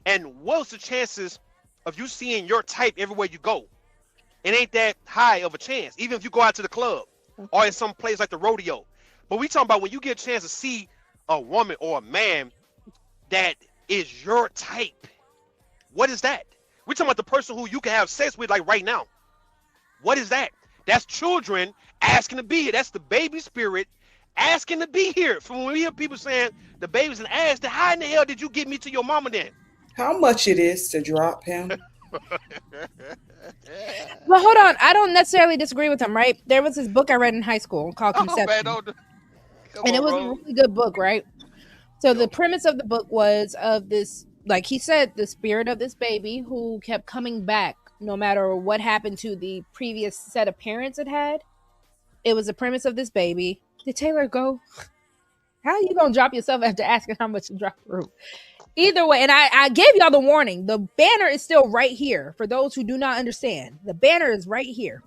S3: And what's the chances of you seeing your type everywhere you go? It ain't that high of a chance, even if you go out to the club or in some place like the rodeo. But we talking about when you get a chance to see a woman or a man that is your type. What is that? We're talking about the person who you can have sex with like right now. What is that? That's children asking to be here. That's the baby spirit asking to be here. From when we hear people saying the baby's an ass, then how in the hell did you get me to your mama then?
S4: How much it is to drop him?
S1: Well, hold on. I don't necessarily disagree with him, right? There was this book I read in high school called Conception. And it was a really good book, right? So the premise of the book was of this, like he said, the spirit of this baby who kept coming back no matter what happened to the previous set of parents it had. It was the premise of this baby. Did Taylor go? How are you gonna drop yourself after asking how much you dropped through? Either way, and I gave y'all the warning. The banner is still right here for those who do not understand. The banner is right here.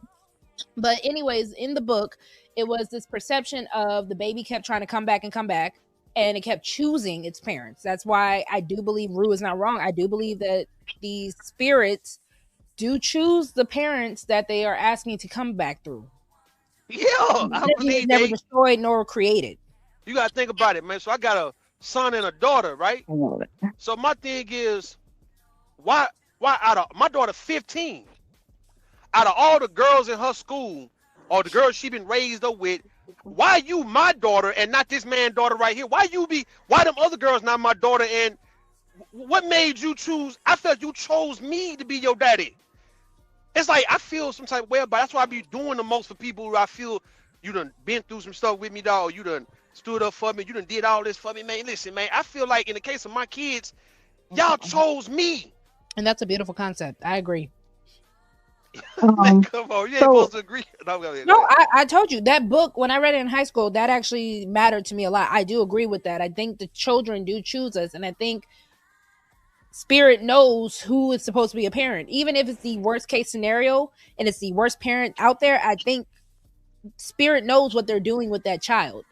S1: But anyways, in the book, it was this perception of the baby kept trying to come back, and it kept choosing its parents. That's why I do believe Rue is not wrong. I do believe that these spirits do choose the parents that they are asking to come back through.
S3: Yeah, I believe
S1: never destroyed nor created.
S3: You gotta think about it, man. So I got a son and a daughter, right? So my thing is, why out of my daughter 15, out of all the girls in her school or the girls she been raised up with, why you my daughter and not this man's daughter right here? Why them other girls not my daughter? And what made you choose? I felt you chose me to be your daddy. It's like I feel some type of way about it. That's why I be doing the most for people who I feel you done been through some stuff with me, dog. You done stood up for me. You done did all this for me, man. Listen, man, I feel like in the case of my kids, y'all chose me.
S1: And that's a beautiful concept. I agree.
S3: Man, come on, you ain't supposed to agree.
S1: No, I told you that book, when I read it in high school, that actually mattered to me a lot. I do agree with that. I think the children do choose us, and I think spirit knows who is supposed to be a parent. Even if it's the worst case scenario and it's the worst parent out there, I think spirit knows what they're doing with that child.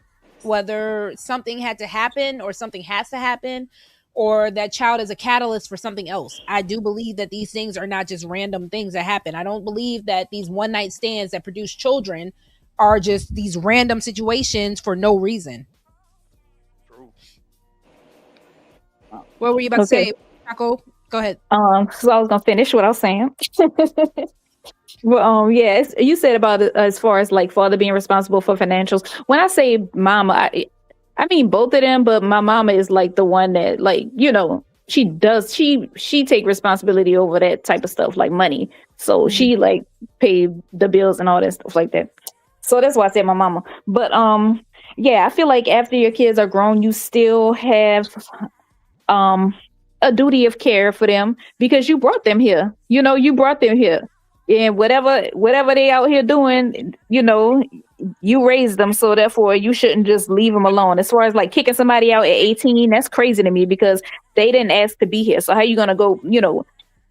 S1: Whether something had to happen or something has to happen, or that child is a catalyst for something else. I do believe that these things are not just random things that happen. I don't believe that these one night stands that produce children are just these random situations for no reason.
S3: True.
S1: What were you about to say, Paco? Go ahead.
S2: So I was gonna finish what I was saying. Well, yes, you said about as far as like father being responsible for financials. When I say mama, I mean both of them, but my mama is like the one that, like, she take responsibility over that type of stuff, like money. So she like pay the bills and all that stuff like that. So that's why I said my mama. But yeah, I feel like after your kids are grown, you still have a duty of care for them because you brought them here. You brought them here. And whatever they out here doing, you raised them, so therefore you shouldn't just leave them alone. As far as like kicking somebody out at 18, that's crazy to me because they didn't ask to be here. So how you gonna go,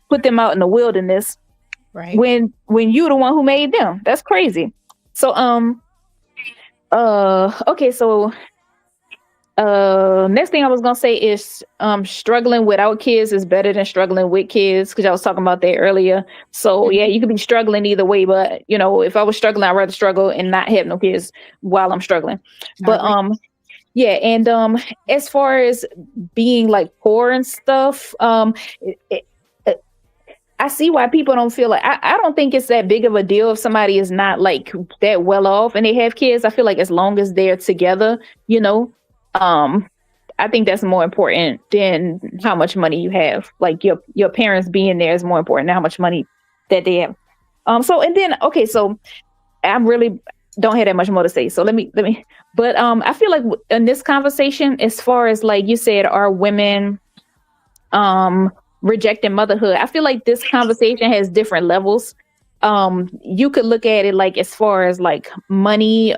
S2: put them out in the wilderness when you the one who made them? That's crazy. So okay, so next thing I was gonna say is struggling without kids is better than struggling with kids, because I was talking about that earlier. So yeah, you could be struggling either way, but if I was struggling, I'd rather struggle and not have no kids while I'm struggling. But yeah, and as far as being like poor and stuff, I see why people don't feel like, I don't think it's that big of a deal if somebody is not like that well off and they have kids. I feel like as long as they're together, I think that's more important than how much money you have. Like your parents being there is more important than how much money that they have. So I really don't have that much more to say. So let me, but I feel like in this conversation, as far as like you said, are women rejecting motherhood? I feel like this conversation has different levels. You could look at it like as far as like money,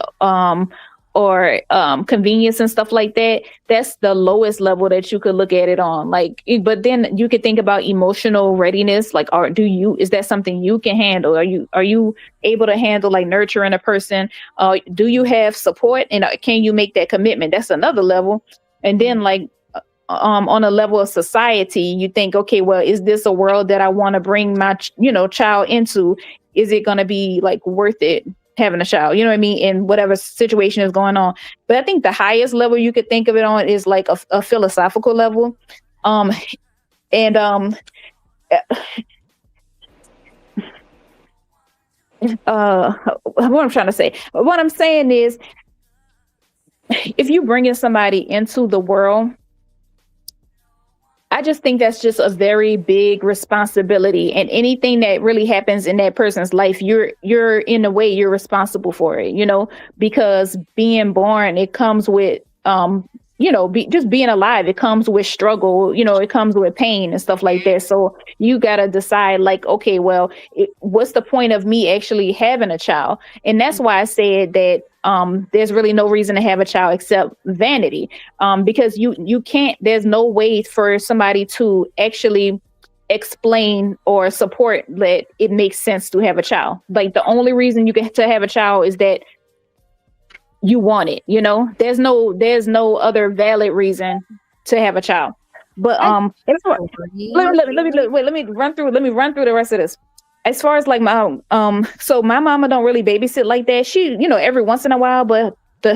S2: or convenience and stuff like that. That's the lowest level that you could look at it on. Like, but then you could think about emotional readiness. Like, is that something you can handle? Are you able to handle like nurturing a person? Do you have support, and can you make that commitment? That's another level. And then like on a level of society, you think, okay, well, is this a world that I want to bring my child into? Is it going to be like worth it having a child, you know what I mean, in whatever situation is going on? But I think the highest level you could think of it on is like a philosophical level. What I'm trying to say, what I'm saying is, if you bringing somebody into the world, I just think that's just a very big responsibility, and anything that really happens in that person's life, you're in a way you're responsible for it, because being born, it comes with just being alive, it comes with struggle, it comes with pain and stuff like that. So you got to decide like, okay, well, what's the point of me actually having a child? And that's why I said that there's really no reason to have a child except vanity, because you can't, there's no way for somebody to actually explain or support that it makes sense to have a child. Like, the only reason you get to have a child is that you want it, there's no other valid reason to have a child. But let me run through the rest of this. As far as like my so my mama don't really babysit like that. She, every once in a while, but the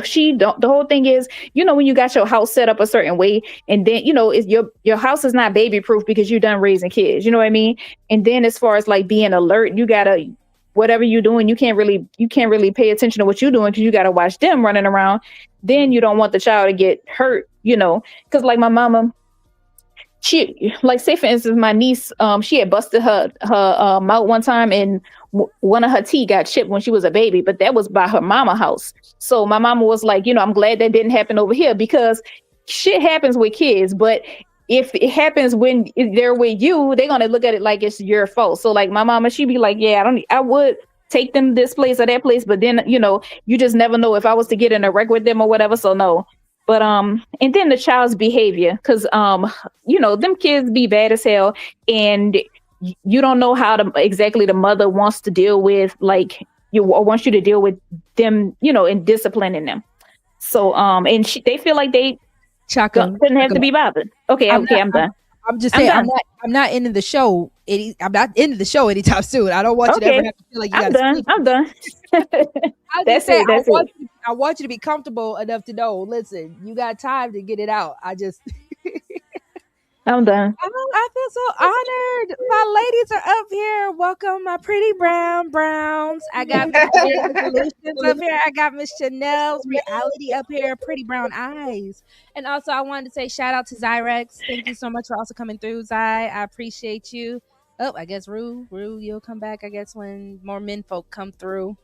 S2: whole thing is, when you got your house set up a certain way, and then is your house is not baby proof because you're done raising kids, you know what I mean? And then as far as like being alert, you gotta, whatever you're doing, you can't really pay attention to what you're doing, because you got to watch them running around. Then you don't want the child to get hurt, because like my mama, she, like, say for instance, my niece, she had busted her mouth one time, and one of her teeth got chipped when she was a baby, but that was by her mama house. So my mama was like, I'm glad that didn't happen over here, because shit happens with kids, but if it happens when they're with you, they're gonna look at it like it's your fault. So like my mama, she'd be like, yeah, I would take them this place or that place, but then you just never know if I was to get in a wreck with them or whatever. So no. But and then the child's behavior, because them kids be bad as hell, and you don't know how exactly the mother wants to deal with, like, wants you to deal with them, and disciplining them. So and they feel like they shouldn't have to be bothered. Okay, I'm done.
S1: I'm just saying, I'm not into the show. I'm not into the show anytime soon. I don't want you to ever have to feel like you got to.
S2: I'm done.
S1: That's it. I want you to be comfortable enough to know, listen, you got time to get it out.
S2: I'm done.
S1: I feel so honored. My ladies are up here. Welcome, my pretty browns. I got Solutions up here. I got Miss Chanel's Reality up here. Pretty brown eyes. And also, I wanted to say shout out to Zyrex. Thank you so much for also coming through, Zy. I appreciate you. Oh, I guess Rue, you'll come back, I guess, when more men folk come through.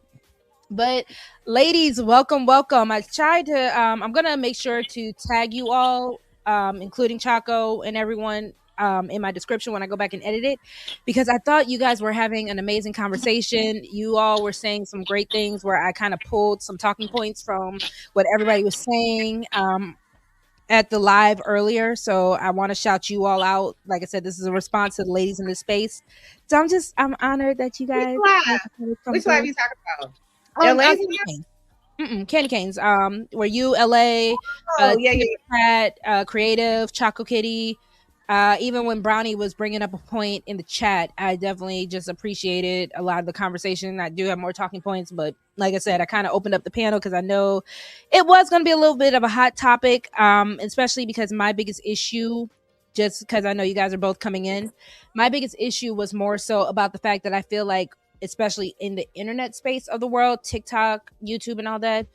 S1: But ladies, welcome. I tried to, I'm going to make sure to tag you all, including Chaco and everyone, in my description when I go back and edit it, because I thought you guys were having an amazing conversation. You all were saying some great things where I kind of pulled some talking points from what everybody was saying at the live earlier. So I want to shout you all out. Like I said, this is a response to the ladies in this space. So I'm honored that you guys.
S9: Which live you talking about?
S1: LA's Candy Canes. Were you LA? Creative, Choco Kitty. Even when Brownie was bringing up a point in the chat, I definitely just appreciated a lot of the conversation. I do have more talking points, but like I said, I kind of opened up the panel because I know it was going to be a little bit of a hot topic, especially because my biggest issue, just because I know you guys are both coming in, my biggest issue was more so about the fact that I feel like, especially in the internet space of the world, TikTok, YouTube, and all that,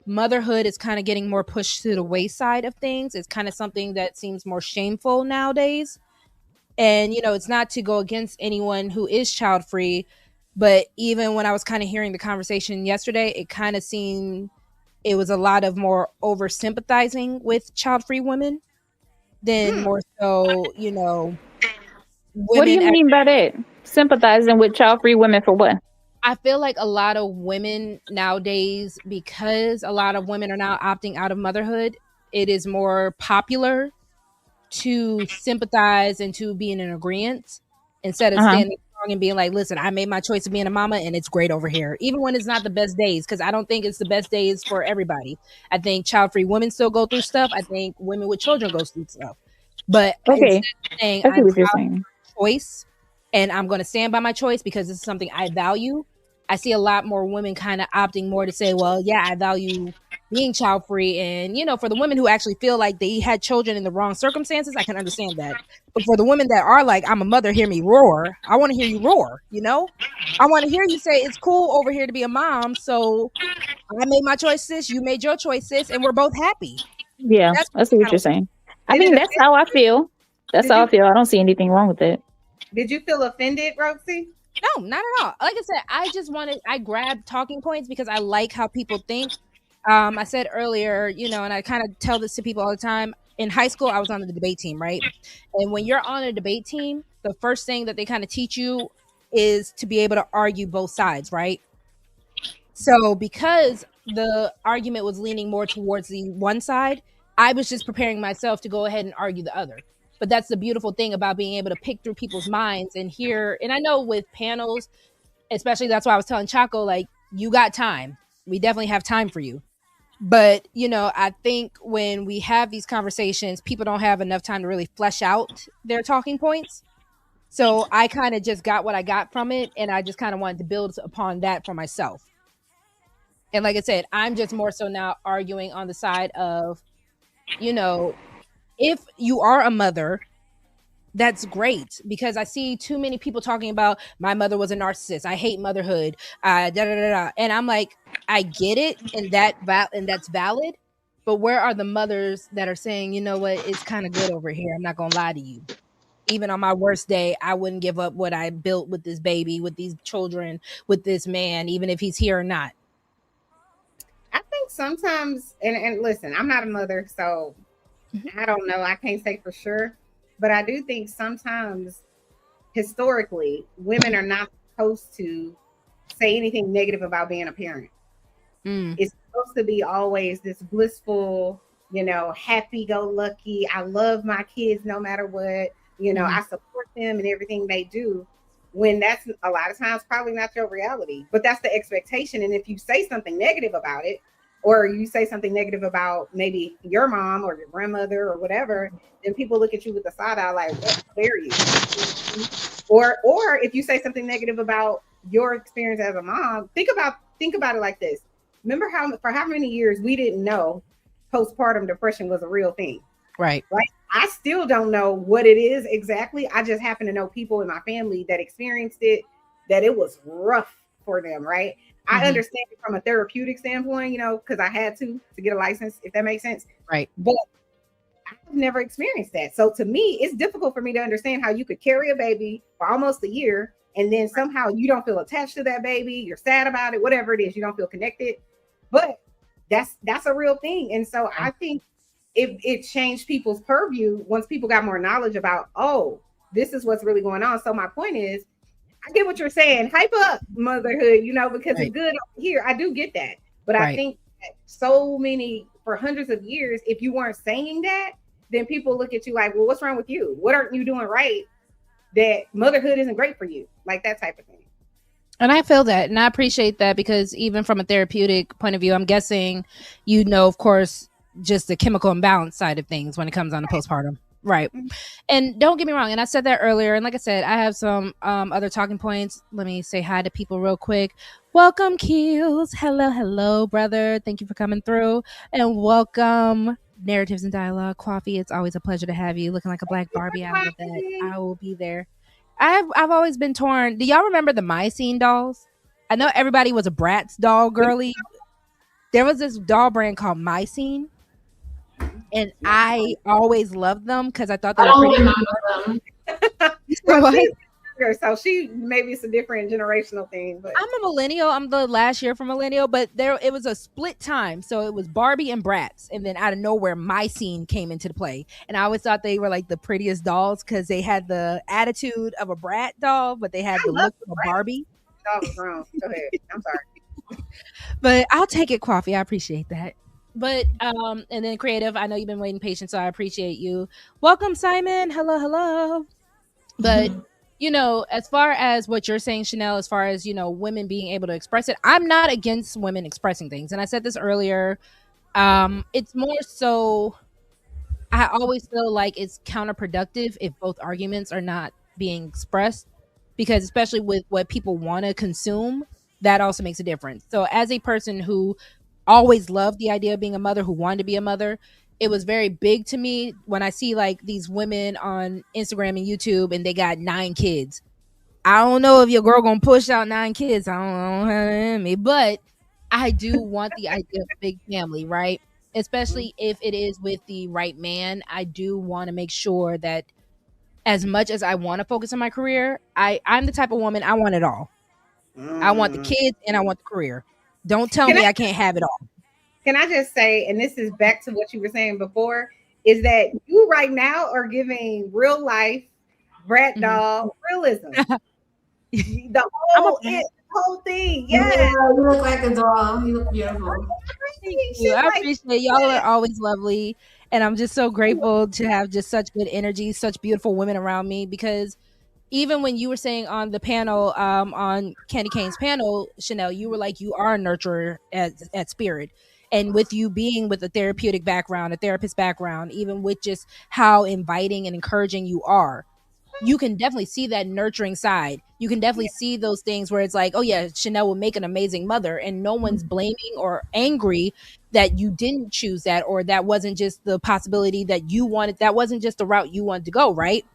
S1: motherhood is kind of getting more pushed to the wayside of things. It's kind of something that seems more shameful nowadays. And, it's not to go against anyone who is child free, but even when I was kind of hearing the conversation yesterday, it kind of seemed it was a lot of more over sympathizing with child free women than more so, women.
S2: What do you mean by that? Sympathizing with child free women for what?
S1: I feel like a lot of women nowadays, because a lot of women are now opting out of motherhood, it is more popular to sympathize and to be in an agreement instead of standing strong and being like, listen, I made my choice of being a mama and it's great over here. Even when it's not the best days, because I don't think it's the best days for everybody. I think child-free women still go through stuff. I think women with children go through stuff. But instead of saying I'm proud of my choice and I'm going to stand by my choice because this is something I value, I see a lot more women kind of opting more to say, well, yeah, I value being child free. And, for the women who actually feel like they had children in the wrong circumstances, I can understand that. But for the women that are like, I'm a mother, hear me roar. I want to hear you roar, I want to hear you say it's cool over here to be a mom. So I made my choice, sis. You made your choice, sis. And we're both happy.
S2: Yeah, I see what you're saying. I mean, that's how I feel. That's how I feel. I don't see anything wrong with it.
S9: Did you feel offended, Roxy?
S1: No, not at all. Like I said, I grabbed talking points because I like how people think. I said earlier, and I kind of tell this to people all the time. In high school, I was on the debate team, right? And when you're on a debate team, the first thing that they kind of teach you is to be able to argue both sides, right? So because the argument was leaning more towards the one side, I was just preparing myself to go ahead and argue the other. But that's the beautiful thing about being able to pick through people's minds and hear. And I know with panels, especially, that's why I was telling Chaco, like, you got time. We definitely have time for you. But, I think when we have these conversations, people don't have enough time to really flesh out their talking points. So I kind of just got what I got from it. And I just kind of wanted to build upon that for myself. And like I said, I'm just more so now arguing on the side of, if you are a mother, that's great, because I see too many people talking about my mother was a narcissist. I hate motherhood. And I'm like, I get it, and that's valid. But where are the mothers that are saying, you know what, it's kind of good over here? I'm not gonna lie to you. Even on my worst day, I wouldn't give up what I built with this baby, with these children, with this man, even if he's here or not.
S9: I think sometimes, and listen, I'm not a mother, so I don't know. I can't say for sure. But I do think sometimes, historically, women are not supposed to say anything negative about being a parent. It's supposed to be always this blissful, happy-go-lucky. I love my kids no matter what. I support them and everything they do. When that's a lot of times probably not your reality. But that's the expectation. And if you say something negative about it, or you say something negative about maybe your mom or your grandmother or whatever, then people look at you with a side eye like, what dare you? Or if you say something negative about your experience as a mom, think about it like this. Remember for how many years we didn't know postpartum depression was a real thing.
S1: Right.
S9: I still don't know what it is exactly. I just happen to know people in my family that experienced it, that it was rough for them, right? I understand it from a therapeutic standpoint, because I had to get a license, if that makes sense.
S1: Right.
S9: But I've never experienced that. So to me, it's difficult for me to understand how you could carry a baby for almost a year and then somehow you don't feel attached to that baby. You're sad about it, whatever it is, you don't feel connected. But that's a real thing. And so I think it changed people's purview once people got more knowledge about, oh, this is what's really going on. So my point is, I get what you're saying. Hype up motherhood, because it's good over here. I do get that. But I think that for hundreds of years, if you weren't saying that, then people look at you like, well, what's wrong with you? What aren't you doing right? That motherhood isn't great for you. Like that type of thing.
S1: And I feel that, and I appreciate that, because even from a therapeutic point of view, I'm guessing, of course, just the chemical imbalance side of things when it comes on to postpartum. Right. And don't get me wrong. And I said that earlier. And like I said, I have some other talking points. Let me say hi to people real quick. Welcome, Keels. Hello, brother. Thank you for coming through. And welcome, Narratives and Dialogue. Coffee, it's always a pleasure to have you. Looking like a black Barbie. I love that. I will be there. I've always been torn. Do y'all remember the Mycene dolls? I know everybody was a Bratz doll girly. There was this doll brand called Mycene. And I always loved them because I thought they were pretty.
S9: So she maybe it's a different generational thing. But
S1: I'm a millennial. I'm the last year from millennial, but it was a split time. So it was Barbie and Bratz, and then out of nowhere, Mycene came into play. And I always thought they were like the prettiest dolls because they had the attitude of a Brat doll, but they had the look of a Barbie.
S9: That was wrong. Go ahead. I'm sorry.
S1: But I'll take it, Coffee. I appreciate that. But and then Creative, I know you've been waiting patient, so I appreciate you. Welcome, Simon. Hello. But as far as what you're saying, Chanel, as far as women being able to express it, I'm not against women expressing things, and I said this earlier. It's more so I always feel like it's counterproductive if both arguments are not being expressed, because especially with what people want to consume, that also makes a difference. So as a person who always loved the idea of being a mother, who wanted to be a mother, it was very big to me when I see like these women on Instagram and YouTube and they got 9 kids. I don't know if your girl gonna push out 9 kids. I don't have it in me, but I do want the idea of a big family, right? Especially if it is with the right man. I do want to make sure that as much as I want to focus on my career, I'm the type of woman, I want it all. I want the kids and I want the career. Don't tell me I can't have it all.
S9: Can I just say, and this is back to what you were saying before, is that you right now are giving real life Brat doll realism. The whole thing. Yeah.
S10: You look like a doll. You look beautiful.
S1: Thank you. I appreciate y'all are always lovely. And I'm just so grateful to have just such good energy, such beautiful women around me, because even when you were saying on the panel, on Candy Cane's panel, Chanel, you were like, you are a nurturer at spirit. And with you being with a therapeutic background, a therapist background, even with just how inviting and encouraging you are, you can definitely see that nurturing side. You can definitely see those things where it's like, oh yeah, Chanel will make an amazing mother, and no one's blaming or angry that you didn't choose that, or that wasn't just the possibility that you wanted, that wasn't just the route you wanted to go, right?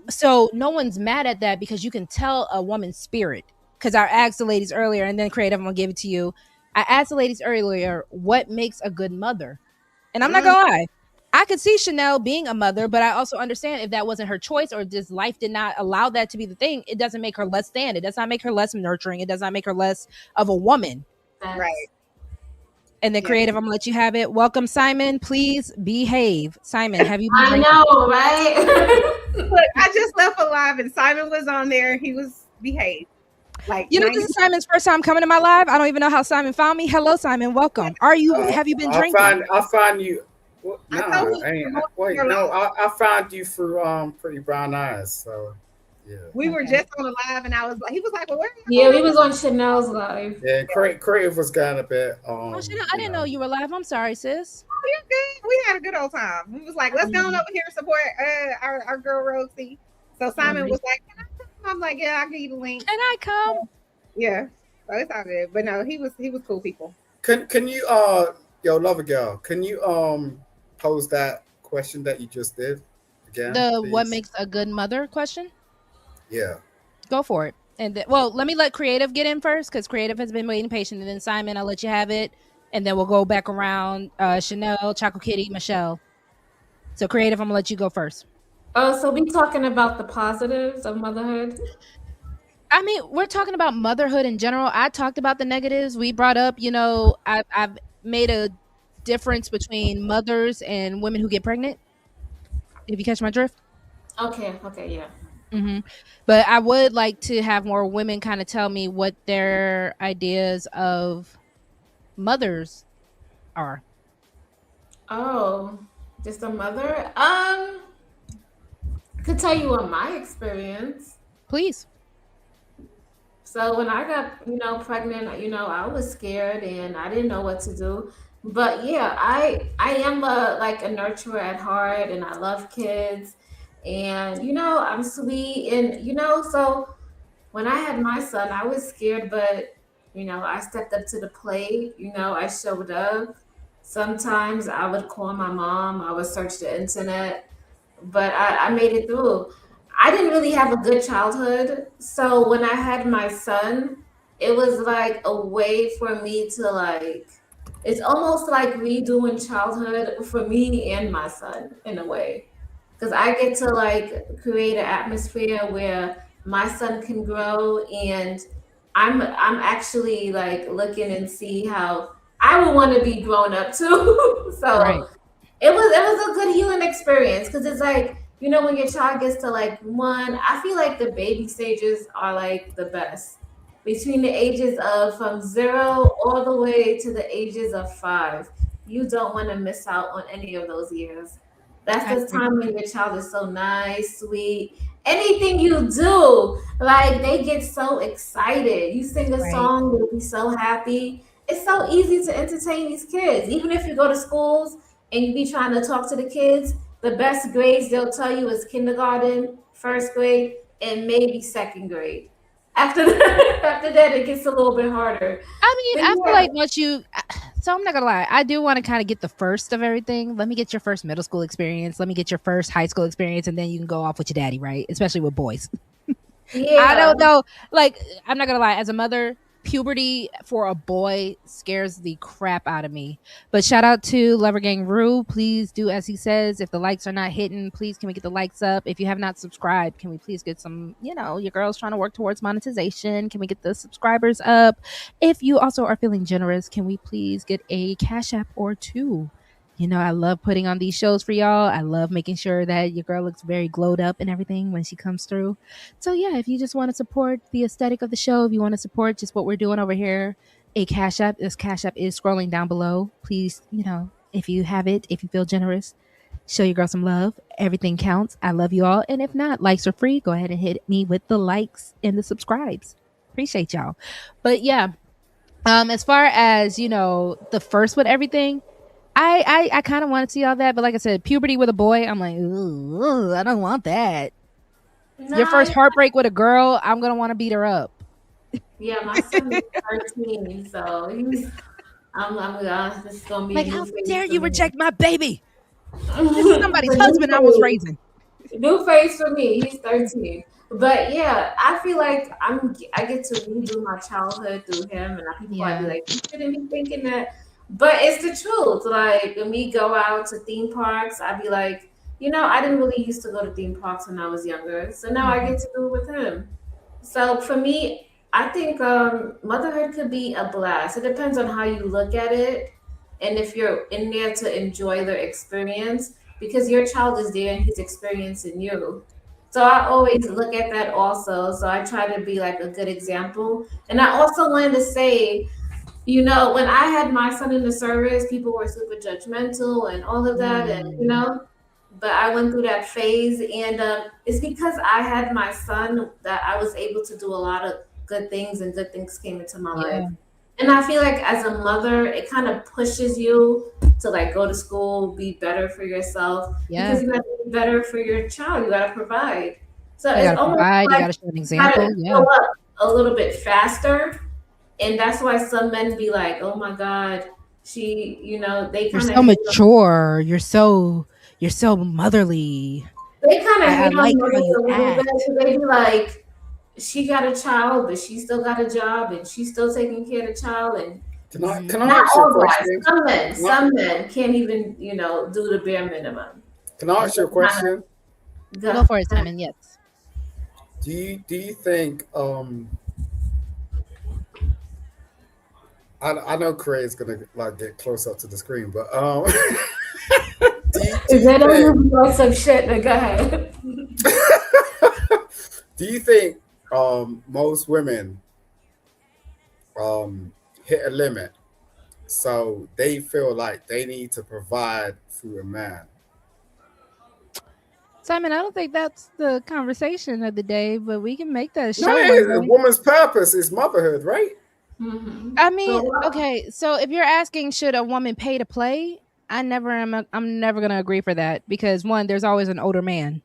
S1: So no one's mad at that, because you can tell a woman's spirit. Because I asked the ladies earlier, and then Creative, I'm gonna give it to you. I asked the ladies earlier, what makes a good mother? And I'm not gonna lie, I could see Chanel being a mother, but I also understand if that wasn't her choice, or just life did not allow that to be the thing, it doesn't make her less than. It does not make her less nurturing. It does not make her less of a woman.
S9: Right.
S1: And then Creative, I'm gonna let you have it. Welcome, Simon. Please behave. Simon, have you
S10: been drinking? Know, right?
S9: Look, I just left alive and Simon was on there. He was behaved. Like,
S1: this is Simon's first time coming to my live. I don't even know how Simon found me. Hello, Simon. Welcome. Have you been drinking?
S11: I found you. Well, I found you through Pretty Brown Eyes. So yeah.
S9: We were just on a live, and he was like, "Well, where?"
S10: Yeah, we was on Chanel's live.
S11: Yeah, Creative was kind of a bit.
S1: Chanel, I didn't know you were live. I'm sorry, sis.
S9: Oh, you're good. We had a good old time. We was like, "Let's go on over here and support our girl Rosie." So Simon was like, "Can I come?" I'm like, "Yeah, I'll give you the link."
S1: Can I come?
S9: Yeah, so it's all good. But no, he was cool people.
S11: Can you Lover Girl, can you pose that question that you just did again?
S1: The what makes a good mother question?
S11: Yeah.
S1: Go for it. And let me let Creative get in first, because Creative has been waiting patient. And then Simon, I'll let you have it. And then we'll go back around Chanel, Choco Kitty, Michelle. So Creative, I'm going to let you go first.
S10: So we talking about the positives of motherhood?
S1: I mean, we're talking about motherhood in general. I talked about the negatives. We brought up, I've made a difference between mothers and women who get pregnant. If you catch my drift.
S10: Okay, yeah.
S1: But I would like to have more women kind of tell me what their ideas of mothers are.
S10: Oh, just a mother? Could tell you on my experience.
S1: Please.
S10: So when I got, pregnant, I was scared and I didn't know what to do. But yeah, I am like a nurturer at heart and I love kids and I'm sweet and so when I had my son, I was scared, but I stepped up to the plate, I showed up. Sometimes I would call my mom, I would search the internet, but I made it through. I didn't really have a good childhood. So when I had my son, it was like a way for me to it's almost like redoing childhood for me and my son in a way. Because I get to create an atmosphere where my son can grow and I'm actually looking and see how I would want to be grown up too.
S1: Right.
S10: So it was a good healing experience because it's when your child gets to one, I feel like the baby stages are the best between the ages of from 0 all the way to the ages of 5. You don't want to miss out on any of those years. That's
S1: I
S10: the
S1: agree.
S10: time when your child is so nice, sweet. Anything you do, they get so excited. You sing a
S1: Right.
S10: song, they'll be so happy. It's so easy to entertain these kids. Even if you go to schools and you be trying to talk to the kids, the best grades they'll tell you is kindergarten, first grade, and maybe second grade. After that, after that, it gets a little bit harder.
S1: I mean,
S10: But
S1: I feel
S10: yeah,
S1: like once you, so I'm not gonna lie, I do want to kind of get the first of everything. Let me get your first middle school experience. Let me get your first high school experience, and then you can go off with your daddy, right? Especially with boys. I
S10: yeah.
S1: don't know. Like, I'm not gonna lie, as a mother, puberty for a boy scares the crap out of me. But shout out to Lover Gang Rue. Please do as he says. If the likes are not hitting, please can we get the likes up? If you have not subscribed, can we please get some, your girl's trying to work towards monetization. Can we get the subscribers up? If you also are feeling generous, can we please get a Cash App or two? I love putting on these shows for y'all. I love making sure that your girl looks very glowed up and everything when she comes through. So yeah, if you just want to support the aesthetic of the show, if you want to support just what we're doing over here, a Cash App. This Cash App is scrolling down below. Please, if you have it, if you feel generous, show your girl some love. Everything counts. I love you all. And if not, likes are free. Go ahead and hit me with the likes and the subscribes. Appreciate y'all. But yeah, as far as the first with everything, I kind of want to see all that, but like I said, puberty with a boy, I'm like, ooh, I don't want that. Your first
S10: No,
S1: heartbreak with a girl, I'm gonna want to beat her up.
S10: yeah, my son is 13, so this is gonna be a
S1: Like,
S10: new
S1: how
S10: phase
S1: dare
S10: for
S1: you
S10: me.
S1: reject my baby? This is
S10: It's
S1: somebody's
S10: a new
S1: husband I was
S10: phase.
S1: raising.
S10: New phase for me. He's 13. But yeah, I feel like I get to redo my childhood through him, and people probably be
S1: Yeah.
S10: like, "You shouldn't be thinking that," but it's the truth. Like when we go out to theme parks, I'd be like, I didn't really used to go to theme parks when I was younger, so now I
S1: Mhm.
S10: get to do it with him. So for me, I think motherhood could be a blast. It depends on how you look at it, and if you're in there to enjoy the experience, because your child is there and he's experiencing you. So I always look at that also. So I try to be like a good example. And I also wanted to say, when I had my son in the service, people were super judgmental and all of that, and
S1: Mm,
S10: but I went through that phase, and it's because I had my son that I was able to do a lot of good things, and good things came into my life.
S1: yeah.
S10: And I feel like as a mother, it kind of pushes you to go to school, be better for yourself, because
S1: Yeah.
S10: you got to be better for your child. You got to provide. So
S1: You
S10: it's
S1: gotta
S10: almost
S1: provide, you
S10: like
S1: gotta show an
S10: you got
S1: example.
S10: to
S1: Yeah.
S10: grow up a little bit faster, and that's why some men be like, "Oh my God, she," they
S1: You're
S10: kind of
S1: so
S10: hate on,
S1: mature. You're so motherly.
S10: they kind of
S1: I
S10: hate on
S1: like how
S10: mothers
S1: you
S10: a little bit.
S1: act.
S10: 'Cause they be like, "She got a child, but she still got a job, and she's still taking care of the child." And
S1: Hmm.
S11: Can I
S10: not
S11: ask you a
S10: all guys,
S11: question? Can I,
S10: some men can't even do the bare minimum.
S11: can I
S10: And
S11: ask you a
S10: so kind
S11: question?
S10: of
S1: Go for it, Simon. Yes.
S11: Do you think I know Craig's gonna like get close up to the screen, but
S10: Is that a some shit? Go ahead.
S11: do you think most women hit a limit so they feel like they need to provide through a man?
S1: Simon, I don't think that's the conversation of the day, but we can make that
S11: No,
S1: show
S11: it
S1: one
S11: is. A
S1: day.
S11: woman's purpose is motherhood, right?
S1: I mean, okay, so if you're asking should a woman pay to play, I'm never gonna agree for that because one, there's always an older man.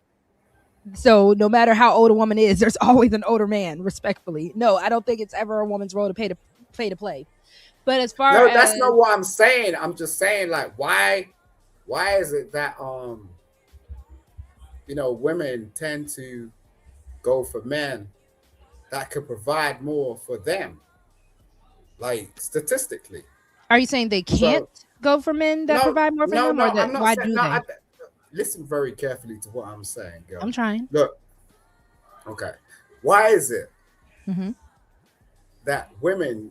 S1: So no matter how old a woman is, there's always an older man, respectfully. No, I don't think it's ever a woman's role to pay to play. But as far
S11: No,
S1: as
S11: that's not what I'm saying. I'm just saying like why is it that women tend to go for men that could provide more for them, like statistically.
S1: are you saying they can't
S11: So
S1: go for men that
S11: no,
S1: provide more for them, or
S11: no,
S1: that
S11: I'm not
S1: why
S11: saying
S1: do
S11: no.
S1: they?
S11: Listen very carefully to what I'm saying, girl.
S1: I'm trying.
S11: Look, okay. Why is it
S1: Mm-hmm.
S11: that women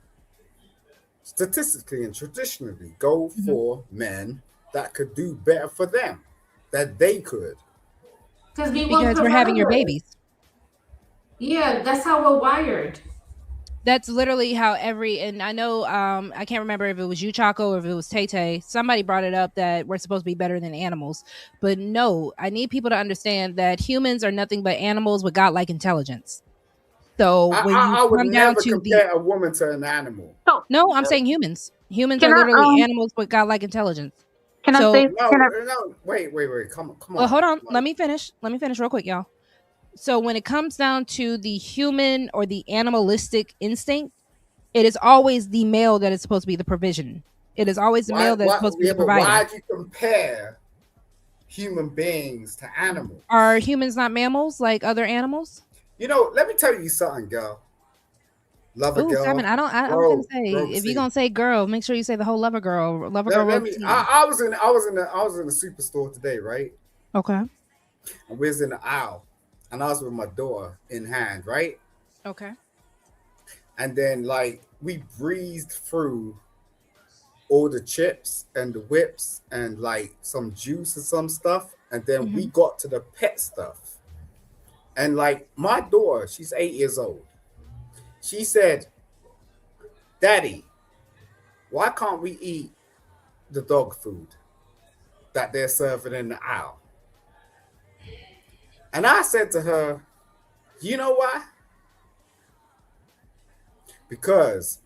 S11: statistically and traditionally go for men that could do better for them that they could?
S1: Because we're having your babies.
S10: Yeah, that's how we're wired.
S1: That's literally how and I know I can't remember if it was you, Chaco, or if it was Tay Tay. Somebody brought it up that we're supposed to be better than animals. But no, I need people to understand that humans are nothing but animals with godlike intelligence. So when you
S11: I would
S1: come down
S11: never
S1: to
S11: compare a woman to an animal.
S1: no, I'm saying humans. Humans
S2: Can
S1: are
S2: I
S1: literally animals with godlike intelligence.
S2: can I
S1: So
S2: say
S11: No,
S2: can I
S11: no, wait, come on,
S1: well, hold on. Let me finish real quick, y'all. So when it comes down to the human or the animalistic instinct, it is always the male that is supposed to be the provision. It is always the male that is supposed to be the
S11: But
S1: provider.
S11: why do you compare human beings to animals?
S1: Are humans not mammals like other animals?
S11: Let me tell you something, girl. Love a girl.
S1: Simon, I was gonna say if you're gonna say girl, make sure you say the whole lover girl. Lover girl.
S11: Let me. I was in the superstore today, right?
S1: Okay.
S11: And we was in the aisle, and I was with my daughter in hand, right?
S1: Okay.
S11: And then like we breezed through all the chips and the whips and like some juice and some stuff, and then we got to the pet stuff. And like my daughter, she's 8 years old. She said, "Daddy, why can't we eat the dog food that they're serving in the aisle?" And I said to her, "You know why? Because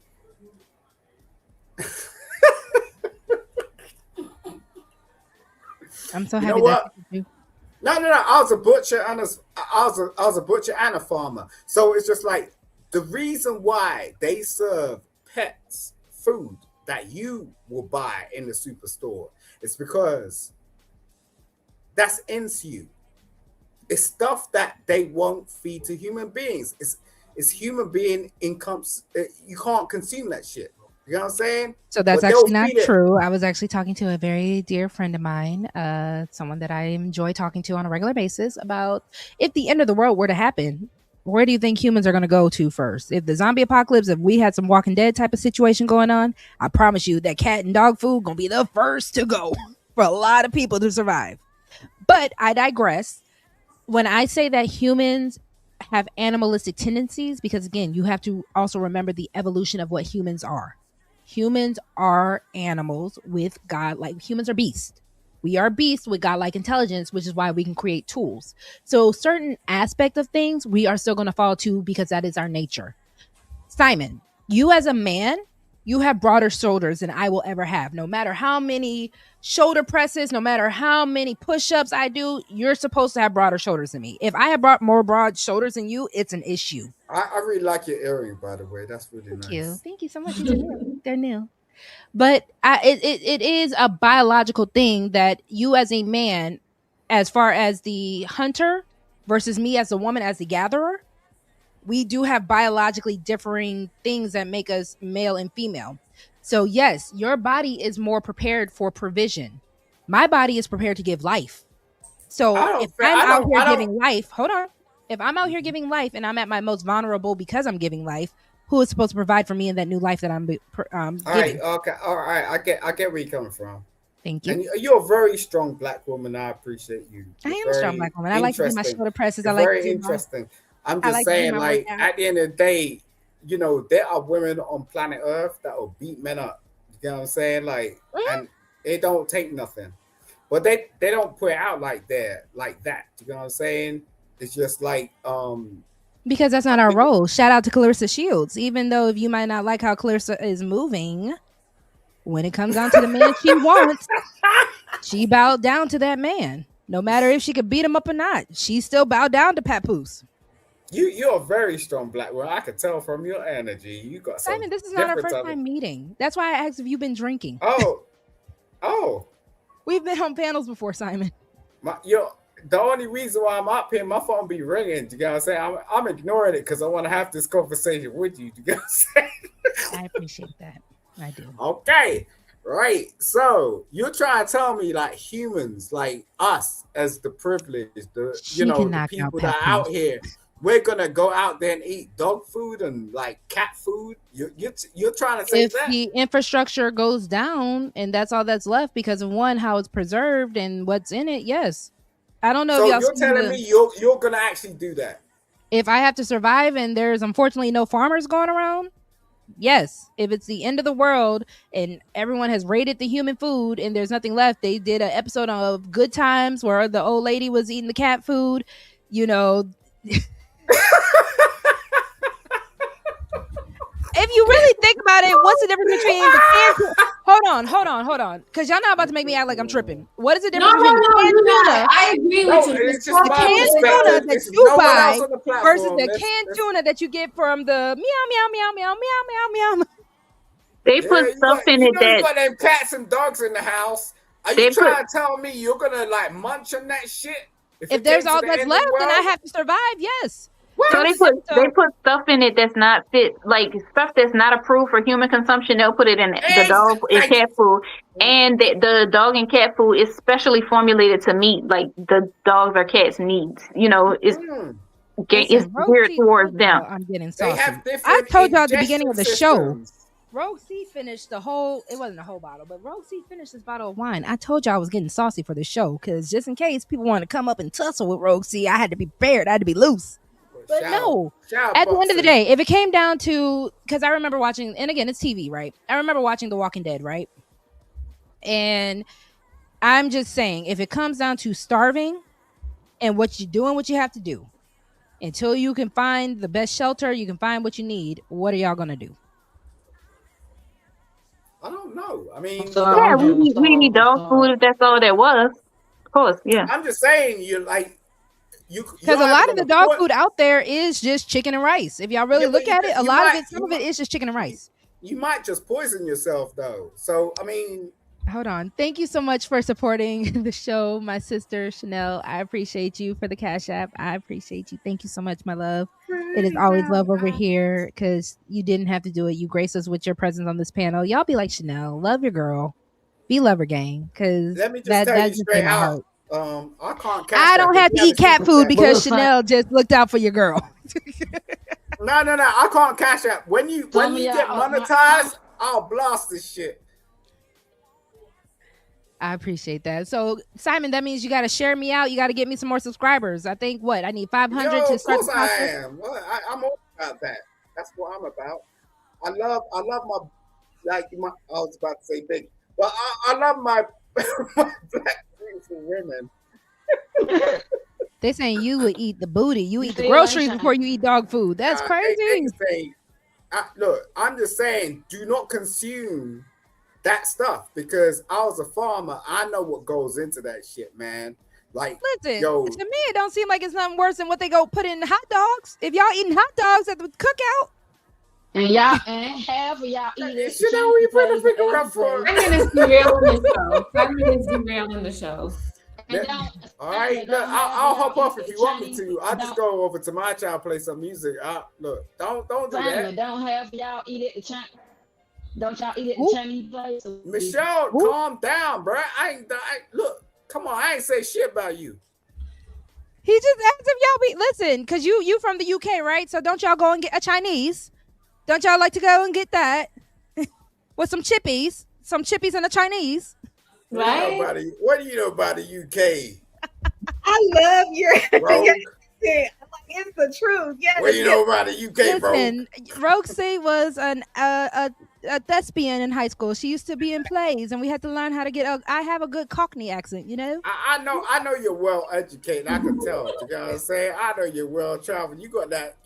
S1: I'm so
S11: you
S1: happy
S11: know
S1: that
S11: what? No. I was a butcher and I was a butcher and a farmer. So it's just like the reason why they serve pets food that you will buy in the superstore is because that's into you. It's stuff that they won't feed to human beings. It's human being incomes. You can't consume that shit. You know what I'm saying?
S1: So that's
S11: But they'll
S1: actually not
S11: feed it.
S1: true. I was actually talking to a very dear friend of mine, someone that I enjoy talking to on a regular basis about if the end of the world were to happen, where do you think humans are going to go to first? If the zombie apocalypse, if we had some Walking Dead type of situation going on, I promise you that cat and dog food going to be the first to go for a lot of people to survive. But I digress. When I say that humans have animalistic tendencies, because again, you have to also remember the evolution of what humans are. Humans are animals with God, like humans are beasts. We are beasts with godlike intelligence, which is why we can create tools. So certain aspect of things we are still going to fall to because that is our nature. Simon, you as a man, you have broader shoulders than I will ever have. No matter how many shoulder presses, no matter how many push-ups I do, you're supposed to have broader shoulders than me. If I have brought more broad shoulders than you, it's an issue.
S11: I really like your earring, by the way. That's really nice.
S1: Thank you so much. They're new. But it is a biological thing that you as a man, as far as the hunter versus me as a woman, as the gatherer, we do have biologically differing things that make us male and female. So yes, your body is more prepared for provision. My body is prepared to give life. So if I'm out here giving life, hold on. If I'm out here giving life and I'm at my most vulnerable because I'm giving life, who is supposed to provide for me in that new life that I'm
S11: All
S1: giving.
S11: right, okay, all right. I get where you're coming from.
S1: Thank you.
S11: And you're a very strong black woman. I appreciate you.
S1: I am a strong black woman. I like to do my shoulder presses.
S11: You're
S1: I like
S11: very
S1: to do
S11: interesting. I'm
S1: I
S11: just
S1: like to do
S11: saying,
S1: my
S11: like,
S1: workout.
S11: at the end of the day, you know, there are women on planet Earth that will beat men up. You know what I'm saying? Like, and it don't take nothing. But they don't put it out like that. You know what I'm saying? It's just like
S1: because that's not our role. Shout out to Clarissa Shields. Even though if you might not like how Clarissa is moving, when it comes down to the man she wants, she bowed down to that man. No matter if she could beat him up or not, she still bowed down to Papoose.
S11: You're a very strong black woman. I could tell from your energy. You got
S1: Simon. This is not our first time meeting. That's why I asked if you've been drinking.
S11: Oh.
S1: We've been on panels before, Simon.
S11: The only reason why I'm up here, my phone be ringing. You know what I'm saying? I'm ignoring it because I want to have this conversation with you. You know what I'm saying?
S1: I appreciate that. I do.
S11: Okay. Right. So you're trying to tell me like humans, like us as the privileged, the people that are out here, we're gonna go out there and eat dog food and like cat food. You're trying to say
S1: if the infrastructure goes down and that's all that's left because of one, how it's preserved and what's in it, yes. I don't know
S11: so
S1: if y'all
S11: you're telling me you're gonna actually do that.
S1: If I have to survive and there's unfortunately no farmers going around, yes. If it's the end of the world and everyone has raided the human food and there's nothing left, they did an episode of Good Times where the old lady was eating the cat food, you know. If you really think about it, what's the difference between the canned hold on. Because y'all not about to make me act like I'm tripping. What is the difference between the canned tuna?
S10: I agree with you.
S1: The canned tuna that you buy versus the canned tuna that you get from the meow.
S2: They put stuff in it that
S11: you got them cats and dogs in the house. Are you trying to tell me you're gonna like munch on that shit?
S1: If there's all that's left, then I have to survive. Yes.
S2: So they put stuff in it that's not fit, like stuff that's not approved for human consumption. They'll put it in the dog and cat food, and the dog and cat food is specially formulated to meet like the dogs or cats needs. You know, it's geared towards them.
S1: I'm getting saucy. I told y'all at the beginning of the show. Rogue C finished it wasn't a whole bottle, but Rogue C finished this bottle of wine. I told y'all I was getting saucy for the show because just in case people want to come up and tussle with Rogue C, I had to be prepared. I had to be loose. But no, at the end of the day, if it came down to, because I remember watching, and again, it's TV, right? I remember watching The Walking Dead, right? And I'm just saying, if it comes down to starving and what you're doing, what you have to do, until you can find the best shelter, you can find what you need, what are y'all going to do?
S11: I don't know. I mean,
S2: we need dog food if that's all there was. Of course, yeah.
S11: I'm just saying, you're like,
S1: because a lot of the dog food out there is just chicken and rice. If y'all really look at it, some of it is just chicken and rice.
S11: You might just poison yourself though. So I mean,
S1: hold on. Thank you so much for supporting the show, my sister Chanel. I appreciate you for the Cash App. I appreciate you. Thank you so much, my love. It is always love over here because you didn't have to do it. You grace us with your presence on this panel. Y'all be like Chanel, love your girl, be lover gang. Because
S11: let me just tell you straight out.
S1: I don't have to eat cat food because Chanel just looked out for your girl.
S11: No. I can't cash out. When you get monetized, I'll blast this shit.
S1: I appreciate that. So, Simon, that means you got to share me out. You got to get me some more subscribers. I think I need 500 to start the process.
S11: I am. I'm all about that. That's what I'm about. I love I was about to say big, but I love my black beautiful women.
S1: They saying you would eat the booty. You eat the groceries before you eat dog food. That's crazy.
S11: Look, I'm just saying, do not consume that stuff because I was a farmer. I know what goes into that shit, man. Like,
S1: listen, to me, it don't seem like it's nothing worse than what they go put in hot dogs. If y'all eating hot dogs at the cookout,
S12: and half of y'all eat it.
S11: You know, we put a finger up for.
S10: I mean, it's derailing the show. I mean, it's derailing the show.
S11: All right, look, I'll hop off if you want me to. I'll just go over to my child, play some music. Look, don't do that.
S12: Don't have y'all eat it. Don't y'all eat it in Chinese place?
S11: Michelle, calm down, bro. Look, come on, I ain't say shit about you.
S1: He just asked if y'all be listen, because you from the UK, right? So don't y'all go and get a Chinese? Don't y'all like to go and get that with some chippies and a Chinese?
S10: Right?
S11: What do you know about the UK?
S9: I love your
S11: Rogue?
S9: it's the truth. Yes.
S11: What do you know about the UK,
S1: Listen, Roxy was a thespian in high school. She used to be in plays, and we had to learn how to get. I have a good Cockney accent, you know.
S11: I know you're well educated. I can tell. You know what I'm saying? I know you're well traveled. You got that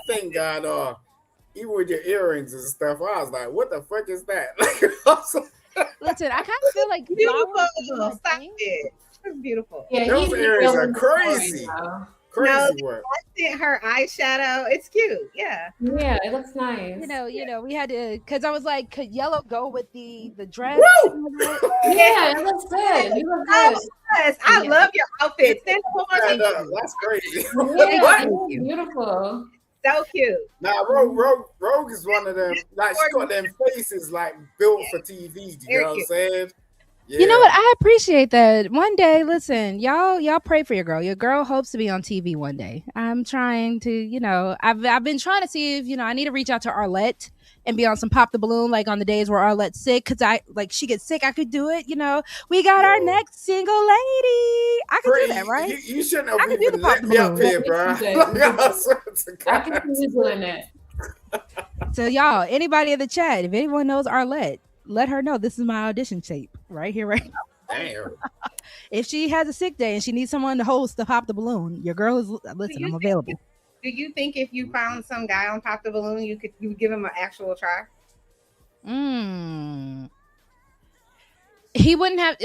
S11: thing going on. Even with your earrings and stuff, I was like, "What the fuck is that?"
S1: Listen, I kind of feel like
S9: beautiful. Stop it. It's beautiful.
S10: Yeah,
S11: those earrings are crazy. Crazy work.
S9: I sent her eyeshadow. It's cute. Yeah.
S10: Yeah, it looks nice.
S1: You know, we had to because I was like, could yellow go with the dress?
S10: Yeah, it looks good. You look good.
S9: Yes, I love your outfit.
S11: That's crazy.
S10: Yeah, beautiful.
S9: So cute.
S11: Now, Rogue is one of them. Like she got them faces like built for TV. You know what I'm saying? Yeah.
S1: You know what? I appreciate that. One day, listen, y'all pray for your girl. Your girl hopes to be on TV one day. I'm trying to, you know, I've been trying to see if, you know, I need to reach out to Arlette and be on some Pop the Balloon, like on the days where Arlette's sick, because she gets sick, I could do it. You know, we got our next single lady. I could do that, right?
S11: You shouldn't have even let me up here, bro.
S10: I can see you doing that.
S1: So y'all, anybody in the chat, if anyone knows Arlette, let her know this is my audition tape right here, right now.
S11: Damn.
S1: If she has a sick day and she needs someone to host the Pop the Balloon, your girl is listen. I'm available.
S9: Do you think if you found some guy on Pop the Balloon, you would give him an actual try?
S1: He wouldn't have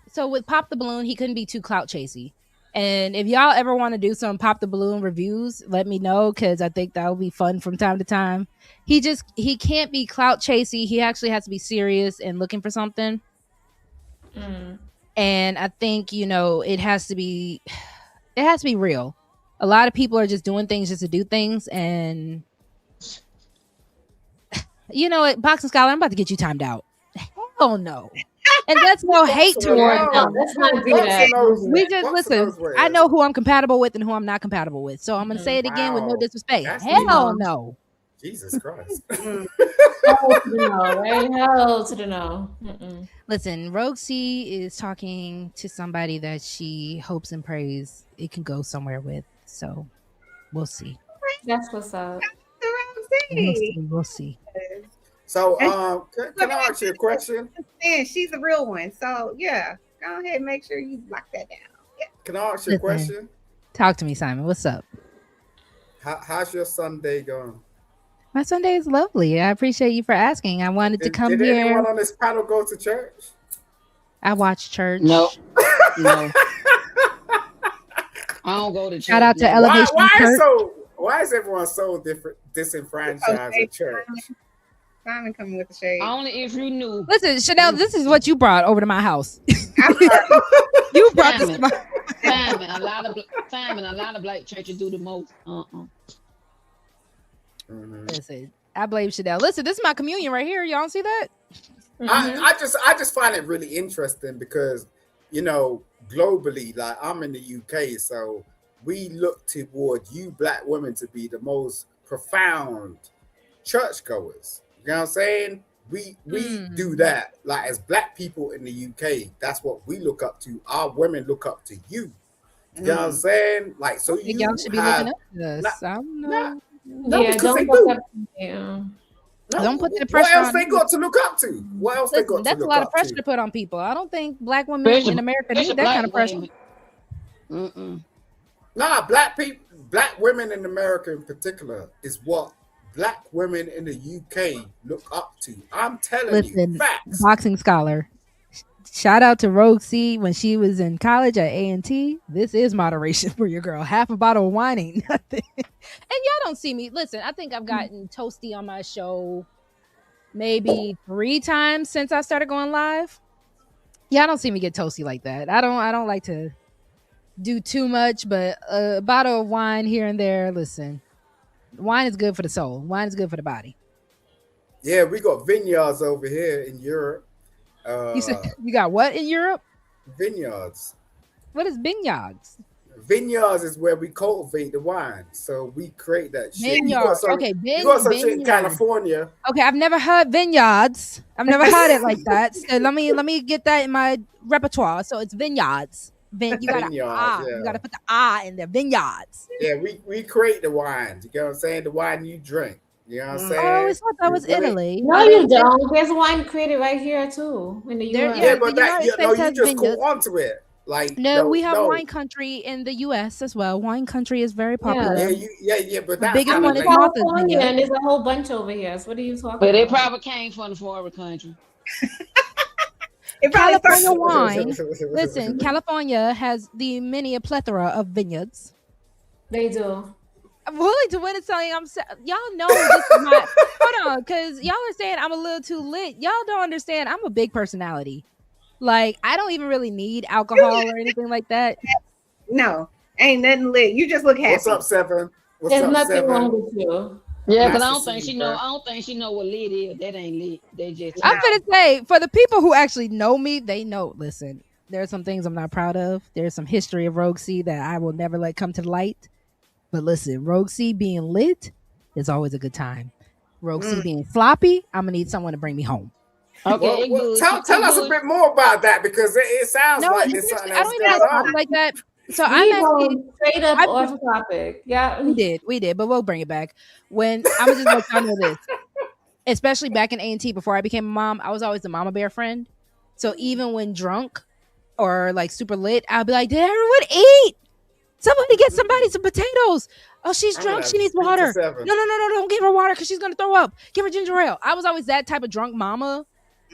S1: so with Pop the Balloon, he couldn't be too clout chasey. And if y'all ever want to do some Pop the Balloon reviews, let me know, because I think that would be fun from time to time. He can't be clout chasey. He actually has to be serious and looking for something. And I think, you know, it has to be real. A lot of people are just doing things just to do things, and you know what, Boxing Scholar, I'm about to get you timed out. Hell no. And that's no hate towards them.
S10: Let's not do that.
S1: We just listen. I know who I'm compatible with and who I'm not compatible with. So I'm gonna say it again with no disrespect. Hell no.
S11: Jesus Christ.
S10: Hell to the no, right? Hell to the no.
S1: Listen, Roxy is talking to somebody that she hopes and prays it can go somewhere with. So we'll see.
S10: That's what's up.
S1: We'll see.
S11: So, can I ask you a question?
S9: Man, she's a real one. So, yeah, go ahead and make sure you lock that down. Yeah.
S11: Can I ask you a question?
S1: Talk to me, Simon. What's up?
S11: How's your Sunday going?
S1: My Sunday is lovely. I appreciate you for asking. I wanted to come
S11: did
S1: here.
S11: Did anyone on this panel go to church?
S1: I watch church.
S12: No. I don't go to church.
S1: Shout out to Elevation Church.
S11: Why is everyone so disenfranchised at church?
S9: Simon coming with the shade.
S12: Only if you knew.
S1: Listen, Chanel, this is what you brought over to my house. You brought this to my
S12: Simon, a lot of black churches do the most.
S1: Listen, I blame Chanel. Listen, this is my communion right here. Y'all see that?
S11: I just find it really interesting because, you know, globally, like I'm in the UK, so we look toward you black women to be the most profound churchgoers. You know what I'm saying? We do that. Like as black people in the UK, that's what we look up to. Our women look up to you. You know what I'm saying? Like so you
S1: y'all should be looking up to us. I don't know.
S10: Yeah, don't look up to them.
S1: Don't put the pressure
S11: on. What else
S1: on
S11: they got to look up to? What else they got to look up to?
S1: That's a lot of pressure to put on people. I don't think black women in America need that kind of pressure.
S11: Nah, black women in America in particular is what black women in the UK look up to. I'm telling you, facts.
S1: Boxing Scholar. Shout out to Roxy when she was in college at A&T. This is moderation for your girl. Half a bottle of wine ain't nothing. And y'all don't see me. Listen, I think I've gotten toasty on my show maybe 3 times since I started going live. Y'all don't see me get toasty like that. I don't like to do too much, but a bottle of wine here and there. Listen, wine is good for the soul. Wine is good for the body.
S11: Yeah, we got vineyards over here in Europe.
S1: You said you got what in Europe?
S11: Vineyards.
S1: What is vineyards?
S11: vineyards is where we cultivate the wine. So we create that shit.
S1: Vineyard. Okay,
S11: you got some shit in
S1: vineyard.
S11: California.
S1: Okay, I've never heard vineyards. I've never heard it like that. So let me get that in my repertoire. So it's vineyards. You gotta you gotta put the in there. Vineyards.
S11: Yeah, we create the wines. You know what I'm saying? The wine you drink. You know what I'm saying?
S1: I always thought that was Italy.
S10: No, you don't. There's wine created right here too in the U.S.
S11: Yeah, but you just go onto it. Like
S1: we have wine country in the U.S. as well. Wine country is very popular.
S11: But
S1: the biggest one is
S10: California, and there's a whole bunch over here. So what are you talking about?
S12: But they probably came from the foreign country.
S1: California wine. Listen, California has the many a plethora of vineyards.
S10: They do.
S1: I'm willing to win it, telling y'all know this is my hold on, because y'all are saying I'm a little too lit. Y'all don't understand. I'm a big personality. Like, I don't even really need alcohol or anything like that.
S9: No, ain't nothing lit. You just look happy.
S11: What's up, Seven?
S10: There's nothing wrong with you.
S12: Yeah, because I don't think she know what lit is. That ain't lit. They just.
S1: I'm gonna say, for the people who actually know me, they know. Listen, there are some things I'm not proud of. There's some history of Rogue C that I will never let come to the light. But listen, Rogue C being lit is always a good time. Rogue C being sloppy, I'm gonna need someone to bring me home.
S12: Okay,
S11: tell us a bit more about that, because it sounds like it's something
S1: I don't even talk like that. So I'm actually
S10: straight up off topic. Yeah,
S1: we did, but we'll bring it back. When I was just like, I know this, especially back in A&T before I became a mom, I was always the mama bear friend. So even when drunk or like super lit, I'll be like, "Did everyone eat? Somebody get somebody some potatoes. Oh, she's drunk. She needs water. No, don't give her water because she's gonna throw up. Give her ginger ale." I was always that type of drunk mama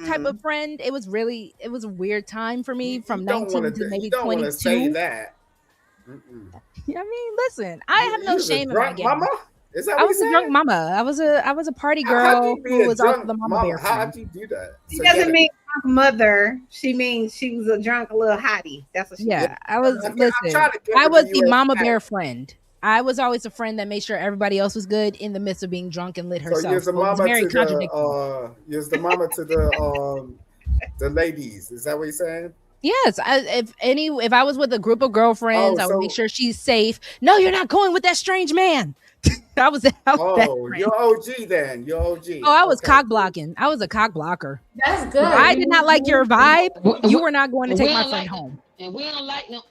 S1: type of friend. It was a weird time for me from 19 to maybe 22.
S11: Don't want to say that.
S1: I mean, listen, I have no shame in my game.
S11: Mama? Is that what
S1: I was a drunk mama. I was a party girl who was also the mama bear friend.
S11: How'd you do that?
S9: She doesn't mean drunk mother. She means she was a drunk little hottie. That's what she did.
S1: I was. Listen, I was the mama bear friend. I was always a friend that made sure everybody else was good in the midst of being drunk and lit herself.
S11: So you're the mama you're the mama to the ladies. Is that what you're saying?
S1: Yes. If I was with a group of girlfriends, I would make sure she's safe. No, you're not going with that strange man. I was that friend.
S11: You're OG then. You're OG.
S1: Oh, I was cock blocking. I was a cock blocker.
S10: That's good.
S1: I did not like your vibe. You were not going to take my friend home.
S12: And we don't like no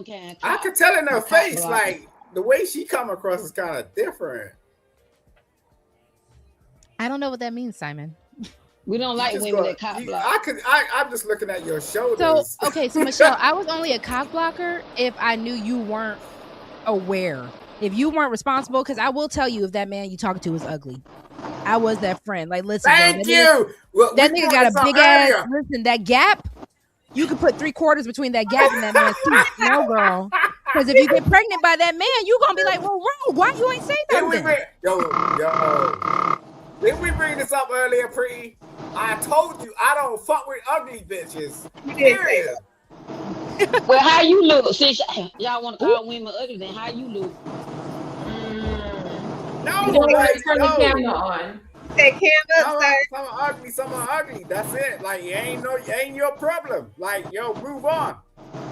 S12: kind of
S11: I could tell in her face, like the way she come across is kind of different.
S1: I don't know what that means, Simon.
S12: We don't like women that cock block.
S11: I'm just looking at your shoulders.
S1: So Michelle, I was only a cock blocker if I knew you weren't aware. If you weren't responsible, because I will tell you if that man you talking to is ugly. I was that friend. Like, listen,
S11: thank you.
S1: That nigga got a big ass. Listen, that gap. You can put 3/4 between that gap and that man's teeth. No, girl. Because if you get pregnant by that man, you gonna be like, "Well, Rogue, why you ain't say nothing?"
S11: Yo. Didn't we bring this up earlier, Pre? I told you I don't fuck with ugly bitches. Period.
S12: Well, how you look? Since y'all want to call women ugly, then how you look?
S11: No,
S10: you don't want to turn the camera on.
S9: That camera,
S11: some are ugly. That's it. Like, it ain't your problem. Like, yo, move on.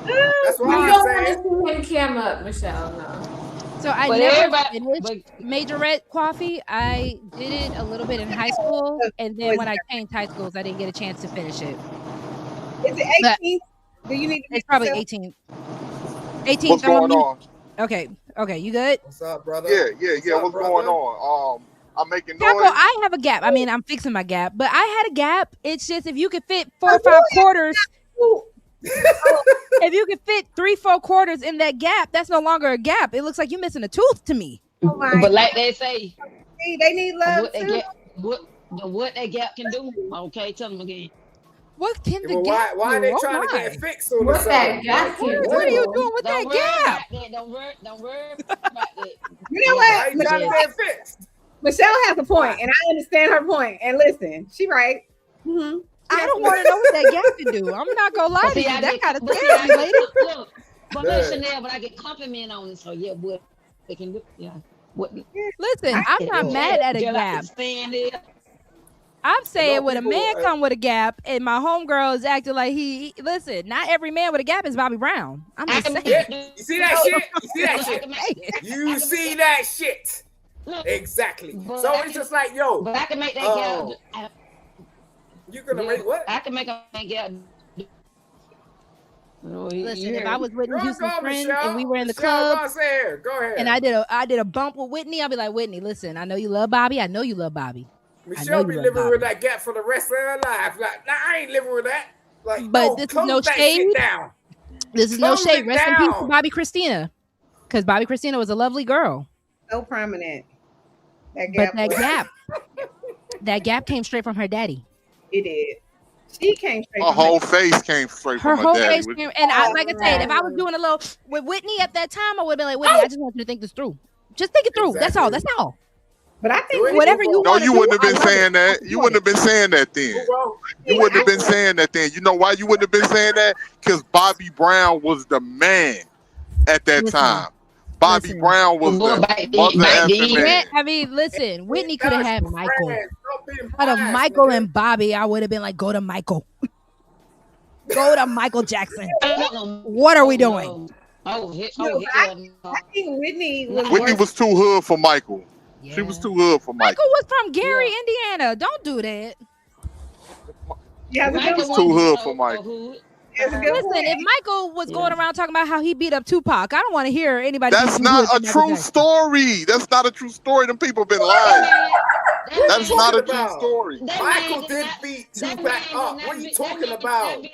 S11: That's what I'm saying.
S10: You don't want to see camera up, Michelle. No.
S1: So I never finished majorette coffee. I did it a little bit in high school, and then when I changed high schools, I didn't get a chance to finish it.
S9: Is it 18? Do you need to?
S1: It's probably 18. 18.
S13: What's going on?
S1: Okay, you good?
S11: What's up, brother?
S13: Yeah. What's going on? I'm making noise.
S1: Capo, I have a gap. I mean, I'm fixing my gap, but I had a gap. It's just if you could fit 4 or 5 quarters. If you could fit 3-4 quarters in that gap, that's no longer a gap. It looks like you're missing a tooth to me.
S12: But like they say,
S9: they need love too.
S12: What that gap can do? Okay, tell them again.
S1: What can the gap do?
S11: Why are they trying to get it fixed all
S10: What's that gap?
S1: What are you doing with that gap?
S12: Don't worry about that.
S9: You know what?
S11: Trying to get fixed.
S9: Michelle has a point, and I understand her point. And listen, she right. Mm-hmm.
S1: I don't want to know what that gap can do. I'm not gonna lie to you. That kind of scary, lady.
S12: Look, but Chanel, but I get compliment on it. So yeah, what they can do? Yeah. What?
S1: Listen, I'm not mad at a gap. I'm saying when a man come with a gap and my homegirl is acting like listen, not every man with a gap is Bobby Brown. I'm just saying.
S11: Yeah. You see that shit? You see that shit? You see that shit? Exactly. So it's just like, yo.
S12: But I can make that gap.
S11: You gonna make what?
S12: I can make a gap.
S1: Listen, if I was Whitney Houston's friend
S11: Michelle.
S1: and we were in the
S11: Michelle,
S1: club,
S11: go ahead.
S1: and I did a bump with Whitney, I'll be like, Whitney, listen, I know you love Bobby. I know you love Bobby.
S11: Michelle be living with that gap for the rest of her life. Like, nah, I ain't living with that. Like,
S1: but this is no shade. This is no shade. Rest in peace to Bobby Christina, because Bobby Christina was a lovely girl.
S9: So prominent.
S1: That gap came straight from her daddy.
S9: It did. She came straight.
S5: Her whole face came straight from her daddy.
S1: And like I said, if I was doing a little with Whitney at that time, I would have been like, Whitney, I just want you to think this through. Just think it through.
S11: Exactly.
S1: That's all.
S9: But I think
S1: whatever you want.
S5: No, you wouldn't have been saying that. You wouldn't have been saying that then. You wouldn't have been saying that then. You know why you wouldn't have been saying that? Because Bobby Brown was the man at that time. Bobby Brown was the mother man.
S1: I mean, listen, Whitney could have had Michael. Out of Michael and Bobby, I would have been like, go to Michael. Go to Michael Jackson. What are we doing?
S9: I think Whitney
S5: was too hood for Michael. Yeah. She was too hood for Michael.
S1: Michael was from Gary, Indiana. Don't do that.
S9: Yeah,
S5: Michael was too hood for Michael.
S1: Listen, if Michael was going around talking about how he beat up Tupac, I don't want to hear anybody.
S5: That's not a true story. That's not a true story. Them people been lying. That's not a true story.
S11: Michael did beat Tupac up. What are you talking about?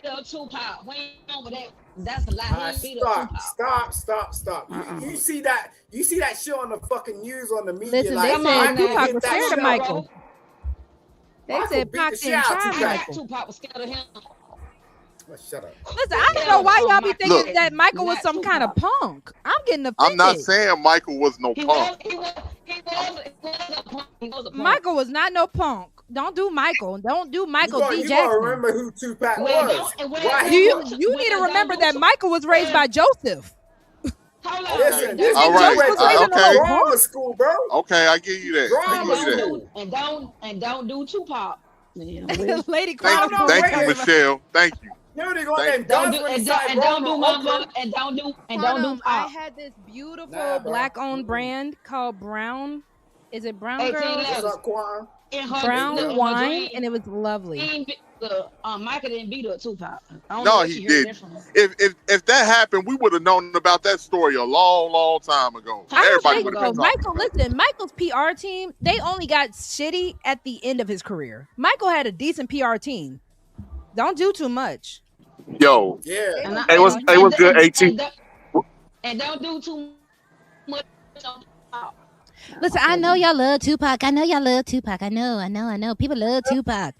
S12: That's a lie.
S11: Stop. You see that? You see that shit on the fucking news on the media?
S1: Listen,
S11: like,
S1: they said Tupac was scared of Michael. They said Pac didn't try Michael.
S12: Tupac was scared of him.
S11: Shut up.
S1: Listen, I don't know why y'all be thinking that Michael was some kind of punk. I'm getting offended.
S5: I'm not saying Michael was no punk.
S1: Michael was not no punk. Don't do Michael. Don't do Michael D.
S11: You
S1: Jackson.
S11: remember who Tupac was.
S1: You need to remember that Michael was raised by Joseph.
S11: Listen,
S5: all right.
S11: Grammar school, bro.
S5: Okay, I give you that.
S12: And don't do Tupac.
S1: Lady,
S5: thank you, Michelle. Thank you.
S12: Don't do
S1: I had this beautiful black-owned brand called Brown. Is it Brown Girl? Brown wine, and it was lovely.
S12: Michael didn't beat up Tupac.
S5: No, he did. If that happened, we would have known about that story a long time ago. Everybody would have been
S1: Michael, listen, Michael's PR team, they only got shitty at the end of his career. Michael had a decent PR team. Don't do too much.
S14: Yo,
S11: yeah,
S14: it was good. 18.
S12: And don't do too much.
S1: Listen, I know y'all love Tupac. I know. People love Tupac.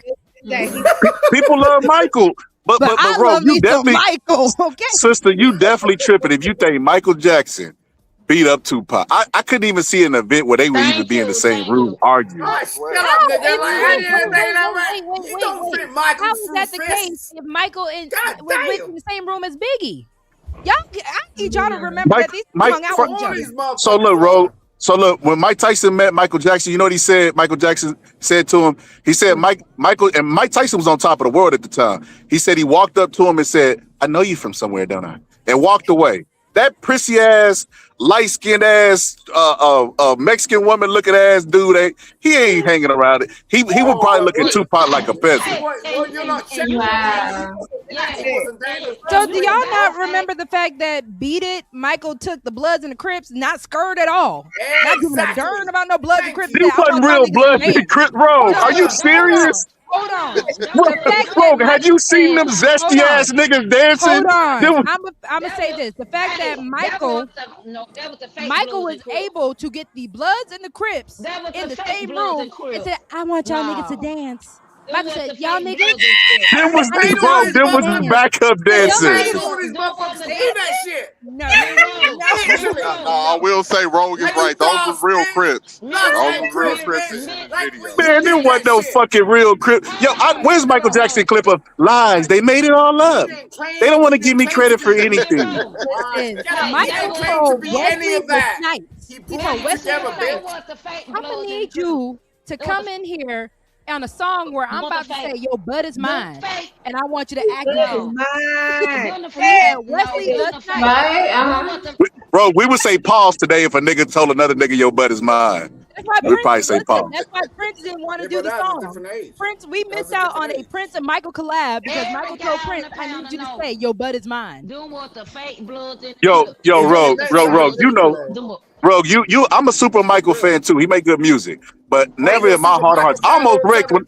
S14: People love Michael, but bro, you definitely
S1: Michael. Okay,
S14: sister, you definitely tripping if you think Michael Jackson beat up Tupac. I couldn't even see an event where they would even be in the same room arguing.
S11: Shut up, nigga. You don't fit Michael.
S1: How is that the case if Michael was in the same room as Biggie? Y'all, I need y'all to remember that these people hung out with each other.
S14: So look, Ro. So look, when Mike Tyson met Michael Jackson, you know what he said? Michael Jackson said to him, he said, Mike Tyson was on top of the world at the time. He said he walked up to him and said, I know you from somewhere, don't I? And walked away. That prissy ass, light-skinned ass, Mexican woman looking ass dude, he ain't hanging around it. He would probably look at Tupac like a peasant.
S1: So do y'all not remember the fact that Beat It, Michael took the Bloods and the Crips, not scared at all? Not giving a darn about no Bloods and Crips.
S14: He wasn't real Bloods and Crips, bro. Are you serious?
S1: Hold on.
S14: Bro, had you seen them zesty ass niggas dancing?
S1: Hold on. I'm gonna say this: the fact that Michael was able to get the Bloods and the Crips in the same room and said, "I want y'all niggas to dance." Michael said, "Y'all niggas."
S14: Them was backup dancers.
S1: No.
S5: I will say Rogue is right. Those was real Crips. Those was real Crips in the video.
S14: Man, there wasn't no fucking real Crips. Yo, where's Michael Jackson clip of lies? They made it all up. They don't want to give me credit for anything.
S1: Michael told Wesley Snipes. He told Wesley Snipes, I'm gonna need you to come in here on a song where I'm about to say your butt is mine, and I want you to act
S9: Butt is
S1: no.
S9: mine.
S1: Yeah, Wesley does not.
S10: Right?
S14: Bro, we would say pause today if a nigga told another nigga your butt is mine.
S1: That's why
S14: We'd probably
S1: Prince.
S14: say pause.
S1: Listen, that's why Prince didn't want to
S11: Yeah,
S1: do
S11: but
S1: the
S11: that was a
S1: song.
S11: different age.
S1: Prince, we
S11: That was
S1: missed
S11: a
S1: out
S11: different
S1: on a
S11: age.
S1: Prince and Michael collab because Michael told Prince, "I need you to say your butt is mine."
S12: Them was the fake bloods in the
S14: Yo,
S12: crib.
S14: yo,
S11: Yeah,
S14: Rogue,
S11: that
S14: Rogue,
S11: sounds
S14: you know,
S11: different though.
S14: Rogue, I'm a super Michael fan too. He make good music, but
S11: Are
S14: never
S11: you a
S14: in my
S11: Super
S14: heart of
S11: Michael
S14: hearts.
S11: fan or something?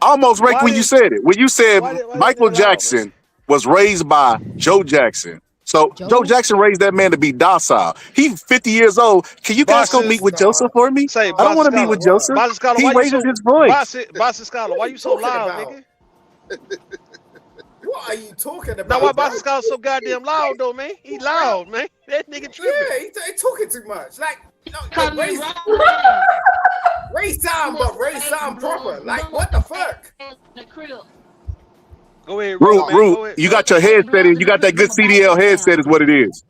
S14: I almost wrecked
S3: Why
S14: when you
S3: did
S14: said it. When you said
S3: why did that
S14: Michael
S3: nigga loud, man?
S14: Jackson was raised by Joe Jackson. So Joe
S1: Joe.
S14: Jackson raised that man to be docile. He's 50 years old. Can you guys go
S3: Bossy,
S14: meet with Joseph
S11: Stop.
S14: for me?
S3: say
S14: I don't
S3: Bossy
S14: want to meet
S3: Scholar.
S14: with
S11: What?
S14: Joseph.
S3: Bossy Scholar,
S14: He
S3: why you
S14: raises
S3: so
S14: his voice.
S3: Bossy Scholar,
S11: What
S3: why
S11: are
S3: you
S11: you
S3: so
S11: talking
S3: loud,
S11: about?
S3: nigga?
S11: What are you talking
S3: Now why
S11: about, bro?
S3: Bossy Scholar so goddamn loud though, man? He loud, man. That nigga tripping.
S11: Yeah, he talking too much. Like, no,
S12: Cause
S11: like
S12: me right
S11: raise sound, but raise sound proper. Like, what the fuck?
S12: in the crib.
S3: Go ahead, roll,
S14: Root,
S3: man.
S14: Root,
S3: Go ahead.
S14: you
S12: Them
S14: got your
S12: fake
S14: headset
S12: bloods
S14: in.
S12: in
S14: You
S12: the
S14: got that
S12: crib.
S14: good
S12: Them a bite
S14: CDL
S12: that
S14: headset
S12: down.
S14: is what it is.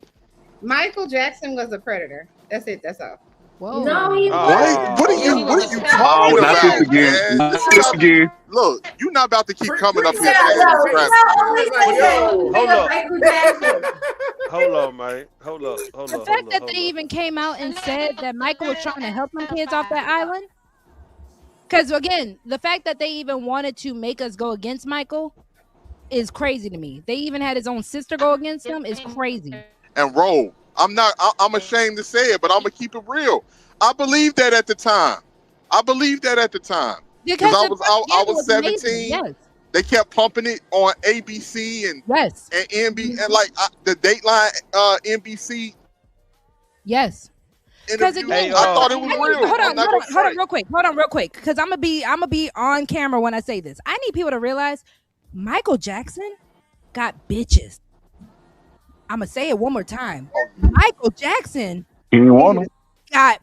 S9: Michael Jackson was a predator. That's it. That's all.
S1: Whoa.
S10: No, he
S13: What? What are
S10: wasn't.
S12: Yeah,
S13: you?
S12: he was
S13: What
S12: a
S13: are you
S12: predator.
S14: Oh,
S13: talking
S14: not this
S13: about,
S14: again.
S13: man?
S14: Not
S13: You
S14: this
S13: not,
S14: again.
S13: look, you're not about to keep coming up
S11: Prince
S13: here
S11: said
S10: No,
S11: that
S13: saying
S11: in
S13: this
S11: his
S10: no,
S11: face.
S13: crap.
S10: no,
S11: He
S10: only
S11: was like,
S3: What you
S10: say
S11: yo.
S3: hold
S10: anything of
S3: up.
S10: Michael Jackson.
S3: Hold on, man. Hold up.
S1: The fact that they even came out and said that Michael was trying to help them kids off that island. Because again, the fact that they even wanted to make us go against Michael is crazy to me. They even had his own sister go against him. Is crazy.
S13: And roll. I'm ashamed to say it, but I'm gonna keep it real. I believed that at the time. Because
S1: Because
S13: I
S1: the
S13: I
S1: propaganda
S13: was
S1: was amazing.
S13: 17.
S1: Yes.
S13: They kept pumping it on ABC and
S1: Yes.
S13: NB and like the Dateline NBC
S1: Yes. Because
S13: interview.
S1: again,
S13: I thought it was real.
S1: hold
S13: I'm
S1: on,
S13: not
S1: hold
S13: gonna
S1: on, real quick. Hold on, real quick. Because I'm gonna be on camera when I say this. I need people to realize Michael Jackson got bitches. I'm gonna say it one more time. Michael Jackson
S14: He didn't want them.
S1: got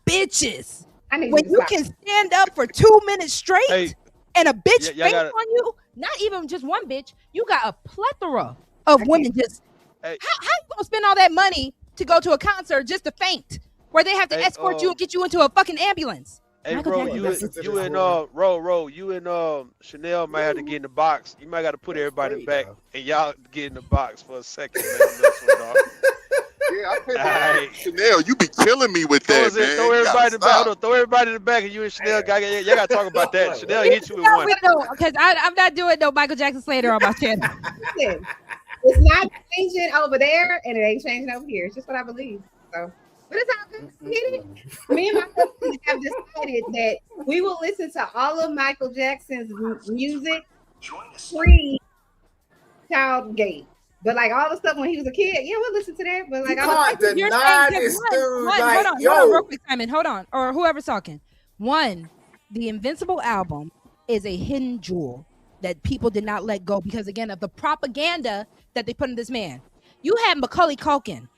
S1: bitches.
S9: I need
S1: When
S9: you to
S1: you
S9: stop.
S1: can stand up for 2 minutes straight
S3: Hey,
S1: and a bitch
S3: y'all
S1: faint
S3: gotta-
S1: on you, not even just one bitch, you got a plethora of women just.
S3: Hey.
S1: How you gonna spend all that money to go to a concert just to faint, where they have to
S3: Hey,
S1: escort you and get you into a fucking ambulance?
S3: Hey,
S1: Michael
S3: bro,
S1: Jackson.
S3: you and you and Chanel might have to get in the box. You might got to put everybody back, and y'all get in the box for a second, man. On this one, dog.
S13: Yeah, I can't.
S3: Alright.
S13: Chanel, you be killing me with that, man.
S3: Throw
S13: You
S3: everybody
S13: gotta
S3: in the back. Hold
S13: stop.
S3: on, throw everybody in the back, and you and Chanel, y'all got to talk about that. Chanel hit you with one.
S1: Because I'm not doing no Michael Jackson slander on my channel.
S9: Listen, it's not changing over there, and it ain't changing over here. It's just what I believe. So, but it's all good. Get it? Me and my husband have decided that we will listen to all of Michael Jackson's music pre-child gate. But like all the stuff when he was a kid, yeah, we'll listen to that. But like,
S11: You
S9: all
S11: can't
S9: the
S1: You're
S11: deny
S1: saying
S11: this dude. Like,
S1: hold on,
S11: yo.
S1: real quick, Simon. Hold on, or whoever's talking. One, the Invincible album is a hidden jewel that people did not let go because again of the propaganda that they put in this man. You had Macaulay Culkin.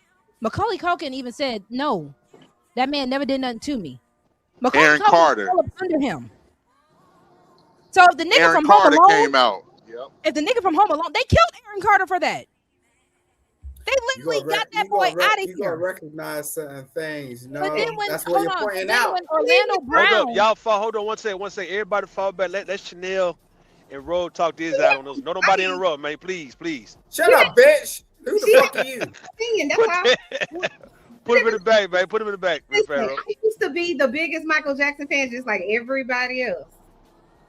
S1: Macaulay Culkin even said, "No, that man never did nothing to me." Macaulay
S13: Aaron
S1: Culkin
S13: Carter.
S1: fell up under him. So if the nigga
S13: Aaron
S1: from Home
S13: Carter
S1: Alone,
S13: came out. Yep.
S1: if the nigga from Home Alone, they killed Aaron Carter for that. They
S11: You
S1: literally
S11: gotta,
S1: got that boy out of
S11: you gotta
S1: here.
S11: recognize certain things. You know,
S1: But then when
S11: that's what you're
S1: hold on,
S11: pointing
S1: but then
S11: out.
S1: when Orlando Brown,
S3: Hold up, y'all fall. Hold on, one second. Everybody fall back. Let Chanel and Ro talk this out on us. No, nobody interrupt, man. Please.
S11: Shut up, bitch. Who the fuck are you?
S9: opinion, that's all.
S3: Put him in the back, man. Put him in the back. Real
S9: Listen,
S3: fast, Ro.
S9: I used to be the biggest Michael Jackson fan, just like everybody else.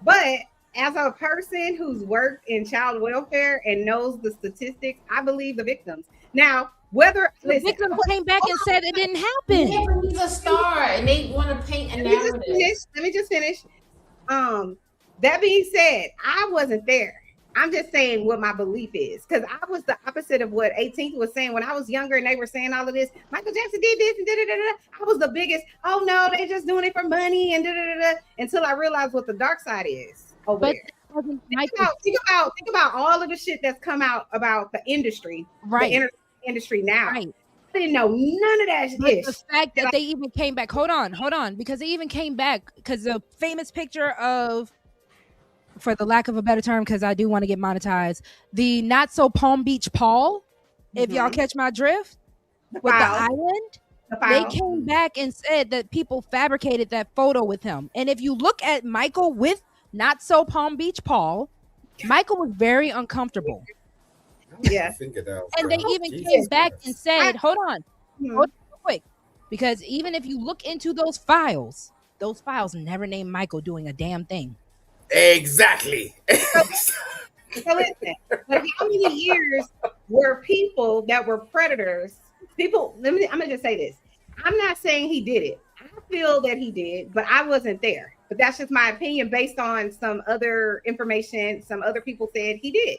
S9: But as a person who's worked in child welfare and knows the statistics, I believe the victims. Now, whether
S1: the victims came back and said it didn't happen.
S10: Yeah, but he's a star, and they want to paint a narrative.
S9: Let me just finish. That being said, I wasn't there. I'm just saying what my belief is, because I was the opposite of what 18th was saying when I was younger, and they were saying all of this. Michael Jackson did this and da da da. I was the biggest. Oh no, they're just doing it for money and da da da. Until I realized what the dark side is over there. Think about all of the shit that's come out about the industry,
S1: right?
S9: The industry now.
S1: Right.
S9: I didn't know none of that
S1: But
S9: shit.
S1: the fact that they even came back. Hold on, because they even came back because the famous picture of, for the lack of a better term, because I do want to get monetized, the not so Palm Beach Paul, if y'all catch my drift, with the island, they came back and said that people fabricated that photo with him. And if you look at Michael with not so Palm Beach Paul. Michael was very uncomfortable.
S9: Yeah.
S1: And they even came back and said, hold on real quick. Because even if you look into those files never named Michael doing a damn thing.
S11: Exactly.
S9: So listen, but how many years were people that were predators? I'm gonna just say this. I'm not saying he did it. I feel that he did, but I wasn't there. But that's just my opinion based on some other information. Some other people said he did.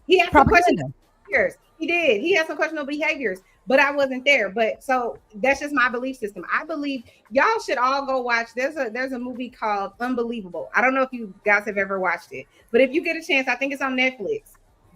S9: He had some questionable behaviors. He did. He had some questionable behaviors, but I wasn't there. But so that's just my belief system. I believe y'all should all go watch. There's a movie called Unbelievable. I don't know if you guys have ever watched it, but if you get a chance, I think it's on Netflix.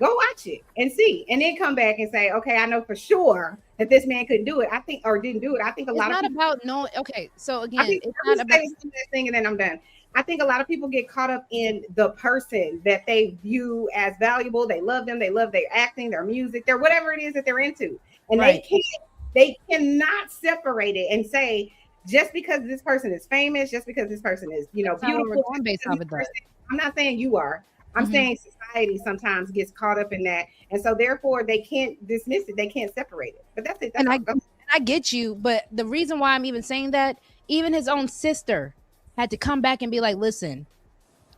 S9: Go watch it and see, and then come back and say, okay, I know for sure that this man couldn't do it. I think, or didn't do it. I think a lot of people.
S1: About no. Okay, so again, it's not about
S9: this thing, and then I'm done. I think a lot of people get caught up in the person that they view as valuable. They love them. They love their acting, their music, their whatever it is that they're into, and they cannot separate it and say just because this person is famous, just because this person is beautiful. I'm not saying you are. I'm saying society sometimes gets caught up in that, and so therefore they can't dismiss it. They can't separate it. But that's it. That's
S1: I get you, but the reason why I'm even saying that, even his own sister had to come back and be like, listen,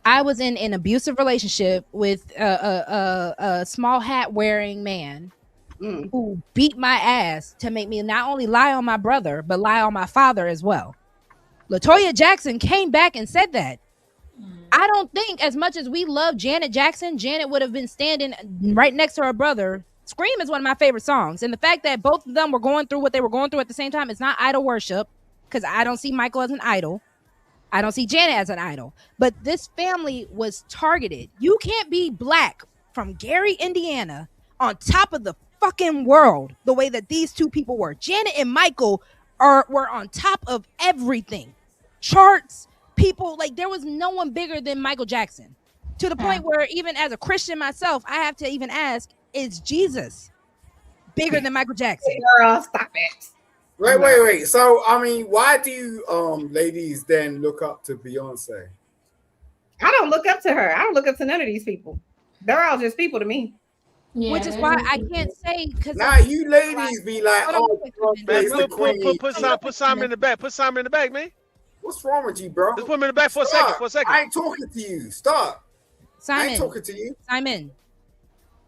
S1: I was in an abusive relationship with a small hat wearing man who beat my ass to make me not only lie on my brother, but lie on my father as well. LaToya Jackson came back and said that. I don't think, as much as we love Janet Jackson, Janet would have been standing right next to her brother. Scream is one of my favorite songs. And the fact that both of them were going through what they were going through at the same time, it's not idol worship, because I don't see Michael as an idol. I don't see Janet as an idol. But this family was targeted. You can't be black from Gary, Indiana, on top of the fucking world the way that these two people were. Janet and Michael were on top of everything. Charts, people, like there was no one bigger than Michael Jackson, to the point where even as a Christian myself, I have to even ask, is Jesus bigger than Michael Jackson?
S9: Girl, stop it.
S11: Wait. So, I mean, why do you ladies then look up to Beyonce?
S9: I don't look up to her. I don't look up to none of these people. They're all just people to me.
S1: Yeah, which is why I can't say, because
S11: now you ladies be like, oh,
S3: put Simon in the back. Put Simon in the back, man.
S11: What's wrong with you, bro?
S3: Let's put him in the back for a second.
S11: I ain't talking to you. Stop.
S1: Simon,
S11: I ain't talking to you.
S1: Simon,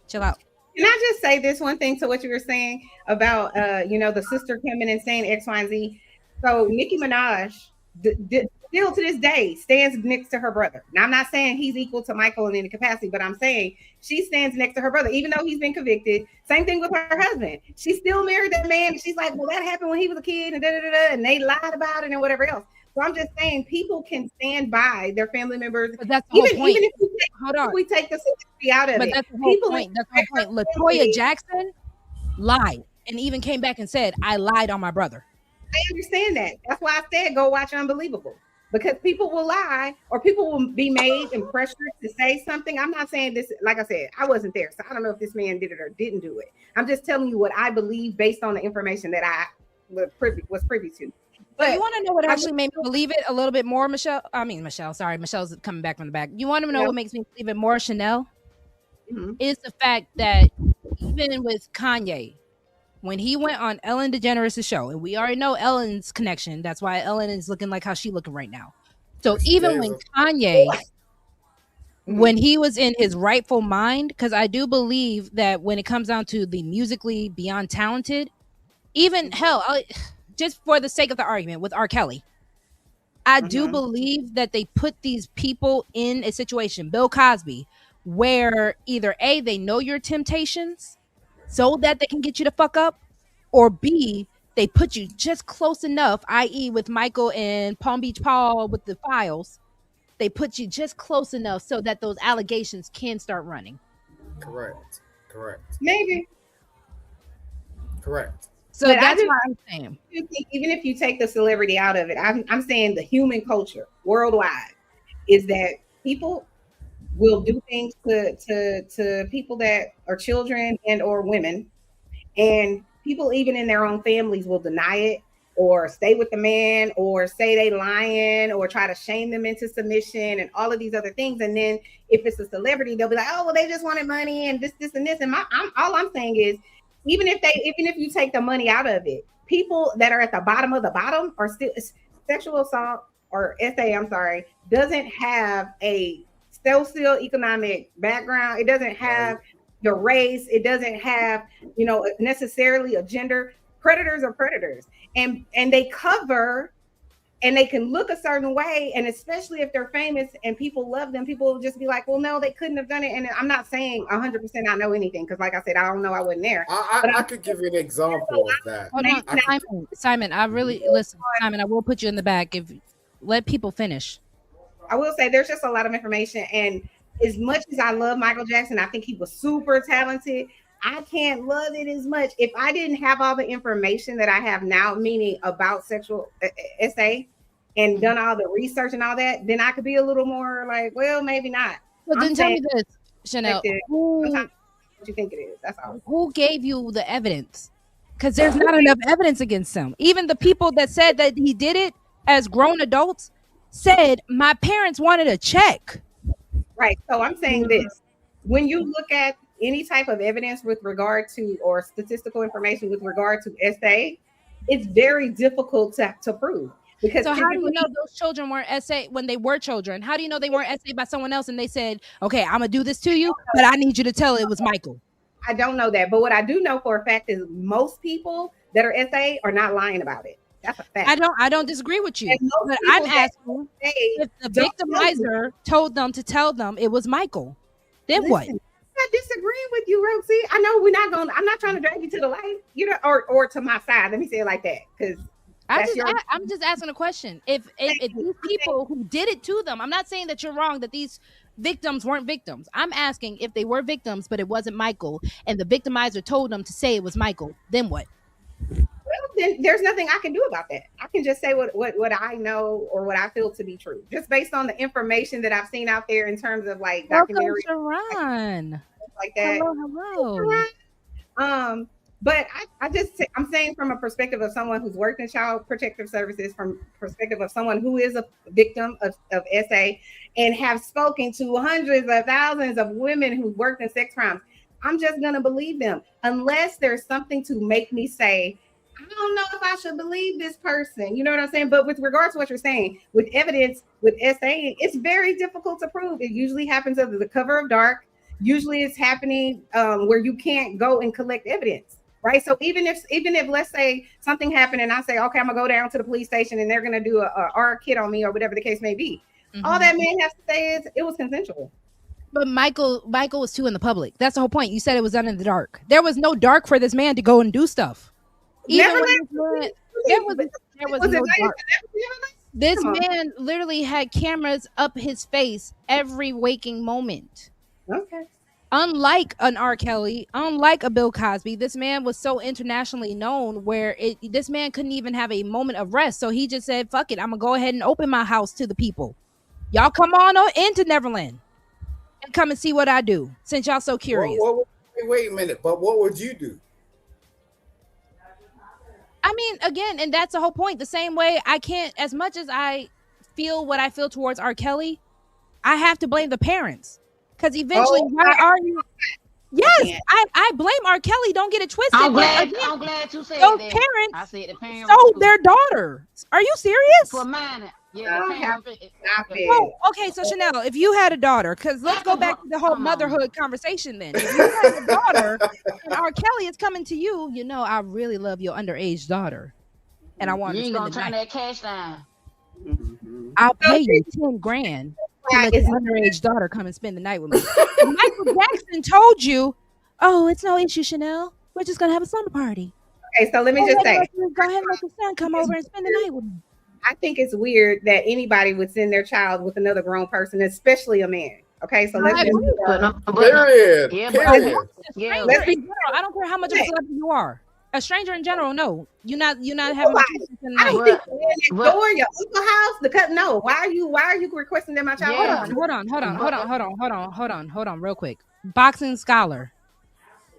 S1: chill out.
S9: Can I just say this one thing to what you were saying about, the sister coming and saying X, Y, and Z? So Nicki Minaj, still to this day, stands next to her brother. Now, I'm not saying he's equal to Michael in any capacity, but I'm saying she stands next to her brother, even though he's been convicted. Same thing with her husband. She still married that man. And she's like, well, that happened when he was a kid, and and they lied about it and whatever else. So I'm just saying, people can stand by their family members.
S1: But that's the whole point.
S9: Even if we take the celebrity out of it.
S1: But that's the whole point. That's the whole point. LaToya Jackson lied and even came back and said, I lied on my brother.
S9: I understand that. That's why I said go watch Unbelievable. Because people will lie, or people will be made and pressured to say something. I'm not saying this, like I said, I wasn't there. So I don't know if this man did it or didn't do it. I'm just telling you what I believe based on the information that I was privy to.
S1: But you want to know what actually made me believe it a little bit more, Michelle? Sorry, Michelle's coming back from the back. You want to know what makes me believe it more, Chanel? Is the fact that even with Kanye, when he went on Ellen DeGeneres' show, and we already know Ellen's connection, that's why Ellen is looking like how she's looking right now. So even when Kanye, when he was in his rightful mind, because I do believe that when it comes down to the musically beyond talented, even just for the sake of the argument with R. Kelly, I do believe that they put these people in a situation, Bill Cosby, where either A, they know your temptations so that they can get you to fuck up, or B, they put you just close enough, i.e. with Michael and Palm Beach Paul with the files, they put you just close enough so that those allegations can start running.
S11: Correct.
S9: Maybe.
S11: Correct.
S1: So but that's what I'm saying.
S9: Even if you take the celebrity out of it, I'm saying the human culture worldwide is that people will do things to people that are children and or women, and people even in their own families will deny it or stay with the man or say they lying or try to shame them into submission and all of these other things. And then if it's a celebrity, they'll be like, oh, well, they just wanted money and this and this. And all I'm saying is, even if you take the money out of it, people that are at the bottom of the bottom are still sexual assault or I'm sorry, doesn't have a socioeconomic background. It doesn't have your race. It doesn't have, necessarily a gender. Predators are predators, and they cover, and they can look a certain way, and especially if they're famous and people love them, people will just be like, well, no, they couldn't have done it. And I'm not saying 100% I know anything, because like I said, I don't know, I wasn't there.
S11: I could give you an example of that.
S1: Hold on, Simon, Simon, I will put you in the back if let people finish.
S9: I will say there's just a lot of information, and as much as I love Michael Jackson, I think he was super talented. I can't love it as much if I didn't have all the information that I have now, meaning about sexual SA, and done all the research and all that. Then I could be a little more like, well, maybe not.
S1: But then tell me this, Chanel,
S9: what you think it is? That's all.
S1: Who gave you the evidence? Because there's not enough evidence against him. Even the people that said that he did it as grown adults said, my parents wanted a check.
S9: Right. So I'm saying this: when you look at any type of evidence with regard to, or statistical information with regard to SA, it's very difficult to prove. Because
S1: so how do you know those children weren't SA when they were children? How do you know they weren't SA by someone else and they said, okay, I'm gonna do this to you, but I need you to tell it was Michael?
S9: I don't know that, but what I do know for a fact is most people that are SA are not lying about it. That's a fact.
S1: I don't disagree with you, but I'm asking if the victimizer told them to tell them it was Michael, then what?
S9: I'm not disagreeing with you, Roxy. I know I'm not trying to drag you to the light, or to my side. Let me say it like that, because
S1: I'm just asking a question. If these people who did it to them, I'm not saying that you're wrong, that these victims weren't victims. I'm asking if they were victims, but it wasn't Michael, and the victimizer told them to say it was Michael, then what?
S9: Well, then there's nothing I can do about that. I can just say what I know or what I feel to be true, just based on the information that I've seen out there in terms of like documentary like that.
S1: Hello.
S9: But I'm saying from a perspective of someone who's worked in child protective services, from perspective of someone who is a victim of SA and have spoken to hundreds of thousands of women who worked in sex crimes. I'm just going to believe them unless there's something to make me say, I don't know if I should believe this person. You know what I'm saying? But with regards to what you're saying, with evidence, with SA, it's very difficult to prove. It usually happens under the cover of dark. Usually it's happening where you can't go and collect evidence, right? So even if let's say something happened and I say, okay, I'm gonna go down to the police station and they're gonna do a R kit on me or whatever the case may be. All that man has to say is it was consensual.
S1: But Michael was too in the public. That's the whole point. You said it was done in the dark. There was no dark for this man to go and do stuff. There was no dark. This man literally had cameras up his face every waking moment.
S9: Okay.
S1: Unlike an R. Kelly, unlike a Bill Cosby, this man was so internationally known where this man couldn't even have a moment of rest. So he just said, fuck it, I'm going to go ahead and open my house to the people. Y'all come on into Neverland and come and see what I do, since y'all so curious.
S11: Wait a minute, but what would you do?
S1: I mean, again, and that's the whole point. The same way I can't, as much as I feel what I feel towards R. Kelly, I have to blame the parents. Because eventually, why are you? Yes, I blame R. Kelly. Don't get it twisted.
S12: I'm glad you said
S1: those
S12: that.
S1: Parents
S12: I said the parents
S1: sold their daughter. Are you serious?
S12: For mine. Yeah.
S1: Okay, so Chanel, if you had a daughter, because let's go back to the whole motherhood conversation then. If you had a daughter and R. Kelly is coming to you, I really love your underage daughter. And I want to spend
S12: gonna
S1: the
S12: turn
S1: night.
S12: that cash down.
S1: I'll pay you $10,000 to let your underage daughter come and spend the night with me. And Michael Jackson told you, oh, it's no issue, Chanel. We're just going to have a slumber party.
S9: Okay, so let me just say.
S1: Go ahead and let your son come over and spend the night with me.
S9: I think it's weird that anybody would send their child with another grown person, especially a man. Okay, so let's
S11: Period.
S1: Yeah, I don't care how much of a celebrity you are. A stranger in general, no. You're not having much interest in
S9: I don't think next door, your uncle house, no. Why are you requesting that my child?
S1: Hold on, real quick. Boxing scholar.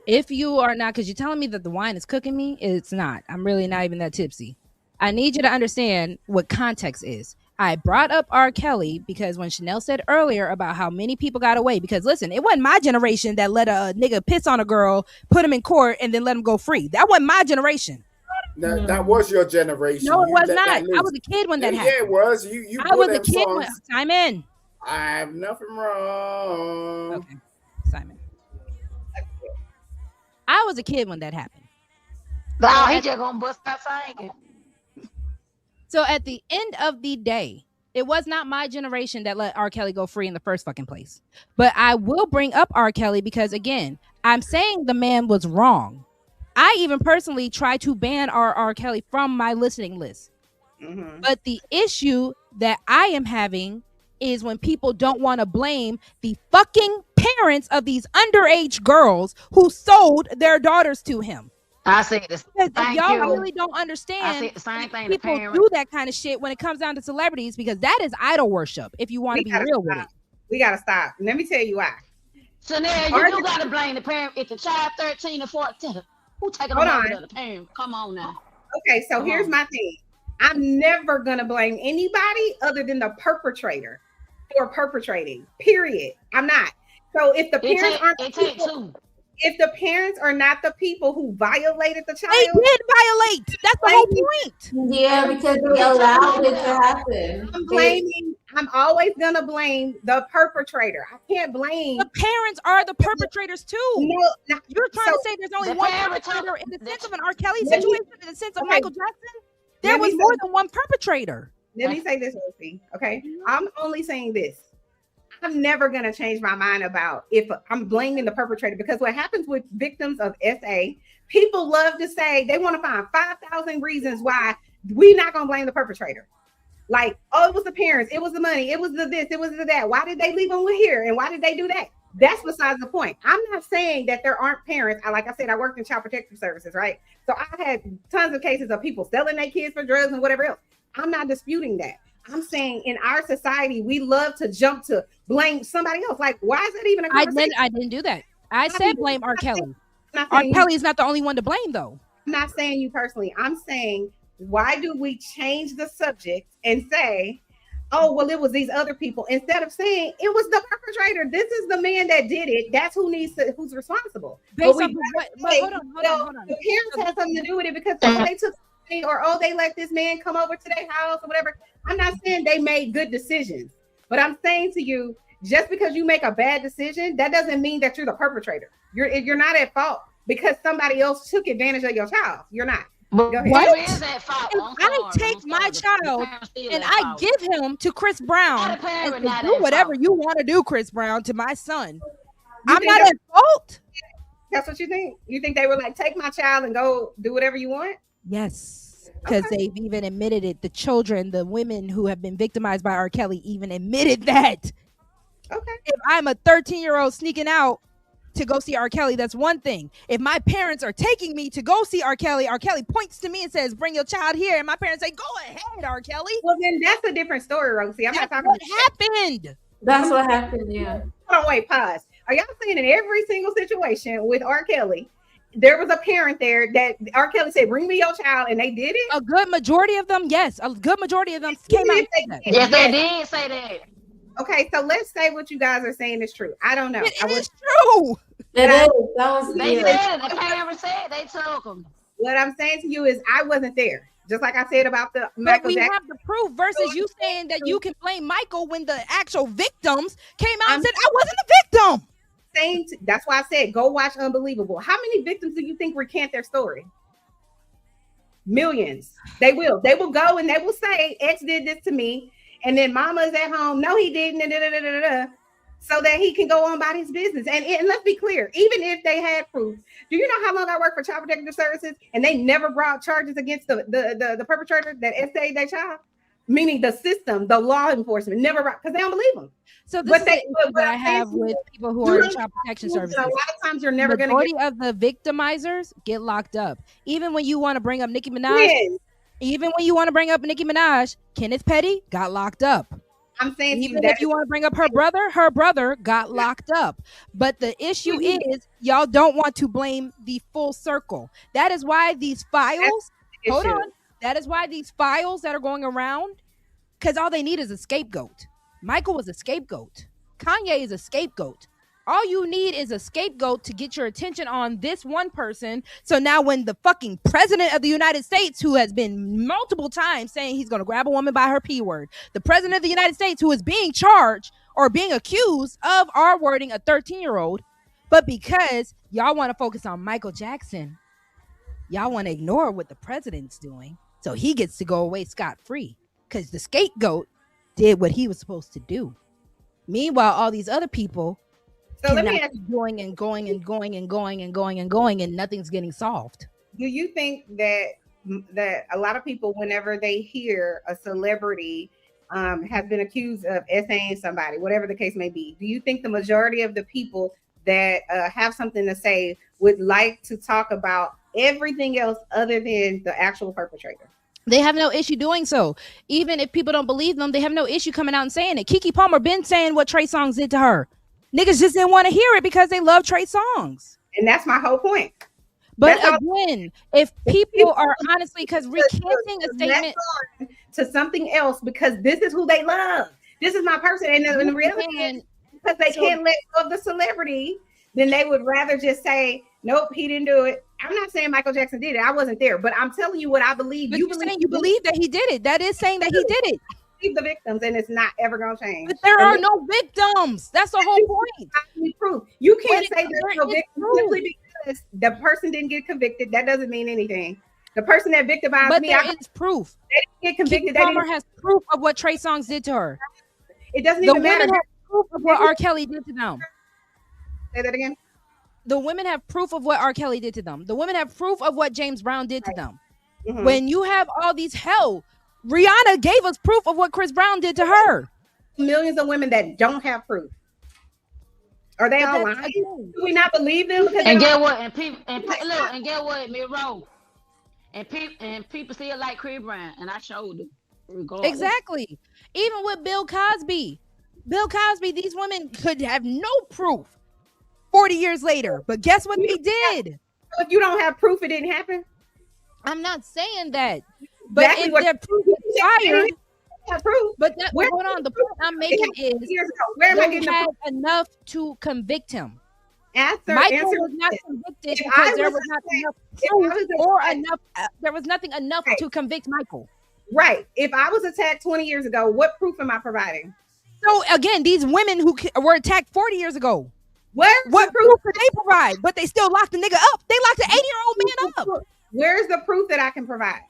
S1: If you are not, because you're telling me that the wine is cooking me, it's not. I'm really not even that tipsy. I need you to understand what context is. I brought up R. Kelly because when Chanel said earlier about how many people got away, because listen, it wasn't my generation that let a nigga piss on a girl, put him in court, and then let him go free. That wasn't my generation.
S11: That was your generation.
S1: No, it
S11: You
S1: was
S11: let
S1: not.
S11: that
S1: I
S11: loose.
S1: was a kid when that
S11: Yeah,
S1: happened.
S11: it was. You
S1: I
S11: put
S1: was a
S11: them
S1: kid when
S11: songs.
S1: Simon.
S11: I have nothing wrong.
S1: Okay, Simon. I was a kid when that happened.
S12: Nah, he just gonna bust out singing.
S1: So at the end of the day, it was not my generation that let R. Kelly go free in the first fucking place. But I will bring up R. Kelly because, again, I'm saying the man was wrong. I even personally tried to ban R. Kelly from my listening list.
S4: Mm-hmm.
S1: But the issue that I am having is when people don't want to blame the fucking parents of these underage girls who sold their daughters to him.
S12: I said this.
S1: Y'all really don't understand.
S12: I said the same thing.
S1: People do that kind of shit when it comes down to celebrities because that is idol worship. If you want to be real with it,
S9: we gotta stop. Let me tell you why.
S12: Chanel, you do gotta blame the parent. If the child 13 or 14, who taking them over to the parent? Come on now.
S9: Okay, so here's my thing. I'm never gonna blame anybody other than the perpetrator for perpetrating. Period. I'm not. So if the parents aren't if the parents are not the people who violated the child,
S1: they did violate. That's the whole point.
S10: Yeah, because they allowed it to happen.
S9: I'm always gonna blame the perpetrator. I can't blame
S1: the parents are the perpetrators too.
S9: No,
S1: you're trying to say there's only one perpetrator in the sense of an R. Kelly situation, in the sense of Michael Jackson. There was more than one perpetrator.
S9: Let me say this, Lucy. Okay, I'm only saying this. I'm never going to change my mind about if I'm blaming the perpetrator, because what happens with victims of SA, people love to say they want to find 5,000 reasons why we're not going to blame the perpetrator. Like, oh, it was the parents, it was the money, it was the this, it was the that. Why did they leave them here? And why did they do that? That's besides the point. I'm not saying that there aren't parents. Like I said, I worked in child protective services, right? So I had tons of cases of people selling their kids for drugs and whatever else. I'm not disputing that. I'm saying in our society, we love to jump to blame somebody else. Like, why is that even a conversation?
S1: I didn't do that. I said blame R. Kelly. R. Kelly is not the only one to blame, though.
S9: I'm not saying you personally. I'm saying, why do we change the subject and say, oh, well, it was these other people, instead of saying it was the perpetrator. This is the man that did it. That's who's responsible.
S1: Hold on.
S9: The parents had something to do with it because they took or they let this man come over to their house or whatever. I'm not saying they made good decisions, but I'm saying to you, just because you make a bad decision, that doesn't mean that you're the perpetrator. You're not at fault because somebody else took advantage of your child. You're not.
S1: What? If I take my child and I give him to Chris Brown and say, do whatever you want to do, Chris Brown, to my son, I'm not at fault?
S9: That's what you think? You think they were like, take my child and go do whatever you want?
S1: Yes, because they've even admitted it. The children, the women who have been victimized by R. Kelly even admitted that.
S9: Okay.
S1: If I'm a 13-year-old sneaking out to go see R. Kelly, that's one thing. If my parents are taking me to go see R. Kelly points to me and says, bring your child here, and my parents say, go ahead, R. Kelly.
S9: Well, then that's a different story, Rosie. I'm not talking
S1: what happened.
S10: That's what happened, yeah.
S9: Hold on, wait, pause. Are y'all saying in every single situation with R. Kelly, there was a parent there that R. Kelly said, bring me your child, and they did it?
S1: A good majority of them, yes. A good majority of them came out.
S12: Yes, they did say that.
S9: Okay, so let's say what you guys are saying is true. I don't know.
S1: It is true.
S10: It is.
S12: They said the parents said they took them.
S9: What I'm saying to you is I wasn't there. Just like I said about the Michael Jackson.
S1: Have the proof versus you saying that you can blame Michael when the actual victims came out and said, I wasn't a victim.
S9: That's why I said, go watch Unbelievable. How many victims do you think recant their story? Millions. They will go and they will say, X did this to me. And then mama's at home. No, he didn't. So that he can go on about his business. And let's be clear, even if they had proof, do you know how long I worked for Child Protective Services and they never brought charges against the perpetrator that essayed their child? Meaning the system, the law enforcement, never brought, because they don't believe them.
S1: So this is what I have with people who are in Child Protection Services.
S9: A lot of times you're never going
S1: to get... of the victimizers get locked up. Even when you want to bring up Nicki Minaj, Kenneth Petty got locked up.
S9: I'm saying
S1: even if you want to bring up her brother got locked up. But the issue is y'all don't want to blame the full circle. That is why these files, hold on. That is why these files that are going around, because all they need is a scapegoat. Michael was a scapegoat. Kanye is a scapegoat. All you need is a scapegoat to get your attention on this one person. So now when the fucking president of the United States, who has been multiple times saying he's going to grab a woman by her P word, the president of the United States who is being charged or being accused of R-wording a 13-year-old, but because y'all want to focus on Michael Jackson, y'all want to ignore what the president's doing. So he gets to go away scot-free because the scapegoat did what he was supposed to do. Meanwhile, all these other people going and going and going and going and going and going, and nothing's getting solved.
S9: Do you think that a lot of people, whenever they hear a celebrity has been accused of essaying somebody, whatever the case may be, do you think the majority of the people that have something to say would like to talk about everything else other than the actual perpetrator?
S1: They have no issue doing so. Even if people don't believe them, they have no issue coming out and saying it. Keke Palmer been saying what Trey Songz did to her. Niggas just didn't want to hear it because they love Trey Songz.
S9: And that's my whole point.
S1: But again, if people are honestly, because recanting a statement
S9: to something else because this is who they love. This is my person. And in reality, because they can't let go of the celebrity, then they would rather just say, nope, he didn't do it. I'm not saying Michael Jackson did it. I wasn't there, but I'm telling you what I believe.
S1: But you believe that he did it. That is saying that he did it.
S9: The victims, and it's not ever gonna change.
S1: But there are no victims. That's the whole point.
S9: Proof. You can't say there's no victims simply because the person didn't get convicted. That doesn't mean anything. The person that victimized me,
S1: there is proof.
S9: They didn't get convicted.
S1: Palmer has proof of what Trey Songz did to her.
S9: It doesn't even matter.
S1: The women have proof of what R. Kelly did to them.
S9: Say that again.
S1: The women have proof of what R. Kelly did to them. The women have proof of what James Brown did to them. Mm-hmm. When you have all these Rihanna gave us proof of what Chris Brown did to her.
S9: Millions of women that don't have proof. Are they all lying? Do we not believe them?
S12: And get what? And get what? Me wrong. And people still like Chris Brown, and I showed them. Regardless.
S1: Exactly. Even with Bill Cosby, these women could have no proof 40 years later, but guess what they did?
S9: If you don't have proof, it didn't happen.
S1: I'm not saying that. But if their proof is fired,
S9: proof.
S1: But hold on. The point I'm making is they had enough to convict him. Michael was not convicted because there was not enough proof or enough. There was nothing enough to convict Michael.
S9: Right. If I was attacked 20 years ago, what proof am I providing?
S1: So again, these women who were attacked 40 years ago,
S9: what
S1: proof did they provide? But they still locked the nigga up. They locked an 80-year-old man up.
S9: Where's the proof that I can provide?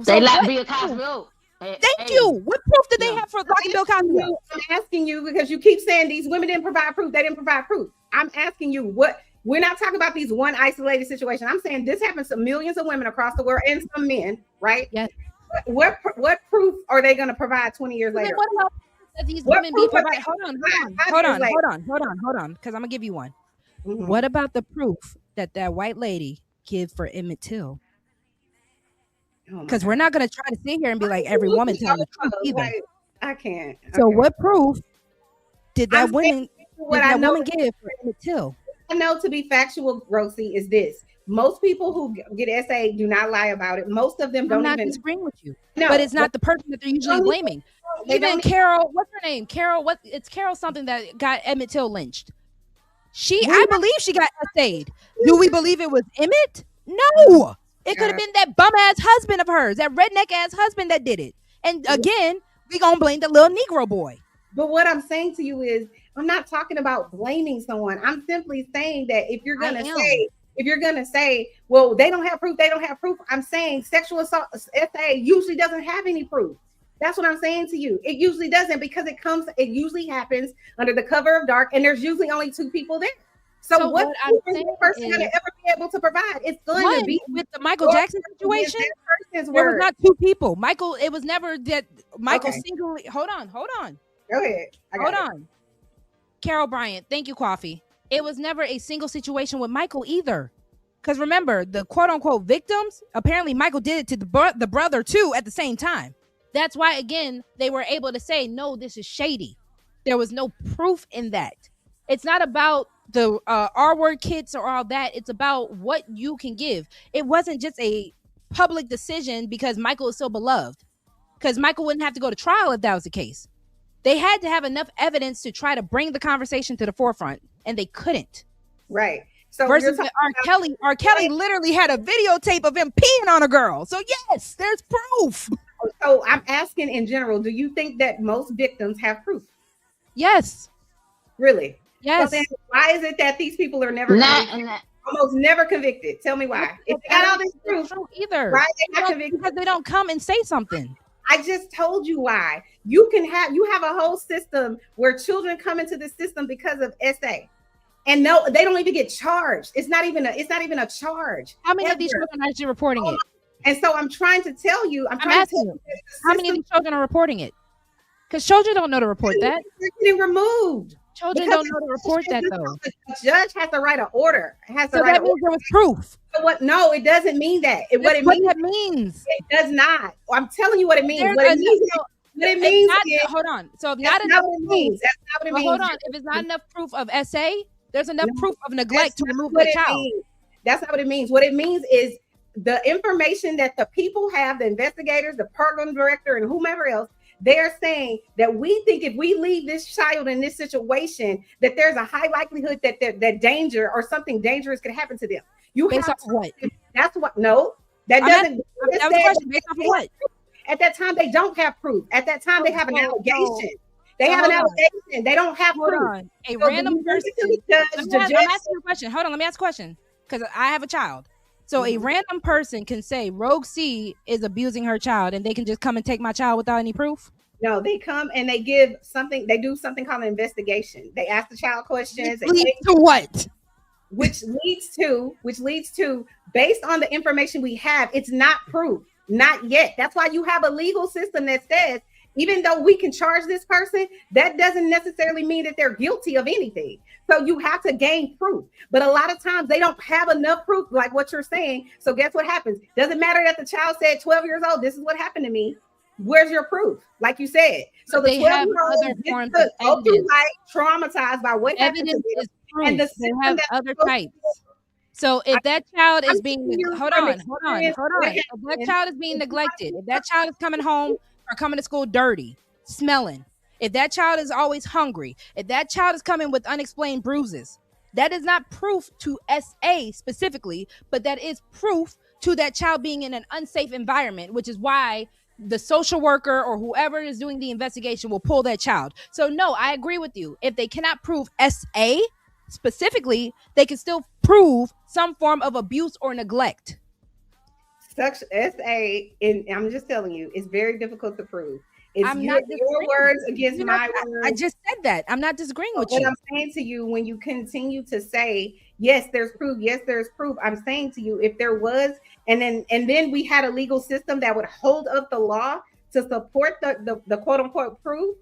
S12: They locked Bill Cosby up.
S1: Thank you. What proof did they have for locking Bill Cosby up?
S9: I'm asking you because you keep saying these women didn't provide proof. They didn't provide proof. I'm asking you what. We're not talking about these one isolated situation. I'm saying this happens to millions of women across the world and some men, right?
S1: Yes.
S9: What proof are they going to provide 20 years later?
S1: What about these women be providing? Hold on, because I'm gonna give you one. Mm-hmm. What about the proof that white lady gives for Emmett Till? Because we're not going to try to sit here and be like every woman telling the truth either.
S9: I can't.
S1: So what proof did that woman give for Emmett Till?
S9: I know to be factual, Rosie, is this. Most people who get essay do not lie about it. Most of them don't even.
S1: I'm not disagreeing with you. No, but it's not the person that they're usually blaming. Even Carol, what's her name? It's Carol something that got Emmett Till lynched. I believe she got essayed. Do we believe it was Emmett? No. It could have been that bum ass husband of hers, that redneck ass husband that did it. And again, we gonna blame the little Negro boy.
S9: But what I'm saying to you is, I'm not talking about blaming someone. I'm simply saying that if you're gonna say, well, they don't have proof, I'm saying sexual assault essay usually doesn't have any proof. That's what I'm saying to you. It usually doesn't because it usually happens under the cover of dark, and there's usually only two people there. So what is the person going to ever be able to provide? It's going to be
S1: with the Michael Jackson situation. There was not two people. Michael, it was never that Michael singly. Hold on.
S9: Go ahead.
S1: Hold on. Carol Bryant, thank you, Coffee. It was never a single situation with Michael either. Because remember, the quote unquote victims, apparently Michael did it to the brother too at the same time. That's why, again, they were able to say, no, this is shady. There was no proof in that. It's not about the R word kits or all that. It's about what you can give. It wasn't just a public decision because Michael is so beloved. Because Michael wouldn't have to go to trial if that was the case. They had to have enough evidence to try to bring the conversation to the forefront, and they couldn't.
S9: Right. So
S1: versus R. Kelly literally had a videotape of him peeing on a girl. So yes, there's proof.
S9: So I'm asking in general, do you think that most victims have proof?
S1: Yes.
S9: Really?
S1: Yes.
S9: So then why is it that these people are never almost never convicted? Tell me why. If they got all this proof,
S1: either.
S9: Why are they not convicted?
S1: Because they don't come and say something.
S9: I just told you why. You have a whole system where children come into the system because of SA. And no, they don't even get charged. It's not even a charge.
S1: How many of these children are actually reporting it?
S9: And so I'm trying to tell you,
S1: I'm asking you, how many of these children are reporting it? Because children don't know to report that.
S9: They're getting removed.
S1: Children don't know to report that though.
S9: A judge has to write an order.
S1: So that means there was proof.
S9: So what? No, it doesn't mean that. What it means. It does not. I'm telling you what it means. What it means is,
S1: hold on. So if
S9: that's not what it means. That's not what it means.
S1: Hold on. If it's not enough proof of SA, there's enough proof of neglect to remove
S9: the
S1: child.
S9: That's not what it means. What it means is the information that the people have, the investigators, the program director, and whomever else, they're saying that we think if we leave this child in this situation, that there's a high likelihood that danger or something dangerous could happen to them. You
S1: based off of what?
S9: That's what. No, that doesn't.
S1: That was the question. Based off of what?
S9: At that time, they don't have proof. At that time, they have an allegation. They have an allegation. They don't have proof.
S1: Hold on. A random person. I'm asking you a question. Hold on. Let me ask a question because I have a child. So a random person can say Rogue C is abusing her child, and they can just come and take my child without any proof?
S9: No, they come and they give something. They do something called an investigation. They ask the child questions.
S1: Which leads to what?
S9: Which leads to, based on the information we have, it's not proof. Not yet. That's why you have a legal system that says, even though we can charge this person, that doesn't necessarily mean that they're guilty of anything. So you have to gain proof. But a lot of times they don't have enough proof, like what you're saying. So guess what happens? Doesn't matter that the child said 12 years old, this is what happened to me. Where's your proof? Like you said. So the 12-year-old go through life traumatized by what happened to them.
S1: And they have other types. So if that child is being hold on. If that child is being neglected, if that child is coming home or coming to school dirty, smelling, if that child is always hungry, if that child is coming with unexplained bruises, that is not proof to SA specifically, but that is proof to that child being in an unsafe environment, which is why the social worker or whoever is doing the investigation will pull that child. So no, I agree with you. If they cannot prove SA specifically, they can still prove some form of abuse or neglect.
S9: Such SA, and I'm just telling you, it's very difficult to prove. It's your words against my words.
S1: I just said that. I'm not disagreeing with you.
S9: What I'm saying to you, when you continue to say, yes, there's proof, yes, there's proof, I'm saying to you, if there was, and then we had a legal system that would hold up the law to support the quote unquote proof,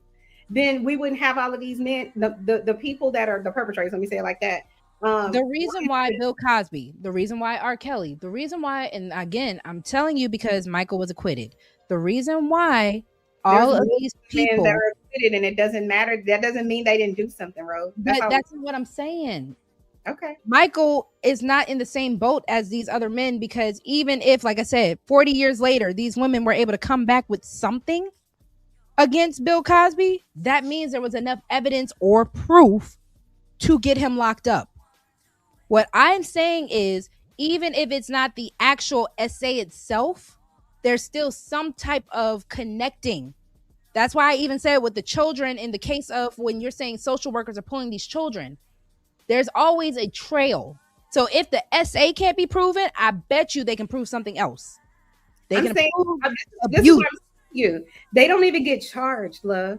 S9: then we wouldn't have all of these men, the people that are the perpetrators, let me say it like that.
S1: The reason why Bill Cosby, the reason why R. Kelly, the reason why, and again, I'm telling you because Michael was acquitted. The reason why all of these people
S9: that are acquitted, and it doesn't matter. That doesn't mean they didn't do something, Rose.
S1: That's what I'm saying.
S9: Okay.
S1: Michael is not in the same boat as these other men because even if, like I said, 40 years later, these women were able to come back with something against Bill Cosby, that means there was enough evidence or proof to get him locked up. What I'm saying is, even if it's not the actual SA itself, there's still some type of connecting. That's why I even said with the children, in the case of when you're saying social workers are pulling these children, there's always a trail. So if the SA can't be proven, I bet you they can prove something else. They can prove abuse.
S9: They don't even get charged, love.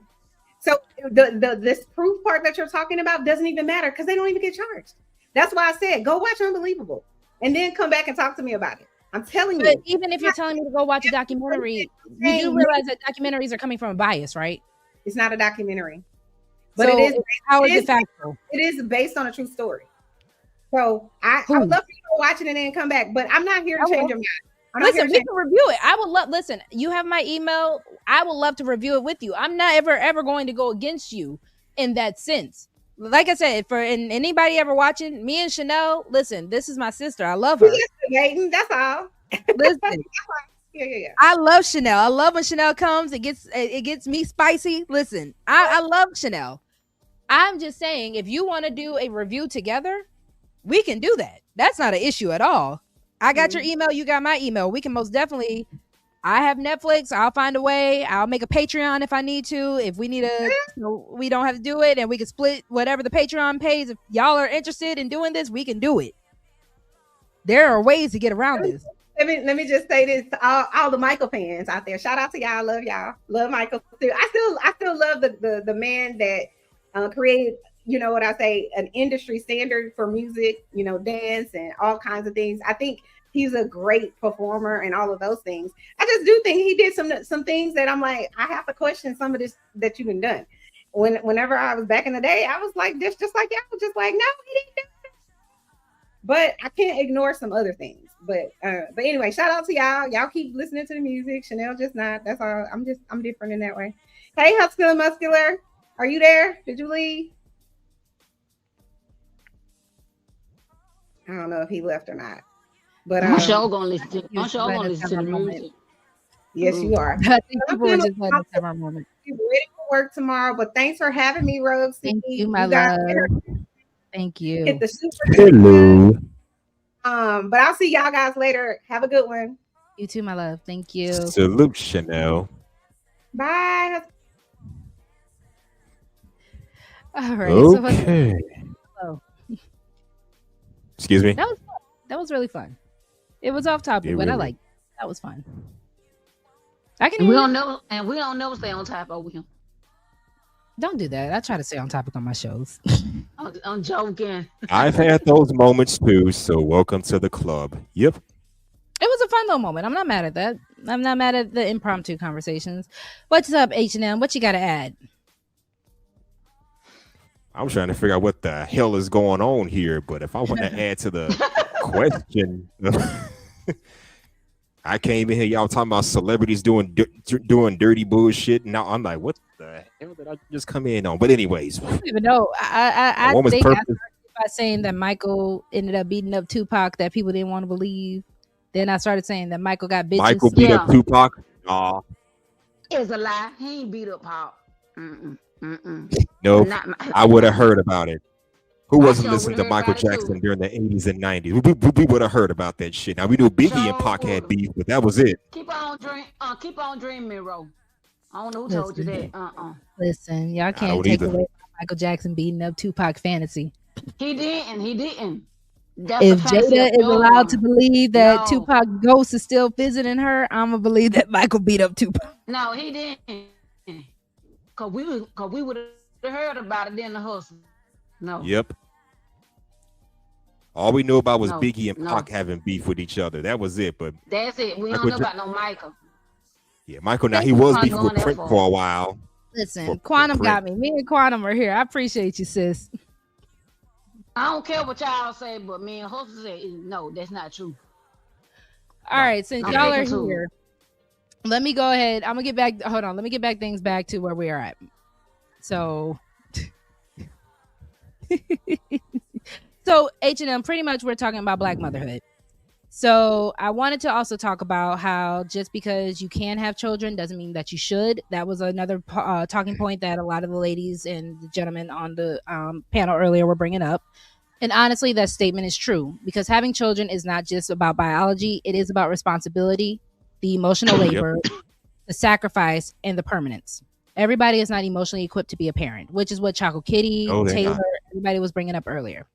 S9: So this proof part that you're talking about doesn't even matter because they don't even get charged. That's why I said, go watch Unbelievable and then come back and talk to me about it. I'm telling you.
S1: Even if you're telling me to go watch a documentary, you do realize that documentaries are coming from a bias, right?
S9: It's not a documentary. But
S1: so
S9: it is.
S1: How is it factual?
S9: It is based on a true story. So I would love for you to watch it and then come back. But I'm not here to change your mind.
S1: Listen, we can review it. I would love. Listen, you have my email. I would love to review it with you. I'm not ever going to go against you in that sense. like I said, for anybody ever watching, me and Chanel, listen, this is my sister. I love her.
S9: That's all.
S1: Listen.
S9: Yeah.
S1: I love Chanel. I love when Chanel comes. It gets me spicy. Listen, I love Chanel. I'm just saying, if you want to do a review together, we can do that. That's not an issue at all. I got your email. You got my email. We can most definitely. I have Netflix. I'll find a way. I'll make a Patreon if I need to. If we need we don't have to do it, and we can split whatever the Patreon pays. If y'all are interested in doing this, we can do it. There are ways to get around this.
S9: Let me just say this to all the Michael fans out there. Shout out to y'all. Love y'all. Love Michael too. I still love the man that created, you know what I say, an industry standard for music, you know, dance and all kinds of things. I think he's a great performer and all of those things. I just do think he did some things that I'm like, I have to question some of this that you've been done. Whenever I was back in the day, I was like this, just like y'all, just like, no, he didn't do that. But I can't ignore some other things. But anyway, shout out to y'all. Y'all keep listening to the music. Chanel just not. That's all. I'm different in that way. Hey, Husky Muscular, are you there? Did you leave? I don't know if he left or not. But
S12: I'm sure gonna listen to the music.
S9: Yes, you are.
S1: I think people were just letting us have our moment.
S9: You're ready for work tomorrow, but thanks for having me, Rogue.
S1: Thank you, my love. Thank you.
S9: Hit the super.
S15: Hello.
S9: But I'll see y'all guys later. Have a good one.
S1: You too, my love. Thank you.
S15: Salute, Chanel.
S9: Bye.
S1: All right.
S15: Okay.
S1: So
S15: excuse me.
S1: That was fun. That was really fun. It was off topic, but
S15: really.
S1: I like that was fun.
S12: We don't never stay on top over him.
S1: Don't do that. I try to stay on topic on my shows.
S12: I'm joking.
S15: I've had those moments too, so welcome to the club. Yep.
S1: It was a fun little moment. I'm not mad at that. I'm not mad at the impromptu conversations. What's up, H&M? What you got to add?
S15: I'm trying to figure out what the hell is going on here, but if I want to add to the question, I came in here, y'all talking about celebrities doing dirty bullshit, and now I'm like, what the hell did I just come in on? But anyways,
S1: I don't even know. I think
S15: purpose.
S1: I started by saying that Michael ended up beating up Tupac that people didn't want to believe. Then I started saying that Michael got bitches.
S15: Michael beat up Tupac. Aw.
S12: It's a lie. He ain't beat up Pac.
S15: No, I would have heard about it. Who wasn't listening to Michael Jackson during the 80s and 90s? We would have heard about that shit. Now we knew Biggie and Pac had beef, but that was it.
S12: Keep on dreaming, Ro. I don't know who told you that.
S1: Listen, y'all can't take away Michael Jackson beating up Tupac fantasy.
S12: He didn't. That's
S1: if Jada is allowed to believe that Tupac ghost is still visiting her, I'm gonna believe that Michael beat up Tupac.
S12: No, he didn't. Cause we would have heard about it in the hustle. No.
S15: Yep. All we knew about was Biggie and Pac having beef with each other. That was it. But
S12: that's it. We don't know about no Michael.
S15: Yeah, Michael. Now he was beefing with Prince for a while.
S1: Listen, Quantum got me. Me and Quantum are here. I appreciate you, sis.
S12: I don't care what y'all say, but me and Hustle say no, that's not true.
S1: All right, since y'all are here, let me go ahead. I'm gonna get back. Hold on, let me get back things back to where we are at. So, H&M, pretty much we're talking about Black motherhood. So I wanted to also talk about how just because you can have children doesn't mean that you should. That was another talking point that a lot of the ladies and the gentlemen on the panel earlier were bringing up. And honestly, that statement is true because having children is not just about biology. It is about responsibility, the emotional labor, the sacrifice, and the permanence. Everybody is not emotionally equipped to be a parent, which is what Choco Kitty, Taylor, everybody was bringing up earlier.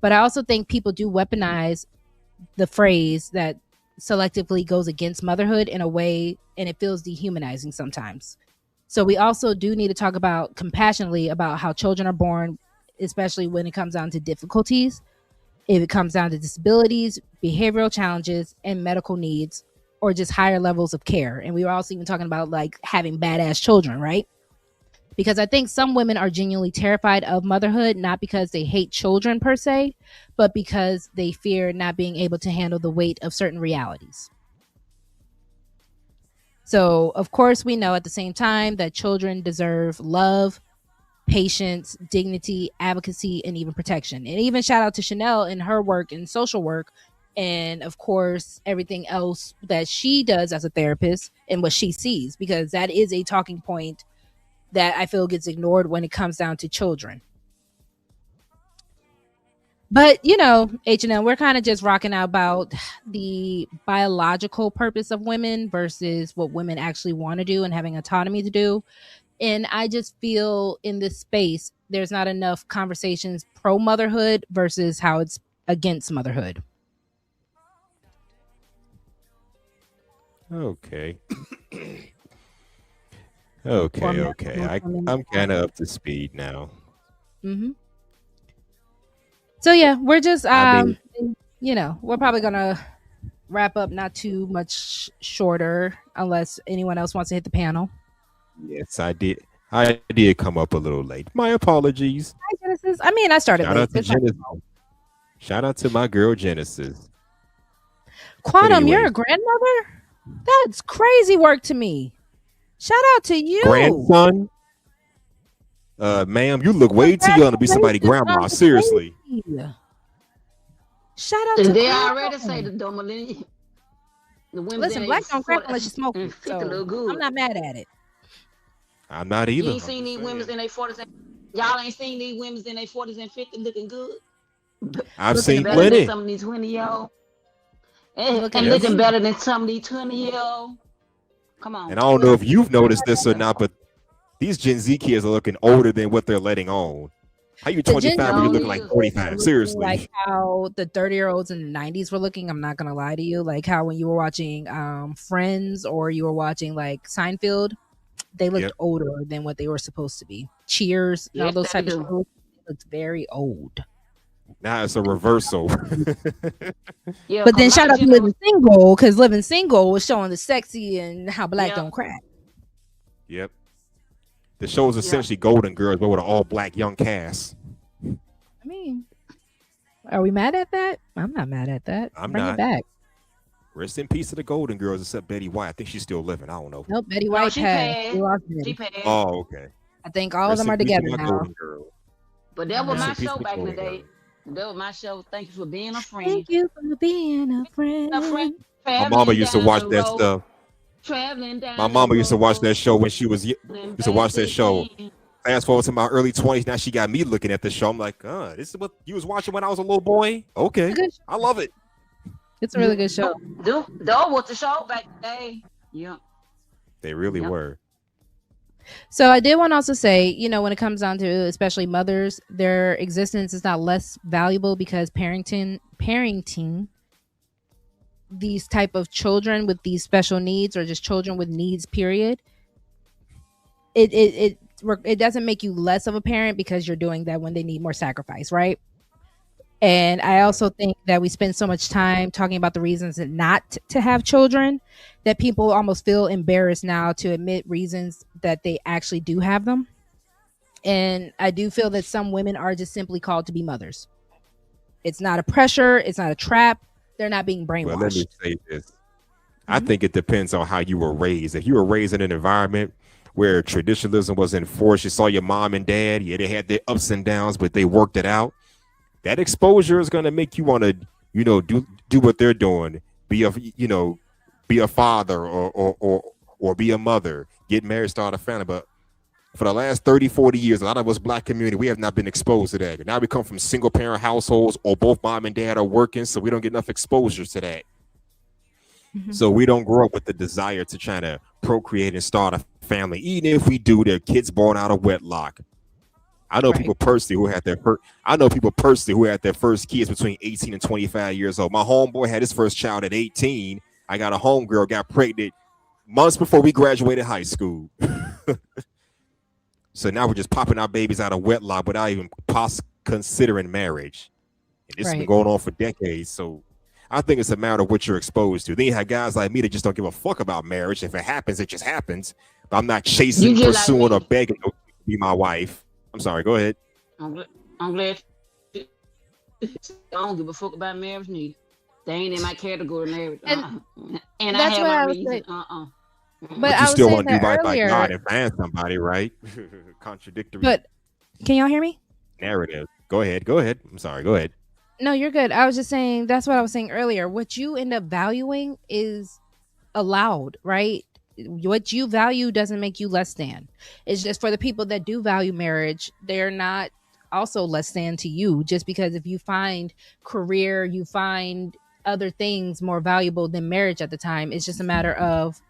S1: But I also think people do weaponize the phrase that selectively goes against motherhood in a way, and it feels dehumanizing sometimes. So we also do need to talk about compassionately about how children are born, especially when it comes down to difficulties, if it comes down to disabilities, behavioral challenges, and medical needs, or just higher levels of care. And we were also even talking about like having badass children, right? Because I think some women are genuinely terrified of motherhood, not because they hate children per se, but because they fear not being able to handle the weight of certain realities. So, of course, we know at the same time that children deserve love, patience, dignity, advocacy, and even protection. And even shout out to Chanel in her work in social work, and of course everything else that she does as a therapist and what she sees, because that is a talking point that I feel gets ignored when it comes down to children. But you know, H&M, we're kind of just rocking out about the biological purpose of women versus what women actually want to do and having autonomy to do. And I just feel in this space there's not enough conversations pro motherhood versus how it's against motherhood.
S15: Okay. Okay. I'm kind of up to speed now.
S1: Mm-hmm. So yeah, we're just you know, we're probably gonna wrap up not too much shorter unless anyone else wants to hit the panel.
S15: Yes, I did. I did come up a little late. My apologies.
S1: Hi, Genesis. I mean, I started
S15: Shout
S1: late.
S15: out to Genesis. Shout out to my girl Genesis.
S1: Quantum,
S15: anyway.
S1: you're a grandmother? That's crazy work to me. Shout out to you.
S15: Grandson? Ma'am, you look way too young to be somebody's grandma. Seriously.
S1: Shout out to
S12: They
S1: Quantum.
S12: already say the millennial.
S1: Listen, black don't crack unless you smoke it. So I'm not mad at it.
S15: I'm not
S12: You
S15: either.
S12: ain't seen these women in their 40s. Y'all ain't seen these women in their 40s and 50s looking good.
S15: I've
S12: looking
S15: seen
S12: better
S15: plenty.
S12: Than some of these 20-year-old. And looking better than some of these 20-year-old. Come on.
S15: And I don't know if you've noticed this or not, but these Gen Z kids are looking older than what they're letting on. How you 25 when you're looking like 45? Seriously.
S1: Like how the 30-year-olds in the 90s were looking. I'm not gonna lie to you. Like how when you were watching Friends or you were watching like Seinfeld, they looked older than what they were supposed to be. Cheers, and all those type of shows looked very old.
S15: Now it's a reversal.
S1: But then shout out to Living Single, because Living Single was showing the sexy and how black don't crack.
S15: Yep. The show is essentially Golden Girls, but with an all-black young cast.
S1: I mean, are we mad at that? I'm not mad at that.
S15: I'm
S1: Bring
S15: not.
S1: it back.
S15: Rest in peace to the Golden Girls, except Betty White. I think she's still living. I don't know.
S1: Nope, Betty White passed. We lost Betty.
S15: Oh, okay.
S1: I think all of them are together now.
S12: But that was
S15: Rest
S12: my
S15: in peace
S12: show
S15: to
S12: back in the
S15: Golden
S12: day. That was my show. Thank you for being a friend.
S1: Thank you for being a friend.
S15: My mama used to watch that stuff.
S12: Traveling down
S15: My mama used to watch that show when she was used to watch that show. Fast forward to my early 20s, now she got me looking at the show. I'm like, this is what you was watching when I was a little boy? Okay. I love it.
S1: It's a really good show.
S12: That was the show back in the day. Yeah.
S15: They really were.
S1: So I did want to also say, you know, when it comes down to especially mothers, their existence is not less valuable because parenting these type of children with these special needs or just children with needs, period. It doesn't make you less of a parent because you're doing that when they need more sacrifice, right? And I also think that we spend so much time talking about the reasons not to have children that people almost feel embarrassed now to admit reasons that they actually do have them. And I do feel that some women are just simply called to be mothers. It's not a pressure. It's not a trap. They're not being brainwashed.
S15: Well, let me say this. I think it depends on how you were raised. If you were raised in an environment where traditionalism was enforced, you saw your mom and dad, they had their ups and downs, but they worked it out. That exposure is going to make you want to, do what they're doing. Be a father or be a mother, get married, start a family. But for the last 30, 40 years, a lot of us black community, we have not been exposed to that. Now we come from single parent households or both mom and dad are working, so we don't get enough exposure to that. So we don't grow up with the desire to try to procreate and start a family. Even if we do, they're kids born out of wedlock. I know people personally who had their first kids between 18 and 25 years old. My homeboy had his first child at 18. I got a homegirl got pregnant months before we graduated high school. So now we're just popping our babies out of wedlock without even considering marriage. And this has been going on for decades. So I think it's a matter of what you're exposed to. Then you have guys like me that just don't give a fuck about marriage. If it happens, it just happens. But I'm not chasing, pursuing, or begging to be my wife. I'm sorry. Go ahead.
S12: I'm glad. I don't give a fuck about marriage neither. They ain't in my category marriage. And
S1: that's
S12: I have my reasons.
S1: But
S15: you still want to do right by God and find somebody, right? Contradictory.
S1: But Can y'all hear me?
S15: Narrative. Go ahead. Go ahead. I'm sorry. Go ahead.
S1: No, you're good. I was just saying that's what I was saying earlier. What you end up valuing is allowed, right? What you value doesn't make you less than. It's just for the people that do value marriage, they're not also less than to you just because if you find career, you find other things more valuable than marriage at the time. It's just a matter of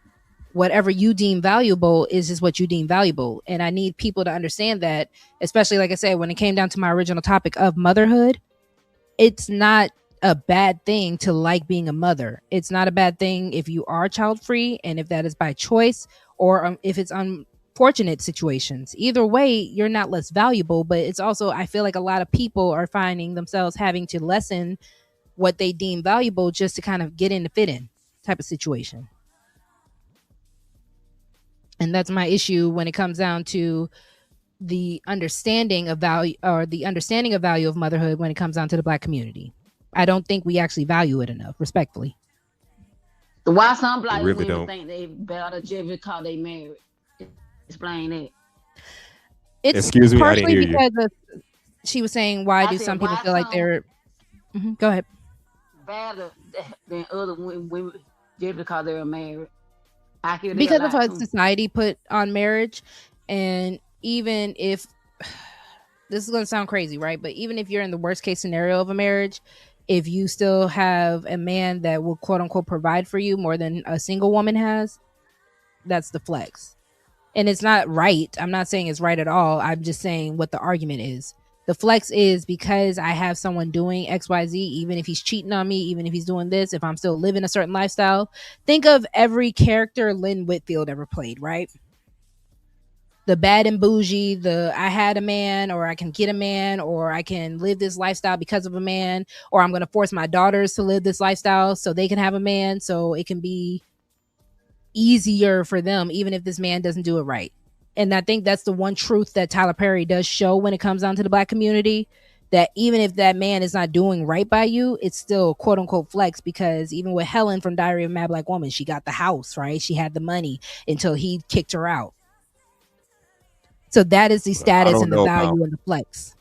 S1: whatever you deem valuable is just what you deem valuable. And I need people to understand that, especially like I said, when it came down to my original topic of motherhood, it's not a bad thing to like being a mother. It's not a bad thing if you are child free and if that is by choice or if it's unfortunate situations. Either way, you're not less valuable, but it's also, I feel like a lot of people are finding themselves having to lessen what they deem valuable just to kind of get in the fit in type of situation. And that's my issue when it comes down to the understanding of value or the understanding of value of motherhood when it comes down to the Black community. I don't think we actually value it enough, respectfully.
S12: Why some Black
S15: really
S12: women
S15: don't.
S12: think they better just because they married? Explain that.
S1: It's
S15: Excuse me, I didn't
S1: partially
S15: hear you.
S1: because of, she was saying, why do some people feel like they're... Go ahead.
S12: Better than other women just because they're married? I hear that
S1: Because
S12: a
S1: of
S12: lot
S1: what
S12: too.
S1: society put on marriage. And even if this is going to sound crazy, right? But even if you're in the worst case scenario of a marriage, if you still have a man that will quote unquote provide for you more than a single woman has, that's the flex. And it's not right. I'm not saying it's right at all. I'm just saying what the argument is. The flex is because I have someone doing XYZ, even if he's cheating on me, even if he's doing this, if I'm still living a certain lifestyle. Think of every character Lynn Whitfield ever played, right? The bad and bougie, the I had a man, or I can get a man, or I can live this lifestyle because of a man, or I'm going to force my daughters to live this lifestyle so they can have a man, so it can be easier for them, even if this man doesn't do it right. And I think that's the one truth that Tyler Perry does show when it comes down to the Black community, that even if that man is not doing right by you, it's still quote unquote flex, because even with Helen from Diary of a Mad Black Woman, she got the house, right? She had the money until he kicked her out. So that is the status and the value and the flex.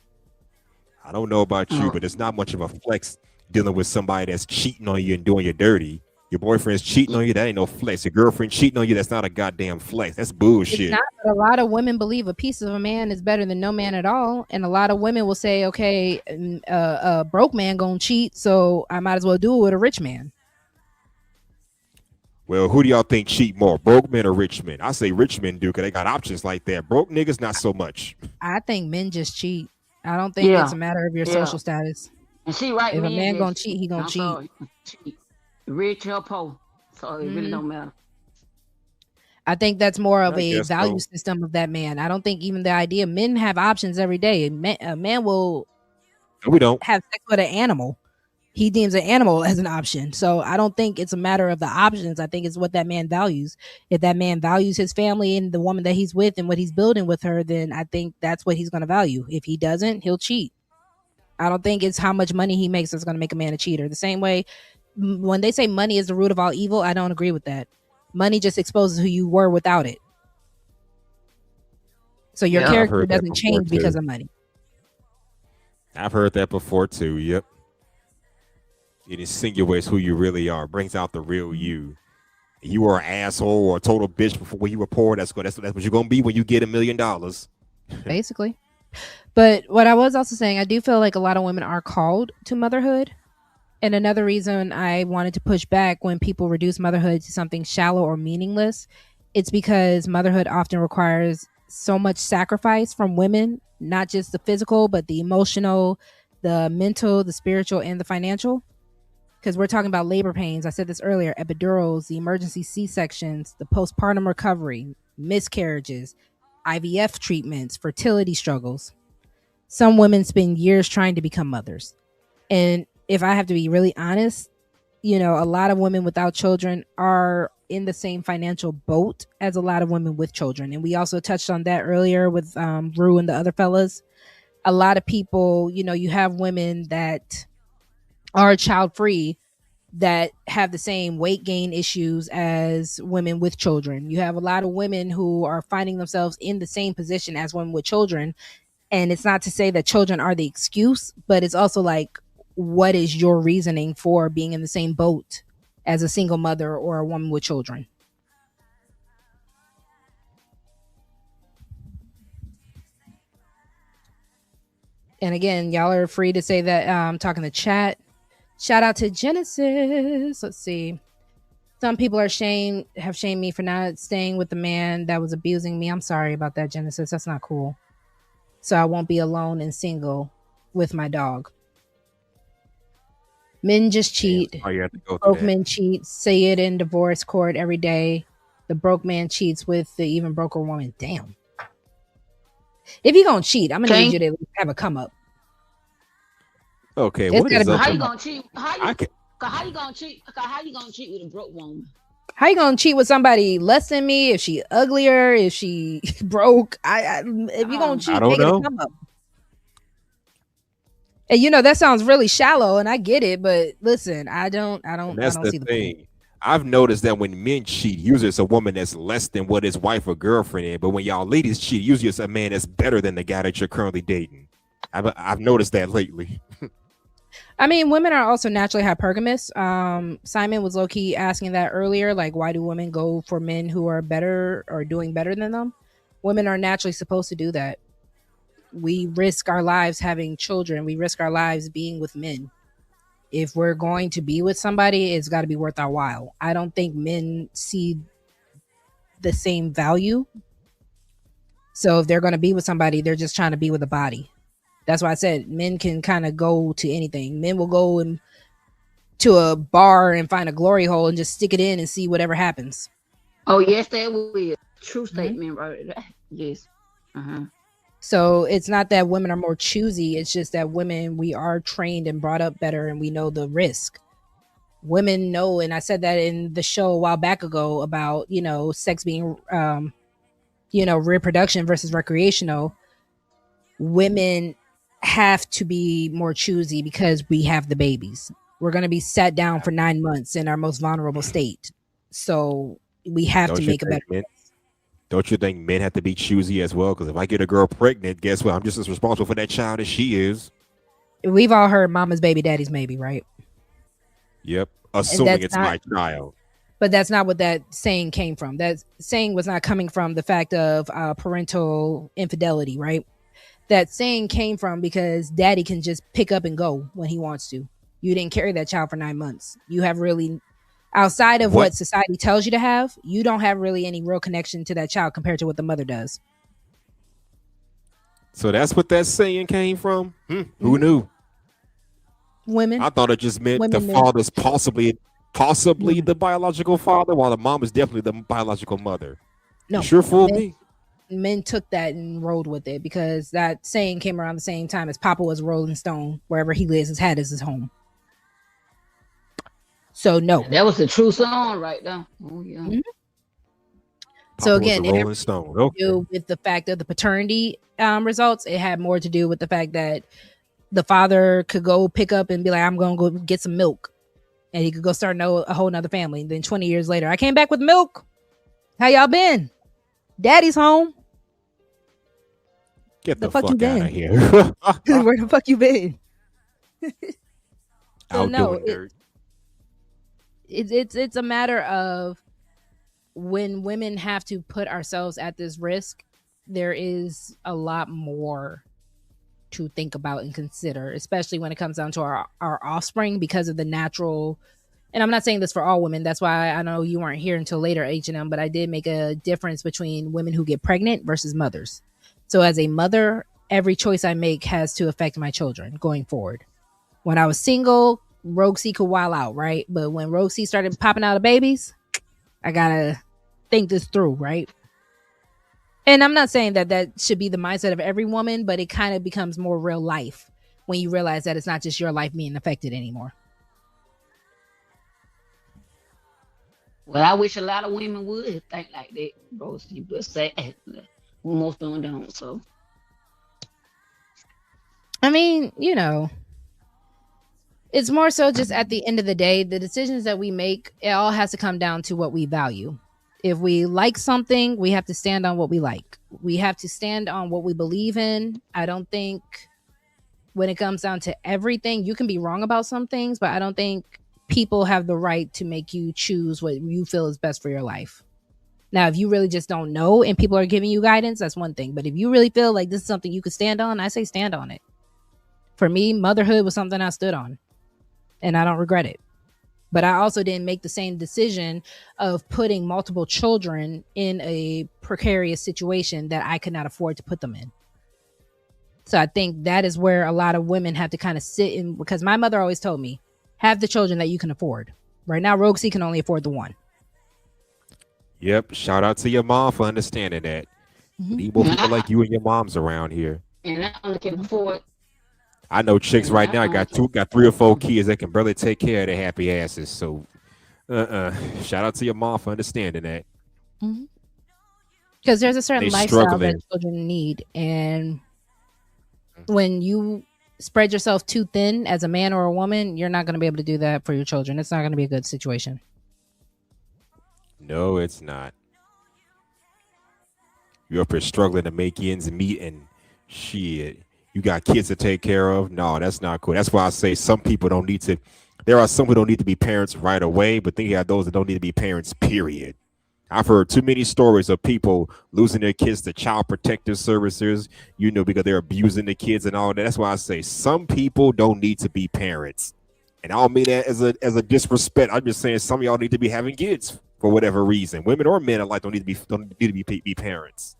S15: I don't know about you, but it's not much of a flex dealing with somebody that's cheating on you and doing you dirty. Your boyfriend's cheating on you, that ain't no flex. Your girlfriend cheating on you, that's not a goddamn flex. That's bullshit.
S1: It's not, but a lot of women believe a piece of a man is better than no man at all. And a lot of women will say, okay, a broke man gonna cheat, so I might as well do it with a rich man.
S15: Well, who do y'all think cheat more, broke men or rich men? I say rich men do because they got options like that. Broke niggas, not so much.
S1: I think men just cheat. I don't think it's a matter of your social status.
S12: And she right,
S1: if a man gonna cheat, he gonna cheat.
S12: Cheat. Rich or poor, so it really don't matter.
S1: I think that's more of a value system of that man. I don't think even the idea men have options every day. A man will
S15: we don't
S1: have sex with an animal. He deems an animal as an option. So I don't think it's a matter of the options. I think it's what that man values. If that man values his family and the woman that he's with and what he's building with her, then I think that's what he's going to value. If he doesn't, he'll cheat. I don't think it's how much money he makes that's going to make a man a cheater. The same way when they say money is the root of all evil, I don't agree with that. Money just exposes who you were without it. So your character doesn't change because of money.
S15: I've heard that before too. Yep. It insinuates who you really are, brings out the real you. You were an asshole or a total bitch before when you were poor. That's what you're gonna be when you get $1 million.
S1: Basically. But what I was also saying, I do feel like a lot of women are called to motherhood. And another reason I wanted to push back when people reduce motherhood to something shallow or meaningless, it's because motherhood often requires so much sacrifice from women, not just the physical, but the emotional, the mental, the spiritual, and the financial. Because we're talking about labor pains. I said this earlier, epidurals, the emergency C-sections, the postpartum recovery, miscarriages, IVF treatments, fertility struggles. Some women spend years trying to become mothers. And if I have to be really honest, a lot of women without children are in the same financial boat as a lot of women with children. And we also touched on that earlier with Rue and the other fellas. A lot of people, you have women that are child free that have the same weight gain issues as women with children. You have a lot of women who are finding themselves in the same position as women with children, And it's not to say that children are the excuse, but it's also like, what is your reasoning for being in the same boat as a single mother or a woman with children? And again, y'all are free to say that. Talking to chat. Shout out to Genesis. Let's see. Some people have shamed me for not staying with the man that was abusing me. I'm sorry about that, Genesis. That's not cool. So I won't be alone and single with my dog. Men just cheat. Broke men cheat. Say it in divorce court every day. The broke man cheats with the even broker woman. Damn. If you're gonna cheat, I'm gonna need you to have a come up.
S15: Okay, what is up?
S12: How you gonna cheat? How you gonna cheat? How you gonna cheat with a broke woman?
S1: How you gonna cheat with somebody less than me? If she uglier, if she broke, if you gonna cheat, make it a come up. And you know that sounds really shallow, and I get it, but listen, I don't see the
S15: thing. I've noticed that when men cheat, usually it's a woman that's less than what his wife or girlfriend is. But when y'all ladies cheat, usually it's a man that's better than the guy that you're currently dating. I've noticed that lately.
S1: I mean, women are also naturally hypergamous. Simon was low-key asking that earlier, like, why do women go for men who are better or doing better than them? Women are naturally supposed to do that. We risk our lives having children. We risk our lives being with men. If we're going to be with somebody, it's got to be worth our while. I don't think men see the same value. So if they're going to be with somebody, they're just trying to be with a body. That's why I said men can kind of go to anything. Men will go to a bar and find a glory hole and just stick it in and see whatever happens.
S12: Oh, yes, that will. True statement, right? Yes. Uh-huh.
S1: So it's not that women are more choosy. It's just that women, we are trained and brought up better, and we know the risk. Women know, and I said that in the show a while back ago about, sex being, reproduction versus recreational. Women have to be more choosy because we have the babies. We're going to be sat down for 9 months in our most vulnerable state. So we have to make a better.
S15: Don't you think men have to be choosy as well? Because if I get a girl pregnant, guess what? I'm just as responsible for that child as she is.
S1: We've all heard mama's baby, daddy's maybe, right?
S15: Yep. Assuming it's my child.
S1: But that's not what that saying came from. That saying was not coming from the fact of parental infidelity, right? That saying came from because daddy can just pick up and go when he wants to. You didn't carry that child for 9 months. You have really... outside of what society tells you to have, you don't have really any real connection to that child compared to what the mother does.
S15: So that's what that saying came from? Who knew?
S1: Women.
S15: I thought it just meant the father's possibly the biological father, while the mom is definitely the biological mother.
S1: No.
S15: You sure fooled me.
S1: Men took that and rolled with it because that saying came around the same time as Papa was Rolling Stone. Wherever he lives, his hat is his home. So no,
S12: that was the true song right there. Oh yeah.
S1: Mm-hmm. So again, it
S15: Rolling Stone. Okay.
S1: Do with the fact of the paternity results, it had more to do with the fact that the father could go pick up and be like, "I'm going to go get some milk," and he could go start a whole nother family. And then 20 years later, I came back with milk. How y'all been? Daddy's home.
S15: Get the fuck
S1: you been?
S15: out of here.
S1: Where the fuck you been? So no, it's a matter of when women have to put ourselves at this risk, there is a lot more to think about and consider, especially when it comes down to our offspring because of the natural. And I'm not saying this for all women. That's why I know you weren't here until later, H&M, but I did make a difference between women who get pregnant versus mothers. So as a mother, every choice I make has to affect my children going forward. When I was single, Rogue C could wild out, right? But when Rogue C started popping out of babies, I gotta think this through, right? And I'm not saying that should be the mindset of every woman, but it kind of becomes more real life when you realize that it's not just your life being affected anymore.
S12: Well, I wish a lot of women would think like that, Rogue C, but say most of them don't. So,
S1: I mean, it's more so just at the end of the day, the decisions that we make, it all has to come down to what we value. If we like something, we have to stand on what we like. We have to stand on what we believe in. I don't think when it comes down to everything, you can be wrong about some things, but I don't think people have the right to make you choose what you feel is best for your life. Now, if you really just don't know and people are giving you guidance, that's one thing. But if you really feel like this is something you could stand on, I say stand on it. For me, motherhood was something I stood on, and I don't regret it. But I also didn't make the same decision of putting multiple children in a precarious situation that I could not afford to put them in. So I think that is where a lot of women have to kind of sit in, because my mother always told me, have the children that you can afford. Right now, Roxy can only afford the one.
S15: Yep. Shout out to your mom for understanding that. We need more people like you and your moms around here.
S12: And I only can afford.
S15: I know chicks right now got 3 or 4 kids that can barely take care of their happy asses. So, shout out to your mom for understanding that.
S1: Because there's a certain lifestyle
S15: struggling.
S1: that children need, and when you spread yourself too thin as a man or a woman, you're not going to be able to do that for your children. It's not going to be a good situation.
S15: No, it's not. You're up here struggling to make ends meet, and shit, you got kids to take care of. No, that's not cool. That's why I say some people don't need to. There are some who don't need to be parents right away, but then you have those that don't need to be parents, period. I've heard too many stories of people losing their kids to child protective services, because they're abusing the kids and all that. That's why I say some people don't need to be parents. And I don't mean that as a disrespect. I'm just saying some of y'all need to be having kids for whatever reason. Women or men alike don't need to be parents.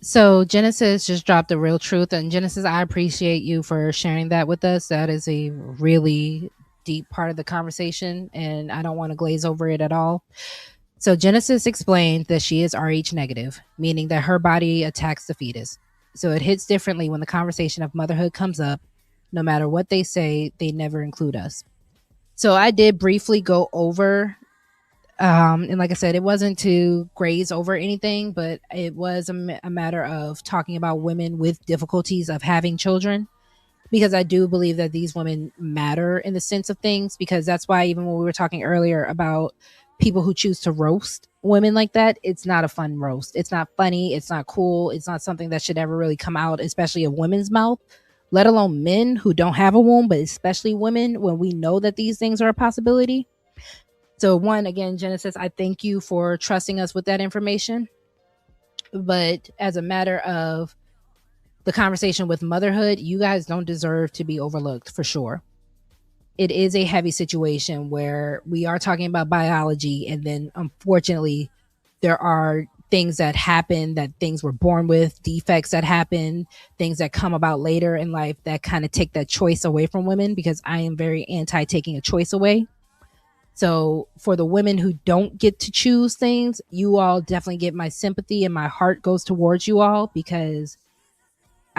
S1: So Genesis just dropped the real truth, and Genesis, I appreciate you for sharing that with us. That is a really deep part of the conversation, and I don't want to glaze over it at all. So Genesis explained that she is Rh negative, meaning that her body attacks the fetus. So it hits differently when the conversation of motherhood comes up. No matter what they say, they never include us. So I did briefly go over, and like I said, it wasn't to graze over anything, but it was a matter of talking about women with difficulties of having children, because I do believe that these women matter in the sense of things, because that's why even when we were talking earlier about people who choose to roast women like that, it's not a fun roast. It's not funny. It's not cool. It's not something that should ever really come out, especially a woman's mouth, let alone men who don't have a womb, but especially women when we know that these things are a possibility. So one, again, Genesis, I thank you for trusting us with that information. But as a matter of the conversation with motherhood, you guys don't deserve to be overlooked, for sure. It is a heavy situation where we are talking about biology, and then unfortunately there are things that happen, that things we're born with, defects that happen, things that come about later in life that kind of take that choice away from women, because I am very anti taking a choice away. So for the women who don't get to choose things, you all definitely get my sympathy, and my heart goes towards you all, because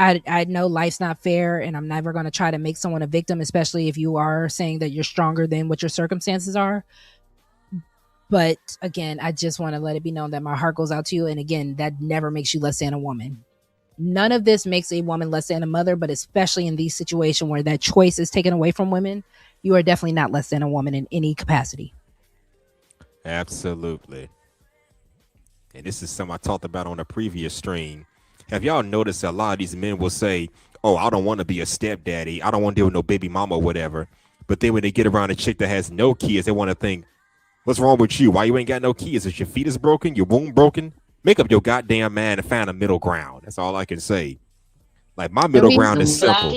S1: I know life's not fair, and I'm never going to try to make someone a victim, especially if you are saying that you're stronger than what your circumstances are. But again, I just want to let it be known that my heart goes out to you. And again, that never makes you less than a woman. None of this makes a woman less than a mother, but especially in these situations where that choice is taken away from women, you are definitely not less than a woman in any capacity.
S15: Absolutely. And this is something I talked about on a previous stream. Have y'all noticed a lot of these men will say, oh, I don't want to be a stepdaddy. I don't want to deal with no baby mama or whatever. But then when they get around a chick that has no kids, they want to think, what's wrong with you? Why you ain't got no kids? Is your fetus broken? Your womb broken? Make up your goddamn mind and find a middle ground. That's all I can say. Like, my middle ground is simple.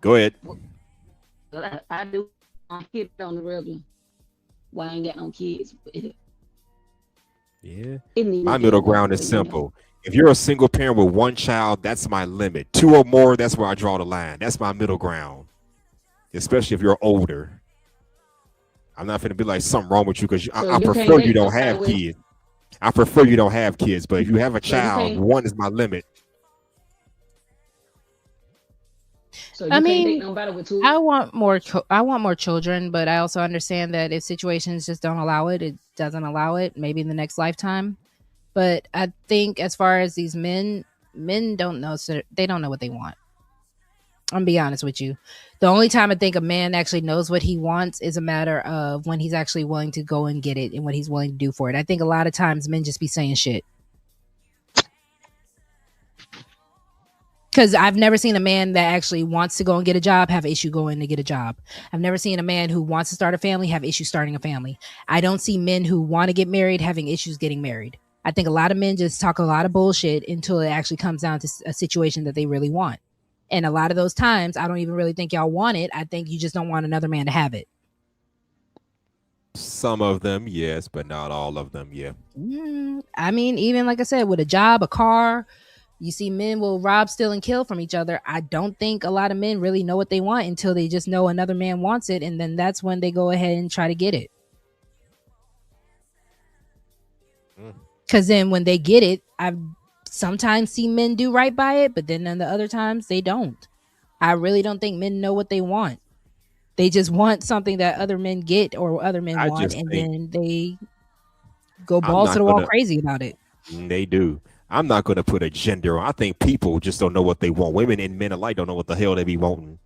S15: Go ahead.
S12: I do hit on the regular. Why I ain't got no kids?
S15: Yeah. My middle ground is simple. If you're a single parent with one child, that's my limit. 2 or more, that's where I draw the line. That's my middle ground. Especially if you're older. I'm not going to be like something wrong with you, because I prefer you don't have kids. I prefer you don't have kids, but if you have a child, 1 is my limit.
S12: So
S1: I mean, I want more children, but I also understand that if situations just don't allow it, it doesn't allow it. Maybe in the next lifetime. But I think as far as these men don't know. So they don't know what they want. I'm gonna be honest with you. The only time I think a man actually knows what he wants is a matter of when he's actually willing to go and get it and what he's willing to do for it. I think a lot of times men just be saying shit. Because I've never seen a man that actually wants to go and get a job have issue going to get a job. I've never seen a man who wants to start a family have issues starting a family. I don't see men who want to get married having issues getting married. I think a lot of men just talk a lot of bullshit until it actually comes down to a situation that they really want. And a lot of those times, I don't even really think y'all want it. I think you just don't want another man to have it.
S15: Some of them, yes, but not all of them, yeah.
S1: I mean, even like I said, with a job, a car, you see men will rob, steal, and kill from each other. I don't think a lot of men really know what they want until they just know another man wants it. And then that's when they go ahead and try to get it. Because then when they get it, I've sometimes seen men do right by it, but then on the other times they don't. I really don't think men know what they want. They just want something that other men get or other men want, and then they go balls to the wall crazy about it.
S15: They do. I'm not going to put a gender on. I think people just don't know what they want. Women and men alike don't know what the hell they be wanting.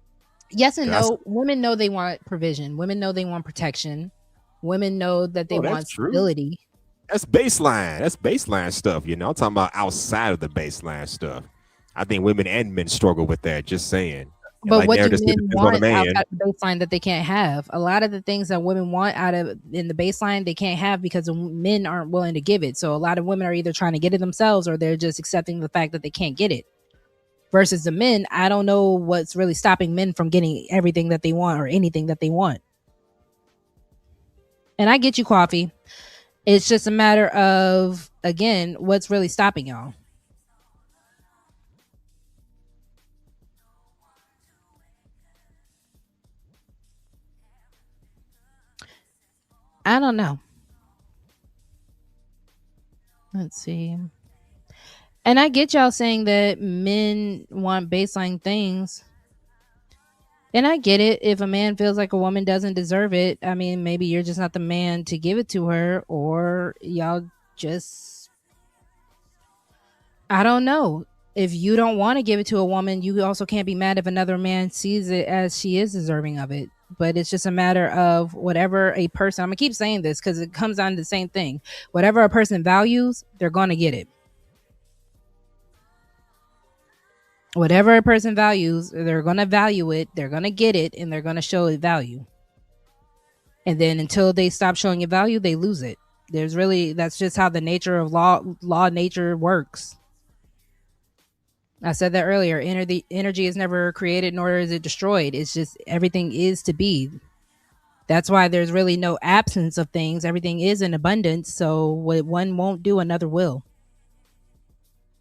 S1: Yes and no. Women know they want provision. Women know they want protection. Women know that they want stability.
S15: That's baseline. That's baseline stuff. You know, I'm talking about outside of the baseline stuff. I think women and men struggle with that. Just saying.
S1: But
S15: like
S1: what do men want outside the baseline that they can't have? A lot of the things that women want in the baseline, they can't have because men aren't willing to give it. So a lot of women are either trying to get it themselves or they're just accepting the fact that they can't get it. Versus the men, I don't know what's really stopping men from getting everything that they want or anything that they want. And I get you, Coffee. It's just a matter of, again, what's really stopping y'all. I don't know. Let's see. And I get y'all saying that men want baseline things. And I get it. If a man feels like a woman doesn't deserve it, I mean, maybe you're just not the man to give it to her, or y'all just, I don't know. If you don't want to give it to a woman, you also can't be mad if another man sees it as she is deserving of it. But it's just a matter of whatever a person, I'm going to keep saying this because it comes down to the same thing. Whatever a person values, they're going to get it. Whatever a person values, they're going to value it, they're going to get it, and they're going to show it value. And then until they stop showing it value, they lose it. That's just how the nature of law nature works. I said that earlier. Energy is never created nor is it destroyed. It's just everything is to be. That's why there's really no absence of things. Everything is in abundance. So what one won't do, another will.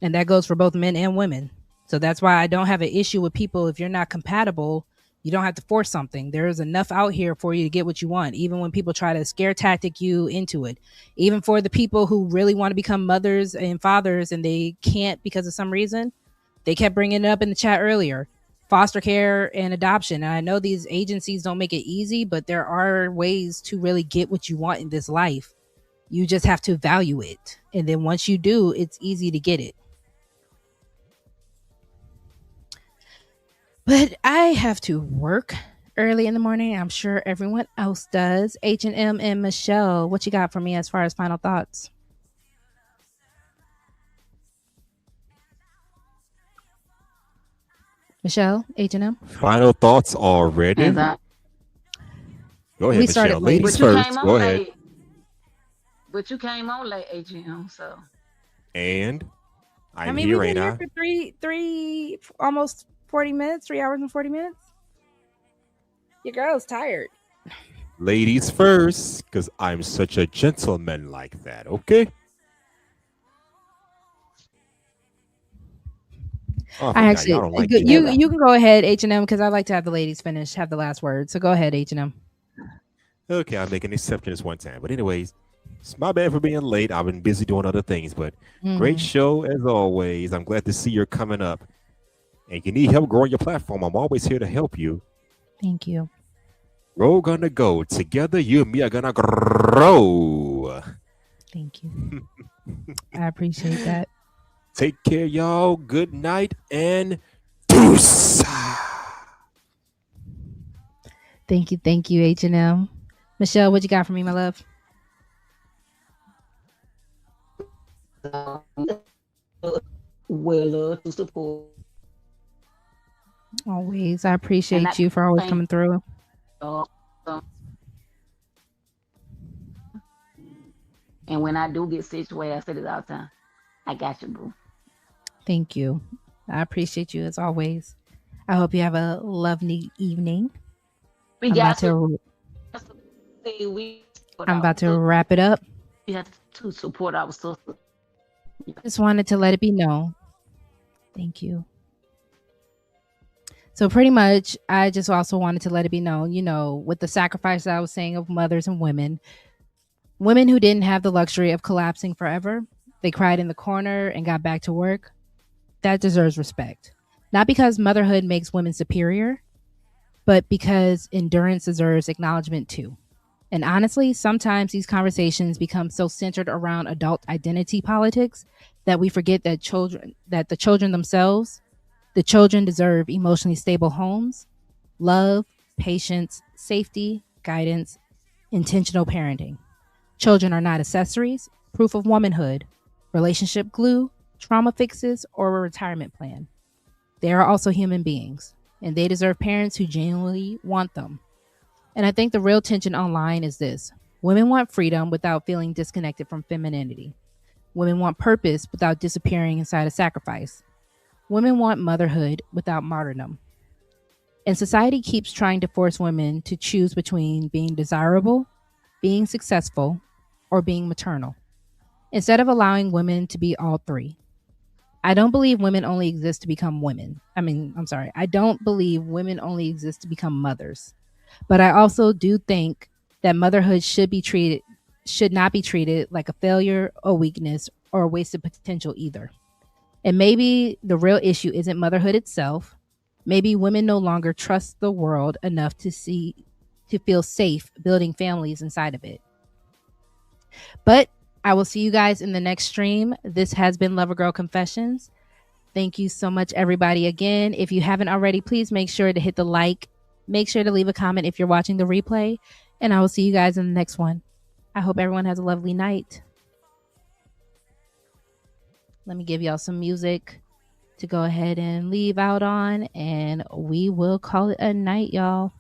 S1: And that goes for both men and women. So that's why I don't have an issue with people. If you're not compatible, you don't have to force something. There's enough out here for you to get what you want, even when people try to scare tactic you into it. Even for the people who really want to become mothers and fathers and they can't because of some reason. They kept bringing it up in the chat earlier. Foster care and adoption. And I know these agencies don't make it easy, but there are ways to really get what you want in this life. You just have to value it. And then once you do, it's easy to get it. But I have to work early in the morning. I'm sure everyone else does. H&M and Michelle, what you got for me as far as final thoughts? Michelle, H&M.
S15: Final thoughts already. Go ahead, Michelle. Ladies first. Go ahead.
S12: But you came on late, H&M, so.
S15: And
S1: I mean, we've been here for three, almost 40 minutes, 3 hours and 40 minutes. Your girl's tired.
S15: Ladies first, because I'm such a gentleman like that, okay? Oh,
S1: I actually, like you can go ahead, H&M, because I like to have the ladies finish, have the last word. So go ahead, H&M.
S15: Okay, I'll make an exception this one time. But anyways, it's my bad for being late. I've been busy doing other things, but great show as always. I'm glad to see you're coming up. And you need help growing your platform, I'm always here to help you.
S1: Thank you.
S15: We're gonna go together. You and me are gonna grow.
S1: Thank you. I appreciate that.
S15: Take care, y'all. Good night and deuce.
S1: Thank you, H&M. Michelle, what you got for me, my love?
S12: Well, to support.
S1: Always. I
S12: And
S1: appreciate
S12: I
S1: you for always
S12: think
S1: coming through.
S12: uh, and when I do get situated, I say this all the time. I got you, boo.
S1: Thank you. I appreciate you as always. I hope you have a lovely evening.
S12: We
S1: I'm about
S12: got
S1: to
S12: we
S1: I'm about to wrap it up.
S12: we have to support our sisters.
S1: Just wanted to let it be known. Thank you. So pretty much, I just also wanted to let it be known, with the sacrifice I was saying of mothers and women who didn't have the luxury of collapsing forever, they cried in the corner and got back to work. That deserves respect. Not because motherhood makes women superior, but because endurance deserves acknowledgement too. And honestly, sometimes these conversations become so centered around adult identity politics that we forget that the children themselves, the children deserve emotionally stable homes, love, patience, safety, guidance, intentional parenting. Children are not accessories, proof of womanhood, relationship glue, trauma fixes, or a retirement plan. They are also human beings, and they deserve parents who genuinely want them. And I think the real tension online is this: women want freedom without feeling disconnected from femininity. Women want purpose without disappearing inside a sacrifice. Women want motherhood without martyrdom. And society keeps trying to force women to choose between being desirable, being successful, or being maternal, instead of allowing women to be all three. I don't believe women only exist to become women. I don't believe women only exist to become mothers. But I also do think that motherhood should not be treated like a failure, a weakness, or a wasted potential either. And maybe the real issue isn't motherhood itself. Maybe women no longer trust the world enough to feel safe building families inside of it. But I will see you guys in the next stream. This has been Lover Girl Confessions. Thank you so much, everybody. Again, if you haven't already, please make sure to hit the like. Make sure to leave a comment if you're watching the replay. And I will see you guys in the next one. I hope everyone has a lovely night. Let me give y'all some music to go ahead and leave out on. And we will call it a night, y'all.